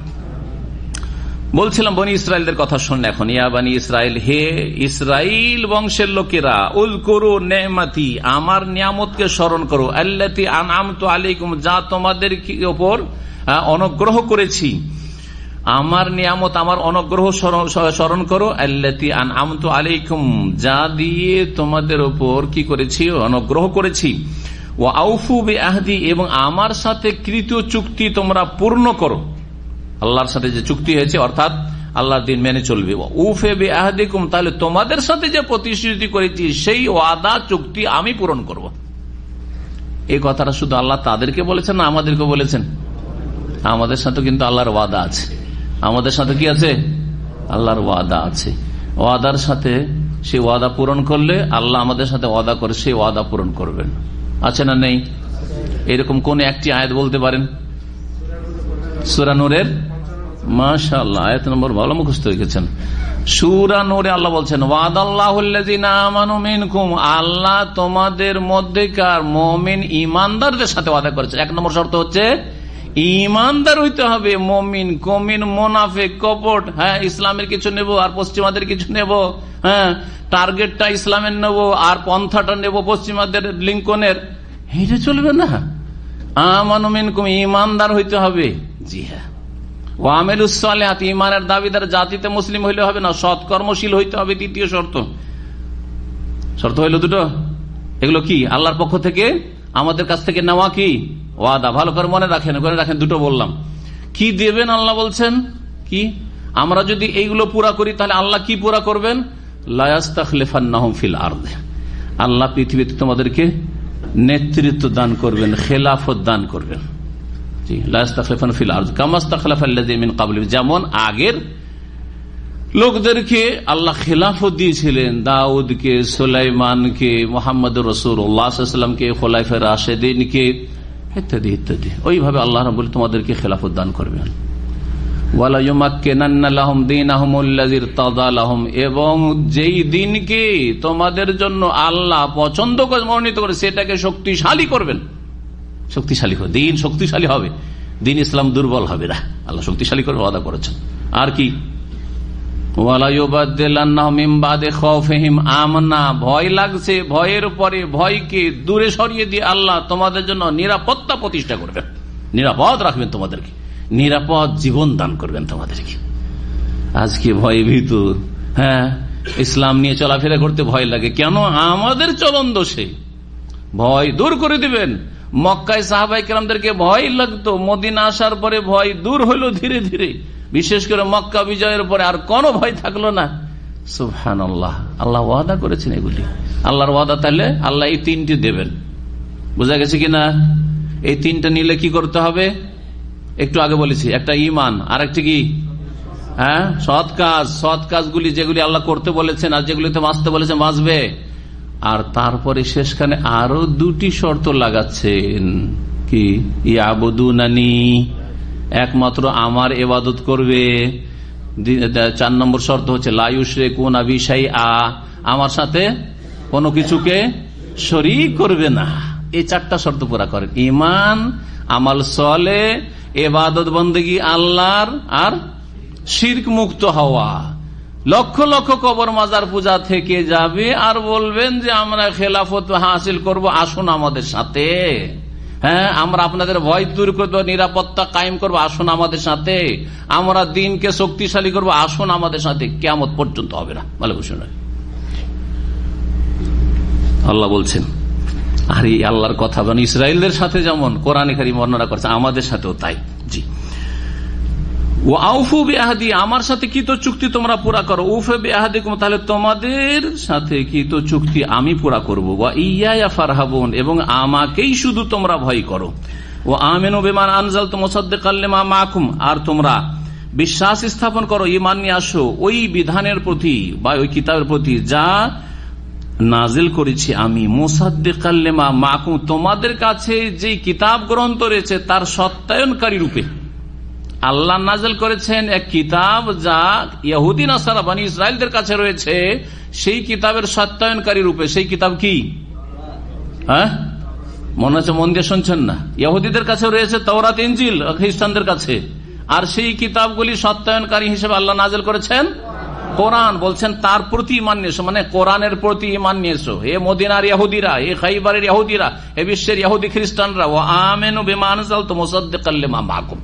বলছিলাম বনি ইসরাইলদের কথা শুনুন এখন। ইয়া বনি ইসরাইল, হে ইসরাইল বংশের লোকেরা, উযকুরু নি'মাতি, আমার নিয়ামতকে স্মরণ করো, আল্লাতী আনআমতু আলাইকুম, যা তোমাদের উপর অনুগ্রহ করেছি। আমার নিয়ামত, আমার অনুগ্রহ স্মরণ করো। আল্লাতী আনআমতু আলাইকুম, যা দিয়ে তোমাদের উপর কি করেছি? অনুগ্রহ করেছি। ওয়া আউফু বিআহদি, এবং আমার সাথে কৃত চুক্তি তোমরা পূর্ণ করো। আল্লাহর সাথে যে চুক্তি হয়েছে, অর্থাৎ আল্লাহর দিন মেনে চলবে। উফে বিআহদিকুম, তাহলে তোমাদের সাথে যে প্রতিশ্রুতি করেছি সেই ওয়াদা, চুক্তি আমি পূরণ করব। এই কথাটা শুধু আল্লাহ তাদেরকে বলেছেন না আমাদেরকে বলেছেন? আমাদের সাথে কিন্তু আল্লাহর ওয়াদা আছে। আমাদের সাথে কি আছে? আল্লাহর ওয়াদা আছে। ওয়াদার সাথে সেই ওয়াদা পূরণ করলে আল্লাহ আমাদের সাথে ওয়াদা করে সেই ওয়াদা পূরণ করবেন। আছে না নেই? এরকম কোন একটি আয়াত বলতে পারেন? সূরা নূরের মাশাআল্লাহ, আয়াত নম্বর ভালো মুখস্থ রেখেছেন। সূরা নূরে আল্লাহ বলছেন ওয়াদাল্লাহুল্লাযিনা আমানু মিনকুম, আল্লাহ তোমাদের মধ্যেকার মুমিন ঈমানদারদের সাথে ওয়াদা করেছে। এক নম্বর শর্ত হচ্ছে ঈমানদার হইতে হবে। মুমিন, কমিন, মুনাফিক, কপট, হ্যাঁ ইসলামের কিছু নেব আর পশ্চিমাদের কিছু নেব, হ্যাঁ টার্গেটটা ইসলামের নেব আর পন্থাটা নেব পশ্চিমাদের লিঙ্কনের, এটা চলবে না। আমানু মিনকুম, ঈমানদার হইতে হবে। জি হ্যাঁ। ওয়ামিলুস সালিহাত, ঈমানের দাবিদার জাতিতে মুসলিম হইলে হবে না, সৎকর্মশীল হইতে হবে। দ্বিতীয় শর্ত হইল দুটো। এগুলো কি? আল্লাহর পক্ষ থেকে আমাদের কাছ থেকে নেওয়া কি ওয়াদা। ভালো করে মনে রাখেন, দুটো বললাম। কি দেবেন আল্লাহ বলছেন কি? আমরা যদি এইগুলো পুরা করি তাহলে আল্লাহ কি পুরা করবেন? লা ইস্তাখলিফান্নাহুম ফিল আরদ, আল্লাহ পৃথিবীতে তোমাদেরকে নেতৃত্ব দান করবেন, খেলাফত দান করবেন। যেমন আগের লোকদেরকে আল্লাহ খেলাফত দিয়েছিলেন, দাউদকে, সুলাইমানকে, মুহাম্মদ রাসূলুল্লাহকে, খোলাফায়ে রাশেদিনকে, ইত্যাদি ইত্যাদি। ওইভাবে আল্লাহ রাব্বুল তোমাদেরকে খেলাফত দান করবেন। ওয়ালা ইউমাক্কিনান্না লাহুম দীনাহুমুল্লাযী ইরতাদা লাহুম, এবং যেই দিনকে তোমাদের জন্য আল্লাহ পছন্দ করে মনোনীত করে সেটাকে শক্তিশালী করবেন। শক্তিশালী হবে দিন, শক্তিশালী হবে দিন, ইসলাম দুর্বল হবে না, আল্লাহ শক্তিশালী করে ওয়াদা করেছেন। আর কি? ওয়ালা ইউবাদদিলান্নাহুম মিন বাদি খাউফিহিম আমনা, ভয় লাগছে, ভয়ের পরে ভয়কে দূরে সরিয়ে দিয়ে আল্লাহ তোমাদের জন্য নিরাপত্তা প্রতিষ্ঠা করবেন, নিরাপদ রাখবেন তোমাদেরকে, নিরাপদ জীবন দান করবেন তোমাদেরকে। আজকে ভয়ে ভীত, হ্যাঁ ইসলাম নিয়ে চলাফেরা করতে ভয় লাগে কেন? আমাদের চলন দোষে। ভয় দূর করে দিবেন। মক্কায় সাহাবায়ে কেরামদেরকে ভয় লাগতো, মদিনা আসার পরে ভয় দূর হলো ধীরে ধীরে, বিশেষ করে মক্কা বিজয়ের পরে আর কোনো ভয় থাকলো না। সুবহানাল্লাহ, আল্লাহ ওয়াদা করেছেন এগুলি। আল্লাহর ওয়াদা, তাহলে আল্লাহ এই তিনটি দেবেন। বোঝা গেছে কিনা? এই তিনটা নিলে কি করতে হবে? একটু আগে বলেছি, একটা ঈমান, আর একটা কি? হ্যাঁ সৎ কাজ। সৎ কাজগুলি যেগুলি আল্লাহ করতে বলেছেন আর যেগুলিতে বাঁচতে বলেছেন বাঁচবে। আর তারপরে শেষখানে আরো দুটি শর্ত লাগাচ্ছেন। কি? ইয়াবুদুনানি, একমাত্র আমার ইবাদত করবে। 4 নম্বর শর্ত হচ্ছে লা ইউশরিকুনা বি শাইআ, আমার সাথে কোনো কিছুকে শরীক করবে না। এই 4টা শর্ত পুরা করেন। ঈমান, আমাল সালেহ, ইবাদত বন্দেগী আল্লাহর, আর শিরক মুক্ত হওয়া। লক্ষ লক্ষ কবর মাজার পূজা থেকে যাবে আর বলবেন যে আমরা খেলাফত হাসিল করব, আসুন আমাদের সাথে। হ্যাঁ আমরা আপনাদের ভয় দূর করবো, নিরাপত্তা কায়েম করবো, আসুন আমাদের সাথে। আমরা দিনকে শক্তিশালী করবো, আসুন আমাদের সাথে। কিয়ামত পর্যন্ত হবে না। ভালো শুনে আল্লাহ বলছেন। আর এই আল্লাহর কথা বলেন ইসরায়েলদের সাথে যেমন কোরআনে কারীম বর্ণনা করছে, আমাদের সাথেও তাই। জি, ও আউফু বিআহদি, আমার সাথে কৃত চুক্তি তোমরা পুরা করো। উফু বিআহদিকুম, তাহলে তোমাদের সাথে কৃত চুক্তি আমি পুরা করব। ওয়া ইয়া ফারহাবুন, এবং আমাকেই শুধু তোমরা ভয় করো। ও আমিনু বিমা আনজালতু মুসাদ্দিকাল লিমা মাআকুম, আর তোমরা বিশ্বাস স্থাপন করো, ঈমান নিয়ে আসো ওই বিধানের প্রতি বা ওই কিতাবের প্রতি যা নাজিল করেছি আমি। মুসাদ্দিকাল লিমা মাআকুম, তোমাদের কাছে যে কিতাব গ্রন্থ রয়েছে তার সত্যায়নকারী রূপে। আল্লাহ নাজিল করেছেন এক কিতাব যা ইহুদি নাসারা বনি ইসরায়েলদের কাছে রয়েছে, সেই কিতাবের সত্যায়নকারী রূপে। সেই কিতাব কি? হ্যাঁ মনে হচ্ছে মন দিয়ে শুনছেন না। ইহুদিদের কাছে রয়েছে তাওরাত, ইনজিল খ্রিস্টানদের কাছে, আর সেই কিতাবগুলি সত্যায়নকারী হিসেবে আল্লাহ নাজিল করেছেন কোরআন। বলছেন তার প্রতি ঈমান নিয়ে এসো, মানে কোরআনের প্রতি ঈমান নিয়ে এসো। হে মদিনার ইহুদিরা, হে খাইবারের ইহুদিরা, হে বিশ্বের ইহুদি খ্রিস্টানরা, ওয়া আমিনু বিমা আনজালতু মুসাদ্দিকাল লিমা মাআকুম,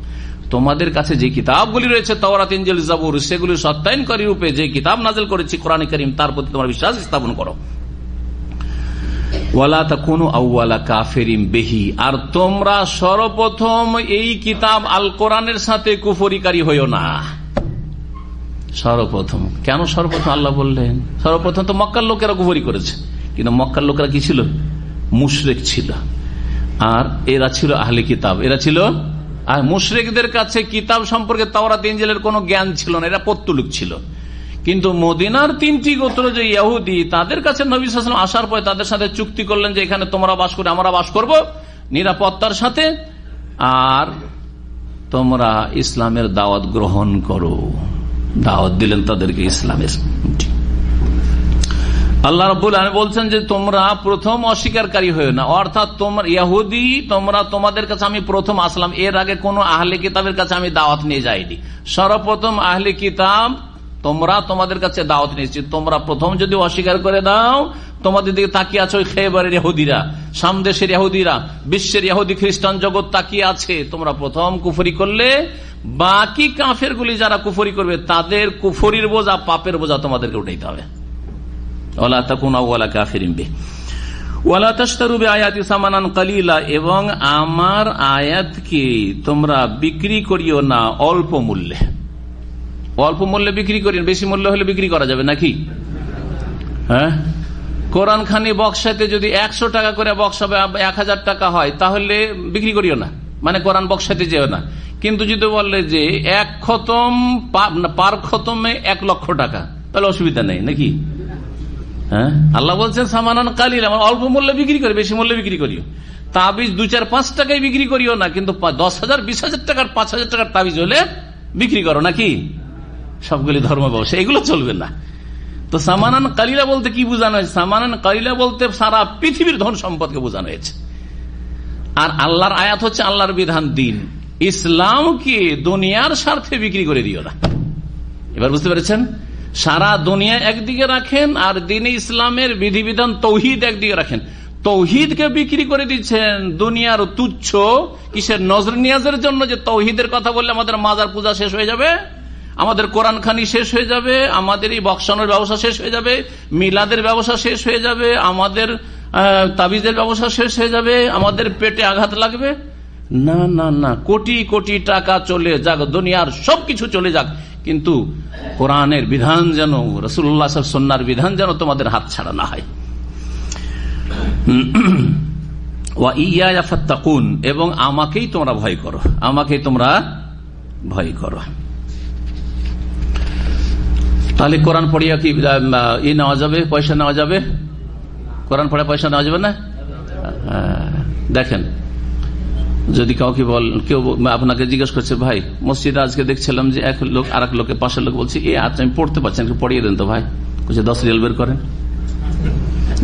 তোমাদের কাছে যে কিতাবগুলি রয়েছে তাওরাত, ইনজিল, জাবুর, সেগুলি সত্যায়নকারী রূপে যে কিতাব নাজিল করেছি কোরআন কারীম, তার প্রতি তোমরা বিশ্বাস স্থাপন করো। ওয়ালা তাকুনু আউওয়ালা কাফিরিন বিহি, আর তোমরা সর্বপ্রথম এই কিতাব আল কোরআনের সাথে কুফরিকারী হইও না। সর্বপ্রথম কেন সর্বপ্রথম আল্লাহ বললেন? সর্বপ্রথম তো মক্কার লোকেরা কুফরি করেছে, কিন্তু মক্কার লোকেরা কি ছিল? মুশরিক ছিল, আর এরা ছিল আহলে কিতাব। এরা ছিল আর মুশরিকদের কাছে কিতাব সম্পর্কে তাওরাত, ইনজিলের কোনো জ্ঞান ছিল না, এরা পত্তলিক ছিল। কিন্তু মদিনার 3টি গোত্র যে ইহুদি, তাদের কাছে নবী সাল্লাল্লাহু আলাইহি ওয়াসাল্লাম আসার পরে তাদের সাথে চুক্তি করলেন যে এখানে তোমরা বাস করে আমরা বাস করব নিরাপত্তার সাথে। আর তোমরা ইসলামের দাওয়াত গ্রহণ করো। দাওয়াত দিলেন তাদেরকে ইসলামের। আল্লাহ রাব্বুল আলামিন বলছেন যে তোমরা প্রথম অস্বীকারী হয়ে না, অর্থাৎ তোমরা ইহুদি, তোমাদের কাছে আমি প্রথম আসলাম। এর আগে কোন আহলে কিতাবের কাছে আমি দাওয়াত নিয়ে যাইনি। সর্বপ্রথম আহলে কিতাব তোমাদের কাছে দাওয়াত নিয়েছি। তোমরা প্রথম যদি অস্বীকার করে দাও, তোমাদের দিকে তাকিয়ে আছে ওই খেয়বারের ইহুদিরা, সামদেশের ইহুদিরা, বিশ্বের ইহুদি খ্রিস্টান জগৎ তাকিয়ে আছে। তোমরা প্রথম কুফরি করলে বাকি কাফেরগুলি যারা কুফরি করবে তাদের কুফরির বোঝা, পাপের বোঝা তোমাদেরকে উঠাইতে হবে। এবং আমার আয়াতকে তোমরা বিক্রি করিও না অল্প মূল্যে। অল্প মূল্যে বিক্রি করি, বেশি মূল্য হলে বিক্রি করা যাবে নাকি? হ্যাঁ, কোরআন খানি বক্সাতে যদি 100 টাকা করে বক্স হবে, 1000 টাকা হয়, তাহলে বিক্রি করিও না, মানে কোরআন বক্সাতে যেও না। কিন্তু যদি বললে যে এক খতম পার খতমে 1 লক্ষ টাকা, তাহলে অসুবিধা নেই নাকি? হ্যাঁ, আল্লাহ বলছেন সামানান কালিল, অল্প মূল্যে বিক্রি করি, বেশি মূল্যে বিক্রি করিও। তাবিজ 2, 4, 5 টাকায় বিক্রি করিও না, কিন্তু 10,000, 20,000 টাকার, 5,000 টাকার তাবিজ হলে বিক্রি করো নাকি? সবগুলি ধর্ম ব্যবসা, এগুলো চলবে না। তো সামানান কালিলা বলতে কি বোঝানো হয়েছে? সামানান কালিলা বলতে সারা পৃথিবীর ধন সম্পদকে বোঝানো হয়েছে। আর আল্লাহর আয়াত হচ্ছে আল্লাহর বিধান, দিন ইসলামকে দুনিয়ার স্বার্থে বিক্রি করে দিও না। এবার বুঝতে পেরেছেন? সারা দুনিয়া একদিকে রাখেন আর দিনে ইসলামের বিধিবিধান তৌহিদ একদিকে রাখেন। তৌহিদকে বিক্রি করে দিচ্ছেন দুনিয়ার তুচ্ছ কিসের নজর নিয়াজের জন্য, যে তৌহিদের কথা বললে আমাদের মাজার পূজা শেষ হয়ে যাবে, আমাদের কোরআন খানি শেষ হয়ে যাবে, আমাদের এই বক্সানোর ব্যবসা শেষ হয়ে যাবে, মিলাদের ব্যবসা শেষ হয়ে যাবে, আমাদের তাবিজের ব্যবসা শেষ হয়ে যাবে, আমাদের পেটে আঘাত লাগবে। না না না, কোটি কোটি টাকা চলে যাক, দুনিয়ার সবকিছু চলে যাক, কিন্তু কোরআনের বিধান যেন, রাসূলুল্লাহ সুন্নাহর বিধান যেন তোমাদের হাত ছাড়া না হয়। ওয়া ইয়া ফাত্তাকুন, এবং আমাকেই তোমরা ভয় করো, আমাকেই তোমরা ভয় করো। তাহলে কোরআন পড়িয়া কি নেওয়া যাবে, পয়সা নেওয়া যাবে? কোরআন পড়ে পয়সা নেওয়া যাবে না? দেখেন, যদি কেউ আপনাকে জিজ্ঞেস করছে, ভাই মসজিদে আজকে দেখছিলাম যে এক লোক আর এক লোকের পাশের লোক বলছে, আচ্ছা আমি পড়তে পারছি না, পড়িয়ে দেন তো ভাই। বলছে 10 রিয়াল বের করেন,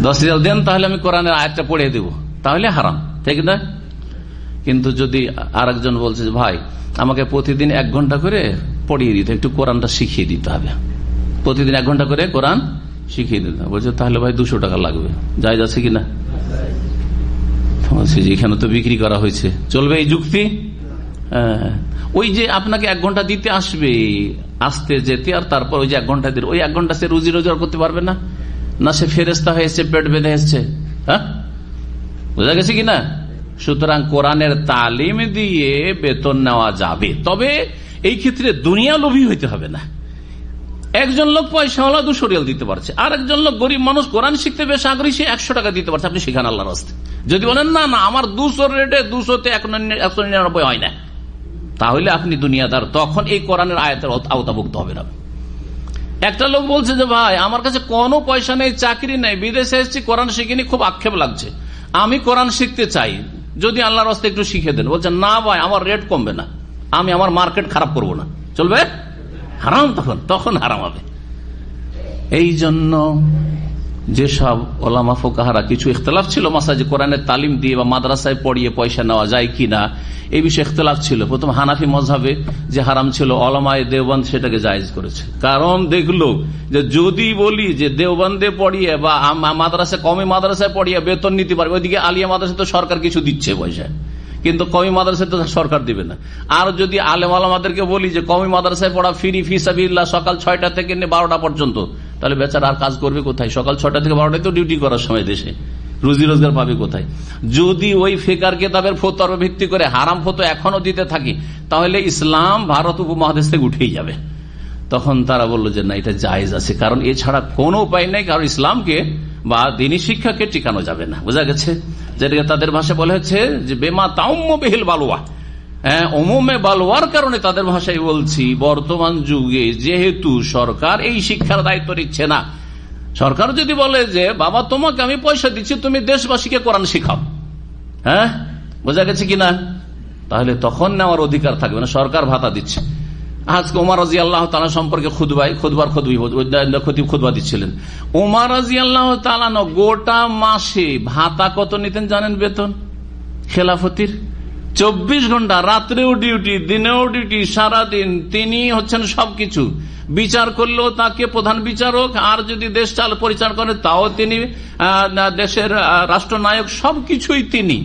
10 রিয়াল দেন, তাহলে আমি কোরআনের আয়াতটা পড়িয়ে দেবো, তাহলে হারাম, ঠিক না? কিন্তু যদি আরেকজন বলছে যে ভাই আমাকে প্রতিদিন 1 ঘন্টা করে পড়িয়ে দিতে, একটু কোরআনটা শিখিয়ে দিতে হবে, প্রতিদিন 1 ঘন্টা করে কোরআন শিখিয়ে দিতে হবে, বলছে তাহলে ভাই 200 টাকা লাগবে, জায়েজ আছে কিনা? এখানে তো বিক্রি করা হয়েছে, চলবে এই যুক্তি? ওই যে আপনাকে 1 ঘন্টা দিতে আসবে, আসতে যেতে, আর তারপর ওই যে 1 ঘন্টা দিল, ওই 1 ঘন্টা সে রুজি রোজগার করতে পারবে না? না সে ফেরেস্তা হয়েছে, পেট বেঁধে এসছে? হ্যাঁ, বোঝা গেছে কিনা? সুতরাং কোরআনের তালিম দিয়ে বেতন নেওয়া যাবে, তবে এই ক্ষেত্রে দুনিয়া লোভী হইতে হবে না। একজন লোক পয়সাওয়ালা 200 রিয়াল দিতে পারছে, আর একজন লোক গরিব মানুষ কোরআন শিখতে বেশ আগ্রহী, সে 100 টাকা দিতে পারছে, আপনি শিখান আল্লাহর রাস্তায়। যদি বলেন না না আমার 200 রেটে 200তে 199 হয় না, তাহলে আপনি দুনিয়াদার, তখন এই কোরআনের আয়াতের আওতাভুক্ত হবে না। একটা লোক বলছে যে ভাই আমার কাছে কোনো পয়সা নেই, চাকরি নেই, বিদেশে এসেছি, কোরআন শিখিনি, খুব আক্ষেপ লাগছে, আমি কোরআন শিখতে চাই, যদি আল্লাহর রাস্তায় একটু শিখে দেন। বলছে না ভাই আমার রেট কমবে না, আমি আমার মার্কেট খারাপ করবো না, চলবে? হারাম, তখন হারাম হবে। এই জন্য যেসব ওলামা ফুকাহারা, কিছু ইখতিলাফ ছিল মাসাজে কোরআনের তালিম দিয়ে বা মাদ্রাসায় পড়িয়ে পয়সা নেওয়া যায় কিনা, এই বিষয়ে ইখতিলাফ ছিল। প্রথম হানাফি মযহাবে যে হারাম ছিল, ওলামায়ে দেওবন্দ সেটাকে জায়েজ করেছে, কারণ দেখলো যে যদি বলি যে দেওবন্দে পড়িয়ে বা মাদ্রাসায়, কওমি মাদ্রাসায় পড়িয়ে বেতন নিতে পারবে, ওইদিকে আলিয়া মাদ্রাসায় তো সরকার কিছু দিচ্ছে পয়সা, কিন্তু কওমি মাদ্রাসায় তো সরকার দিবে না। আর যদি আলেম ওলামাদেরকে বলি যে কওমি মাদ্রাসায় পড়া ফ্রি, ফি সাবিলিল্লাহ, সকাল 6টা থেকে 12টা পর্যন্ত, তাহলে বেচারা আর কাজ করবে কোথায়? সকাল 6টা থেকে 12টায় তো ডিউটি করার সময়, দেশে রুজি রোজগার পাবে কোথায়? যদি ওই ফিকার কিতাবের ফতোয়ার ভিত্তি করে হারাম ফতোয়া এখনো দিতে থাকি, তাহলে ইসলাম ভারত উপমহাদেশ থেকে উঠেই যাবে। তখন তারা বললো যে না, এটা জায়েজ আছে, কারণ এছাড়া কোনো উপায় নেই, কারণ ইসলামকে বা দিনী শিক্ষাকে টিকানো যাবে না। বোঝা গেছে? যেটাকে তাদের ভাষায় বলা হচ্ছে যে বেমা তাউম্ম বিহিল বালওয়া, ওমুমে বালওয়ার কারণে তাদের ভাষায় বলছি, বর্তমান যুগে যেহেতু সরকার এই শিক্ষার দায়িত্ব নিচ্ছে না, সরকার যদি বলে যে বাবা তোমাকে আমি পয়সা দিচ্ছি, তুমি দেশবাসীকে কোরআন শিখাও, হ্যাঁ, বোঝা গেছে কিনা? তাহলে তখন নেওয়ার অধিকার থাকবে না। সরকার ভাতা দিচ্ছে। আজকে ওমর রাদিয়াল্লাহু তাআলা সম্পর্কে খুতবা দিচ্ছিলেন। ওমর রাদিয়াল্লাহু তাআলা গোটা মাসে ভাতা কত নিতেন জানেন? বেতন খেলাফতির 24 ঘন্টা, রাত্রেও ডিউটি, দিনেও ডিউটি, সারাদিন তিনি হচ্ছেন সবকিছু। বিচার করলেও তাকে প্রধান বিচারক, আর যদি দেশ পরিচালনা করে তাও তিনি দেশের রাষ্ট্রনায়ক, সবকিছুই তিনি।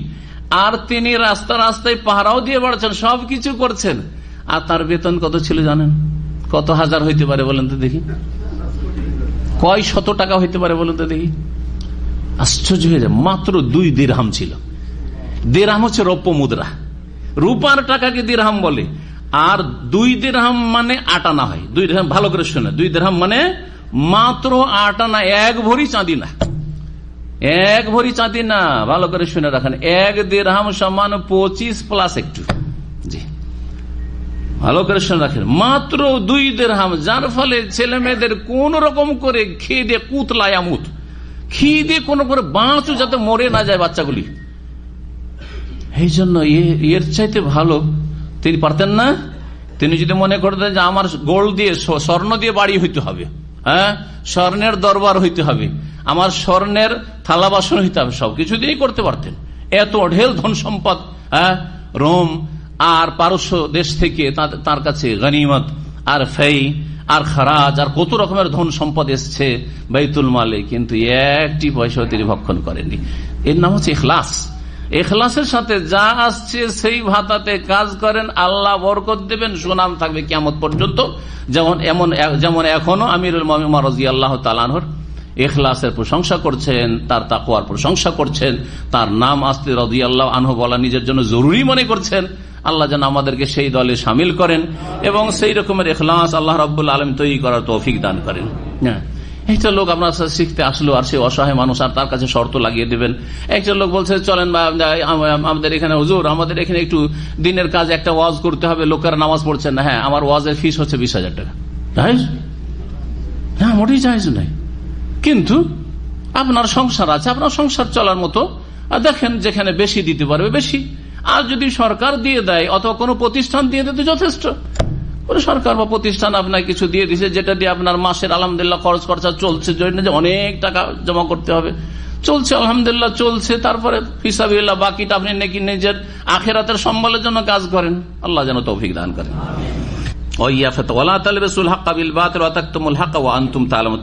আর তিনি রাস্তায় পাহারাও দিয়ে বেড়াচ্ছেন, সবকিছু করছেন। আর তার বেতন কত ছিল জানেন? কত হাজার হইতে পারে বলেন তো দেখি? কয় শত টাকা হইতে পারে বলেন তো দেখি? আশ্চর্য হয়ে যায়। মাত্র 2 দিরহাম ছিল। দিরহাম হচ্ছে রৌপ্য মুদ্রা, রূপার টাকাকে দিরহাম বলে। আর 2 দিরহাম মানে 8 আনা হয়। 2 দিরহাম, ভালো করে শুনে, 2 দিরহাম মানে মাত্র 8 আনা, 1 ভরি চাঁদি না, 1 ভরি চাঁদি না। ভালো করে শুনে রাখেন, 1 দিরহাম সমান 25 প্লাস একটু। জি, ভালো করে শুনে রাখেন, মাত্র 2 দিরহাম। যার ফলে ছেলে মেয়েদের কোন রকম করে খেয়ে দিয়ে কুতলায়ামুত, খেয়ে দিয়ে কোন করে বাঁচু, যাতে মরে না যায় বাচ্চাগুলি। এই জন্য এর চাইতে ভালো তিনি পারতেন না। তিনি যদি মনে করতেন যে আমার গোল্ড দিয়ে, স্বর্ণ দিয়ে বাড়ি হইতে হবে, হ্যাঁ, স্বর্ণের দরবার হইতে হবে, আমার স্বর্ণের থালা বাসন হইতে হবে, সবকিছু দিয়েই করতে পারতেন। এত ঢেল ধন সম্পদ, হ্যাঁ, রোম আর পারস্য দেশ থেকে তার কাছে গনিমত আর ফেই আর খারাজ আর কত রকমের ধন সম্পদ এসছে বাইতুল মালে, কিন্তু একটি পয়সা তিনি ভক্ষণ করেননি। এর নাম হচ্ছে ইখলাস। ইখলাসের সাথে যা আসছে সেই ভাতাতে কাজ করেন, আল্লাহ বরকত দেবেন, সুনাম থাকবে কিয়ামত পর্যন্ত। যেমন এখনো আমিরুল মুমিনিন ওমর রাদিয়াল্লাহু তাআলা আনহুর ইখলাসের প্রশংসা করছেন, তার তাকওয়ার প্রশংসা করছেন, তার নাম আসতে রাদিয়াল্লাহু আনহু বলা নিজের জন্য জরুরি মনে করছেন। আল্লাহ যেন আমাদেরকে সেই দলে শামিল করেন এবং সেই রকমের ইখলাস আল্লাহ রাব্বুল আলামিন তৈরি করার তৌফিক দান করেন। একটা লোক আপনার শিখতে আসলো, আর সে অসহায় মানুষ, আর তার কাছে শর্ত লাগিয়ে দেবেন। একটা লোক বলছে চলেন আমাদের এখানে, হুজুর আমাদের এখানে একটু দিনের কাজ একটা ওয়াজ করতে হবে, লোকেরা নামাজ পড়ছেন না। হ্যাঁ, আমার ওয়াজের ফিস হচ্ছে 20,000 টাকা। হ্যাঁ, মোটেই জায়েজ নাই। কিন্তু আপনার সংসার আছে, আপনার সংসার চলার মতো দেখেন যেখানে বেশি দিতে পারবে বেশি, আর যদি সরকার দিয়ে দেয় অথবা কোনো প্রতিষ্ঠান দিয়ে দেয় তো যথেষ্ট। সরকার বা প্রতিষ্ঠান আপনাকে কিছু দিয়ে দিছে, যেটা দিয়ে আপনার মাসের আলহামদুলিল্লাহ খরচ খরচা চলছে, যে অনেক টাকা জমা করতে হবে, চলছে আলহামদুলিল্লাহ চলছে। তারপরে ফিসাবিল্লাহ বাকিটা আপনি নাকি নিজের আখিরাতের সম্বলের জন্য কাজ করেন। আল্লাহ যেন তৌফিক দান করেন।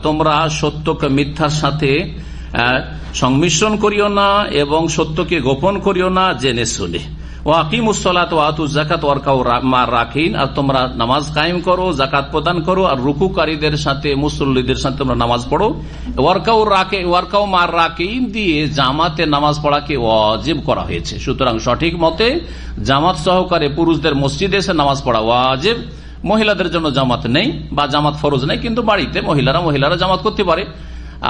তোমরা সত্যকে মিথ্যার সাথে সংমিশ্রণ করিও না এবং সত্যকে গোপন করিও না জেনে শুনে। আর তোমরা নামাজ কায়েম করো, যাকাত প্রদান করো, আর রুকুকারীদের সাথে মুসল্লিদের সাথে তোমরা নামাজ পড়ো। ওয়ারকাউ মার রাকিন দিয়ে জামাতে নামাজ পড়াকে ওয়াজিব করা হয়েছে। সুতরাং সঠিক মতে জামাত সহকারে পুরুষদের মসজিদে এসে নামাজ পড়া ওয়াজিব। মহিলাদের জন্য জামাত নেই বা জামাত ফরজ নেই, কিন্তু বাড়িতে মহিলারা জামাত করতে পারে।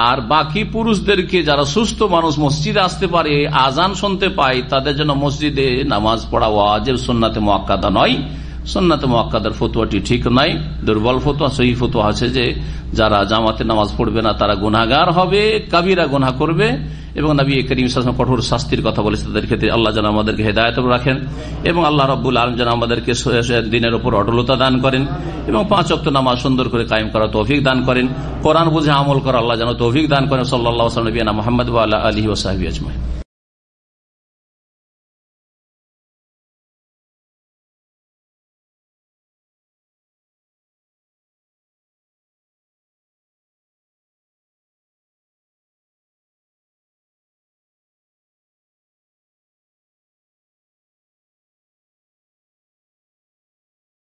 আর বাকি পুরুষদেরকে, যারা সুস্থ মানুষ মসজিদে আসতে পারে, আজান শুনতে পায়, তাদের জন্য মসজিদে নামাজ পড়া ওয়াজিব, সুন্নাতে মুআক্কাদা নয়। সুন্নাতে মুআক্কাদার ফতোয়াটি ঠিক নাই, দুর্বল ফতোয়া। সহিহ ফতোয়া আছে যে যারা জামাতে নামাজ পড়বে না তারা গুনাহগার হবে, কাবিরা গুনাহ করবে, এবং নবী করিম সাল্লাল্লাহু আলাইহি ওয়াসাল্লাম কঠোর শাস্তির কথা বলেছেন তাদের ক্ষেত্রে। আল্লাহ যেন আমাদেরকে হেদায়েত রাখেন এবং আল্লাহ রাব্বুল আলামিন যেন আমাদেরকে দিনের উপর অটলতা দান করেন এবং 5 ওয়াক্ত নামাজ সুন্দর করে কায়েম করার তৌফিক দান করেন। কোরআন বুঝে আমল করা আল্লাহ যেন তৌফিক দান করেন। সাল্লাল্লাহু আলাইহি ওয়া সাল্লাম নবিয়ানা মুহাম্মদ ওয়া আলা আলিহি ওয়া সাহবিহি আজমাইন।